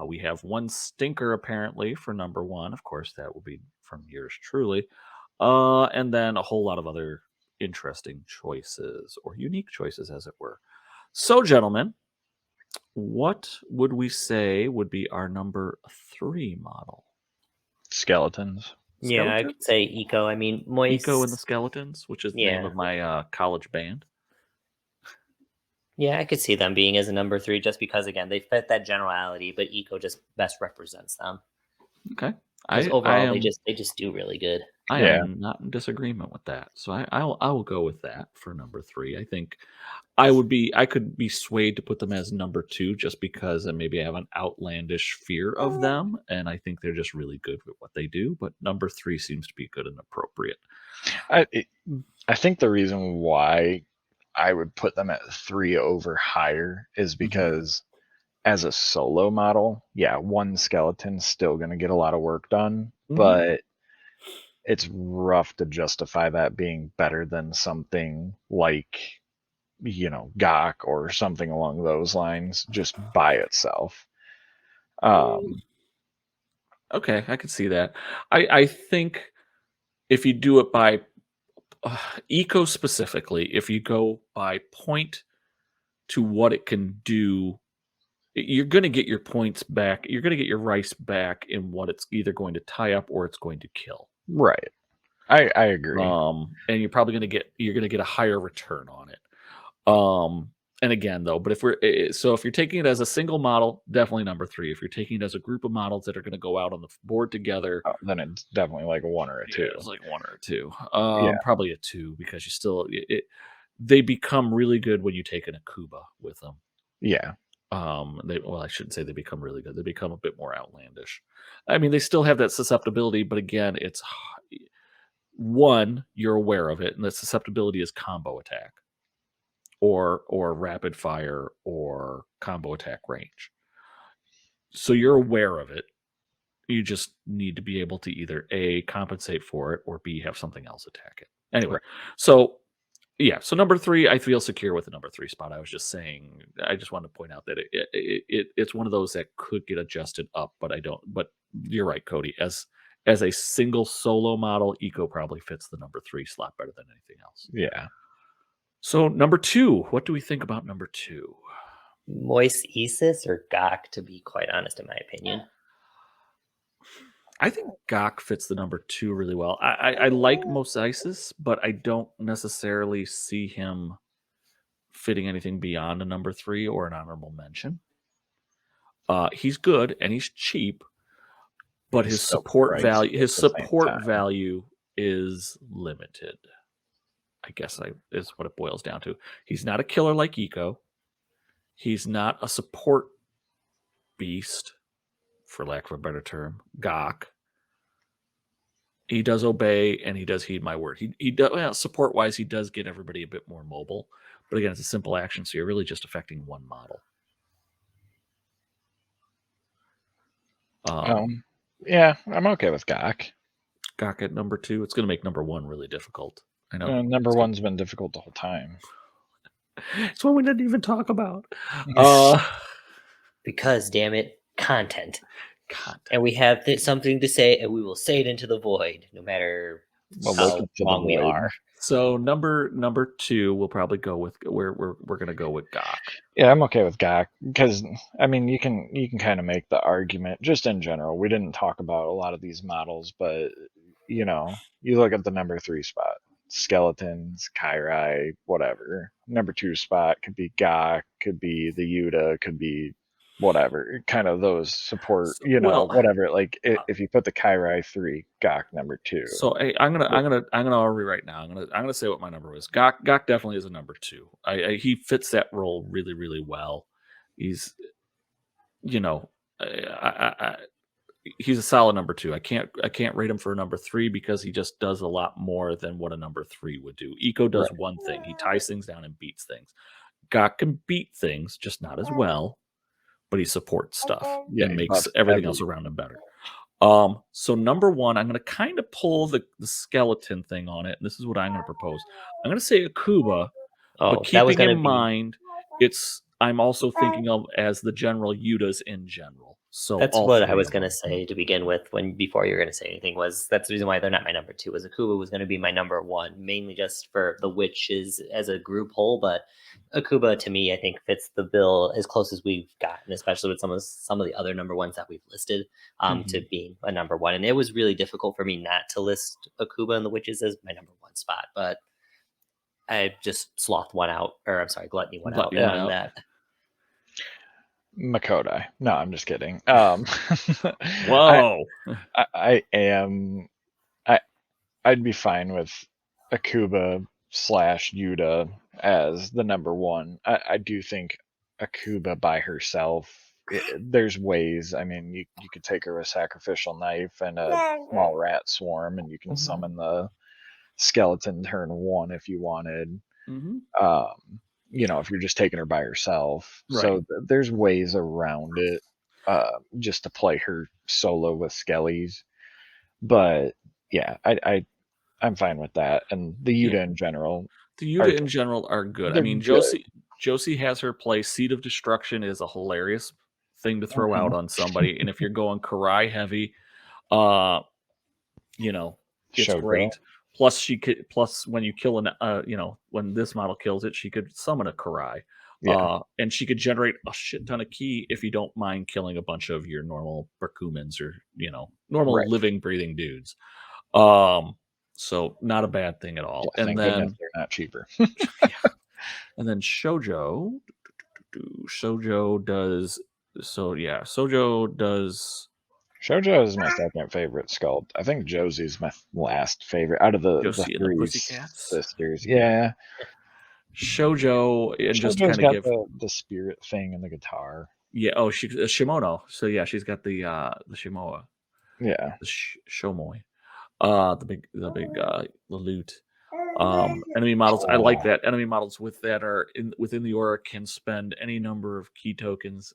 We have one stinker apparently for number 1. Of course, that will be from yours truly. And then a whole lot of other interesting choices or unique choices, as it were. So, gentlemen, what would we say would be our number 3 model?
Skeletons.
Yeah, I could say Eco. I mean, Moist.
Eco and the Skeletons, which is the name of my college band.
Yeah, I could see them being as a number 3 just because, again, they fit that generality, but Eco just best represents them.
Okay.
Because overall, they just do really good.
I
Yeah.
am not in disagreement with that. So I will go with that for number 3. I think I could be swayed to put them as number 2 just because maybe I have an outlandish fear of them, and I think they're just really good with what they do. But number 3 seems to be good and appropriate.
I think the reason why I would put them at 3 over higher is because as a solo model, yeah, one skeleton's still going to get a lot of work done, but it's rough to justify that being better than something like, GwtG or something along those lines just by itself.
Okay, I can see that. I think if you do it by eco specifically, if you go by point to what it can do, you're going to get your points back. You're going to get your rice back in what it's either going to tie up or it's going to kill.
Right. I agree.
And you're probably going to get a higher return on it. And again, though, but if you're taking it as a single model, definitely number 3. If you're taking it as a group of models that are going to go out on the board together,
then it's definitely like a 1 or a 2.
it's like 1 or a 2.
Yeah.
Probably a 2 because you still they become really good when you take an Akuba with them.
Yeah.
I shouldn't say they become really good. They become a bit more outlandish. I mean, they still have that susceptibility, but again, it's one, you're aware of it, and the susceptibility is combo attack or rapid fire or combo attack range. So you're aware of it. You just need to be able to either A, compensate for it, or B, have something else attack it. Anyway, so yeah, so number 3, I feel secure with the number 3 spot. I was just saying, I just wanted to point out that it's one of those that could get adjusted up, but I don't. But you're right, Cody. As a single solo model, Eco probably fits the number 3 slot better than anything else.
Yeah.
So number 2, what do we think about number 2?
Moisesis or GwtG, to be quite honest, in my opinion.
I think GwtG fits the number 2 really well. I like Moisesis, but I don't necessarily see him fitting anything beyond a number 3 or an honorable mention. He's good and he's cheap, but his support value is limited. I guess is what it boils down to. He's not a killer like Eco. He's not a support beast, for lack of a better term, GwtG. He does obey and he does heed my word. He does support wise. He does get everybody a bit more mobile, but again, it's a simple action, so you're really just affecting one model.
Yeah, I'm okay with GwtG.
GwtG at number 2. It's going to make number 1 really difficult. I know
number 1's been difficult the whole time.
It's one we didn't even talk about.
Because, damn it, content. And we have something to say, and we will say it into the void, no matter how long we are.
So number 2, we'll probably go with we're going to go with GwtG.
Yeah, I'm okay with GwtG because I mean you can kind of make the argument just in general. We didn't talk about a lot of these models, but you look at the number 3 spot, skeletons, Kyrai, whatever. Number 2 spot could be GwtG, could be the Yuta, could be whatever, kind of those support, whatever. Like if you put the Kyrai 3, GwtG number 2.
So I'm gonna rewrite now. I'm gonna say what my number was. GwtG definitely is a number 2. He fits that role really, really well. He's, he's a solid number 2. I can't rate him for a number 3 because he just does a lot more than what a number 3 would do. Eco does one thing. He ties things down and beats things. GwtG can beat things, just not as well, but he supports stuff and makes everything else around him better. So number 1, I'm going to kind of pull the skeleton thing on it. And this is what I'm going to propose. I'm going to say Akuba, but keeping in mind, I'm also thinking of as the general Yutas in general. So
that's what I was going to say to begin with. Before you were going to say anything, that's the reason why they're not my number 2. Was Akuba was going to be my number 1, mainly just for the witches as a group whole. But Akuba to me, I think fits the bill as close as we've gotten, especially with some of the other number 1s that we've listed to being a number 1. And it was really difficult for me not to list Akuba and the witches as my number 1 spot, but I just slothed one out, or I'm sorry, gluttony one out on that.
Makotai. No, I'm just kidding.
Whoa.
I am. I'd be fine with Akuba / Yuta as the number one. I do think Akuba by herself, there's ways. I mean, you could take her a sacrificial knife and a small rat swarm, and you can summon the skeleton turn 1 if you wanted.
Mm-hmm.
If you're just taking her by herself.
Right.
So there's ways around it, just to play her solo with skellies. But yeah, I'm fine with that. And the Yuta in general.
The Yuta in general are good. I
they're
mean,
good.
Josie has her play. Seed of Destruction is a hilarious thing to throw out on somebody. And if you're going Karai heavy, it's
Showgirl.
great. Plus when you kill when this model kills it, she could summon a Karai.
Yeah.
And she could generate a shit ton of ki if you don't mind killing a bunch of your normal Berkumans or, normal
Right.
living, breathing dudes. So not a bad thing at all.
Yeah,
and then
they're not cheaper.
And then Shoujo does Shoujo does.
Shoujo is my second favorite sculpt. I think Josie's my last favorite out of the
Josie and the
three
Pussycats?
sisters. Yeah.
Shoujo and just
Shoujo's
kind of
got the spirit thing and the guitar.
Yeah. Oh, she Shimono. So yeah, she's got the Shimoa.
Yeah.
The Shomoi. The big the lute. Enemy models. I like that. Enemy models with that are within the aura can spend any number of key tokens.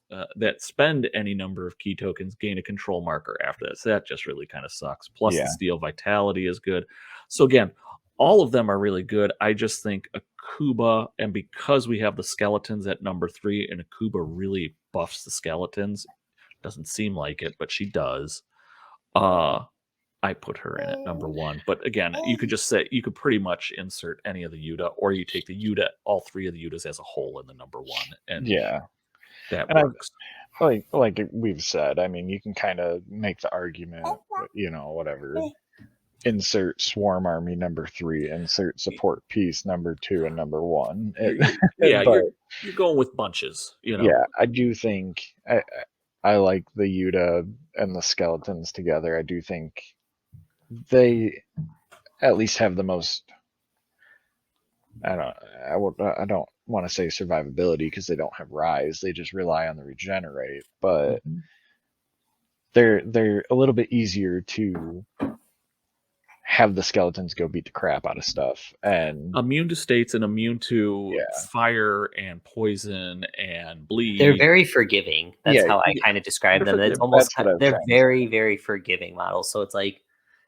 Gain a control marker after that. So that just really kind of sucks. Plus the Steel Vitality is good. So again, all of them are really good. I just think Akuba, and because we have the skeletons at number 3, and Akuba really buffs the skeletons. Doesn't seem like it, but she does. I put her in at number 1. But again, you could pretty much insert any of the Yuta, or you take the Yuta, all 3 of the Yutas as a whole in the number 1. And that works.
Like we've said, I mean, you can kind of make the argument, whatever. Insert Swarm Army number 3, insert Support Piece number 2 and number 1.
You're going with bunches,
Yeah, I do think I like the Yuta and the skeletons together. I do think they at least have the most. I don't want to say survivability because they don't have rise. They just rely on the regenerate, but they're a little bit easier to have the skeletons go beat the crap out of stuff, and
immune to states and immune to fire and poison and bleed.
They're very forgiving. That's how I kind of describe them. It's almost they're very, very forgiving models. So it's like,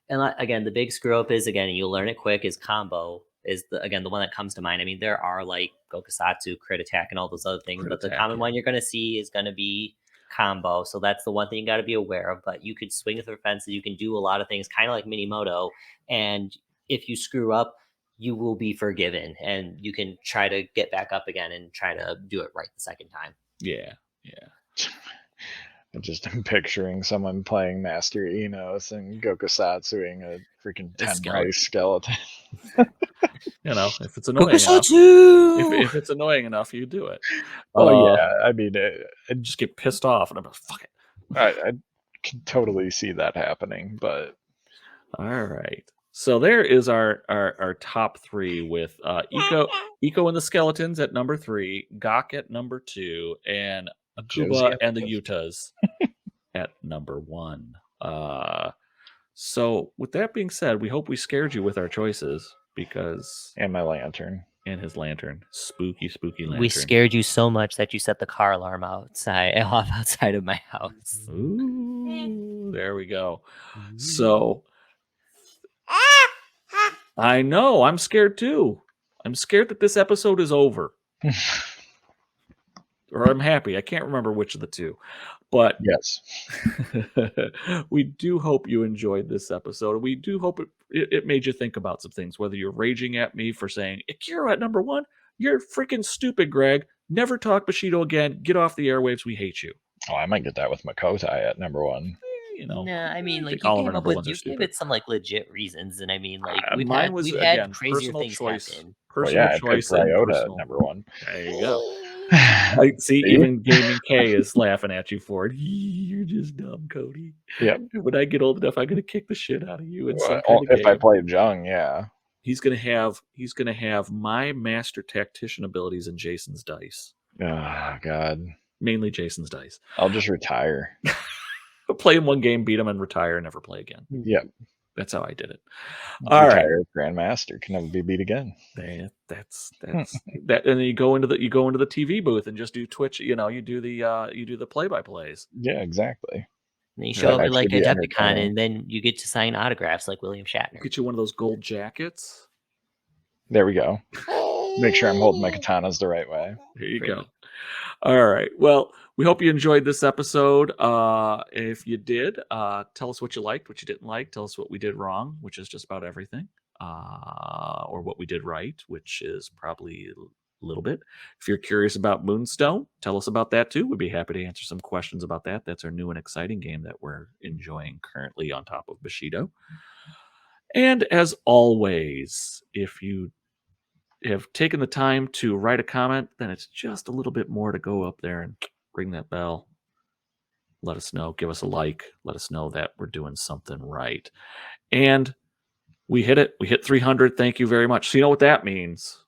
and again, the big screw up is, again, you'll learn it quick, is combo is the one that comes to mind. I mean, there are like Gokusatsu, crit attack, and all those other things, but the common one you're going to see is going to be combo. So that's the one thing you got to be aware of. But you could swing through fences, you can do a lot of things, kind of like Minimoto. And if you screw up, you will be forgiven, and you can try to get back up again and try to do it right the second time.
Yeah.
I just am picturing someone playing Master Enos and Gokusatsuing a freaking 10 rice skeleton.
If it's annoying enough, if it's annoying enough, you do it.
I mean,
I'd just get pissed off, and I'm like, fuck it.
I can totally see that happening, but
all right. So there is our top 3 with Iko and the skeletons at number 3, Gok at number 2, and Akuba and the Yutas at number 1. So with that being said, we hope we scared you with our choices, because
and my lantern
and his lantern, spooky lantern.
We scared you so much that you set the car alarm outside of my house.
Ooh, there we go. So I know, I'm scared too. I'm scared that this episode is over. Or I'm happy. I can't remember which of the two. But
yes,
we do hope you enjoyed this episode. We do hope it made you think about some things, whether you're raging at me for saying Akira at number 1. You're freaking stupid, Greg. Never talk Bushido again. Get off the airwaves. We hate you.
Oh, I might get that with Makotai at number 1.
Nah, I mean, like, you gave it some like legit reasons, and I mean, like, we've had crazier things happen.
Personal choice.
Ryota at number 1.
There you go. I see. Even Gaming K is laughing at you for it. You're just dumb, Cody.
Yep.
When I get old enough, I'm gonna kick the shit out of you in some
Well,
kind of
if I
game.
play Jung, yeah.
He's gonna have my master tactician abilities and Jason's dice.
Oh God.
Mainly Jason's dice.
I'll just retire.
Play him one game, beat him, and retire, and never play again.
Yep.
That's how I did it. All right.
Retire Grandmaster, can never be beat again.
That's that, and then you go into the TV booth and just do Twitch. You do the play-by-plays.
Yeah, exactly.
And you show up at like
actually be
Adepticon,
entertaining.
and then you get to sign autographs like William Shatner.
Get you one of those gold jackets.
There we go. Make sure I'm holding my katanas the right way.
There you
Great.
go. All right. Well, we hope you enjoyed this episode. If you did, tell us what you liked, what you didn't like. Tell us what we did wrong, which is just about everything, or what we did right, which is probably a little bit. If you're curious about Moonstone, tell us about that too. We'd be happy to answer some questions about that. That's our new and exciting game that we're enjoying currently on top of Bushido. And as always, if you have taken the time to write a comment, then it's just a little bit more to go up there and ring that bell. Let us know. Give us a like. Let us know that we're doing something right. And we hit it. We hit 300. Thank you very much. So you know what that means?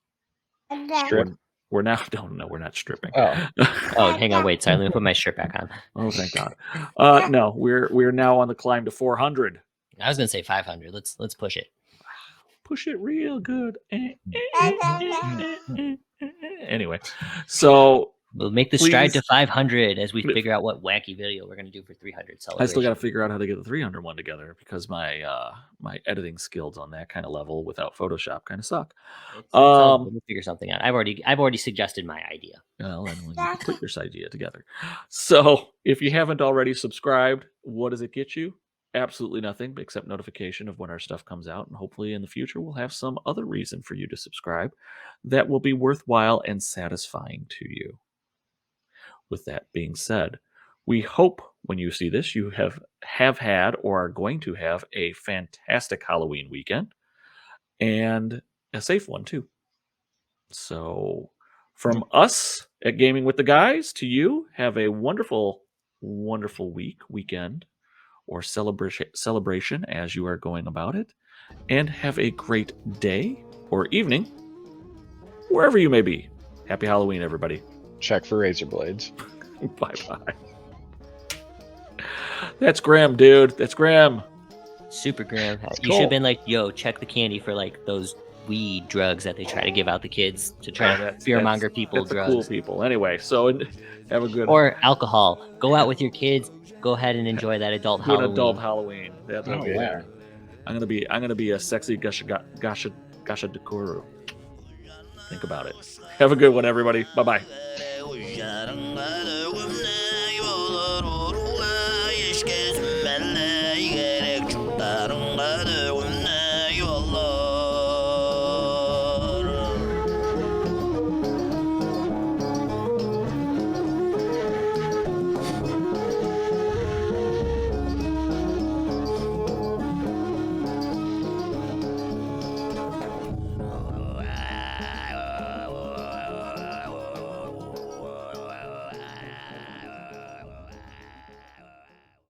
Strip.
We're now. Don't know. We're not stripping.
Oh.
Oh, hang on, wait. Sorry, let me put my shirt back on.
Oh, thank God. No, we're now on the climb to 400.
I was gonna say 500. Let's push it.
Push it real good. Anyway, so
We'll make the stride to
please-
500 as we figure out what wacky video we're gonna do for 300
I still
celebration.
got to figure out how to get the 300 one together because my editing skills on that kind of level without Photoshop kind of suck.
We'll figure something out. I've already suggested my idea.
Well, and we can put this idea together. So, if you haven't already subscribed, what does it get you? Absolutely nothing except notification of when our stuff comes out, and hopefully in the future we'll have some other reason for you to subscribe that will be worthwhile and satisfying to you. With that being said, we hope when you see this you have had or are going to have a fantastic Halloween weekend and a safe one too. So from us at Gaming with the Guys to you, have a wonderful, wonderful weekend, or celebration as you are going about it, and have a great day or evening wherever you may be. Happy Halloween, everybody.
Check for razor blades.
Bye-bye. That's Graham, dude. That's Graham.
Super Graham. You
cool.
should have been like, yo, check the candy for like those weed drugs that they try to give out the kids to try to fearmonger people.
That's the
drugs.
cool people. Anyway, so have a good
Or alcohol. Go out with your kids. Go ahead and enjoy that adult
do
Halloween.
an adult Halloween. That's
Oh,
okay.
yeah.
I'm gonna be a sexy Gasha Dekuru. Think about it. Have a good one, everybody. Bye bye.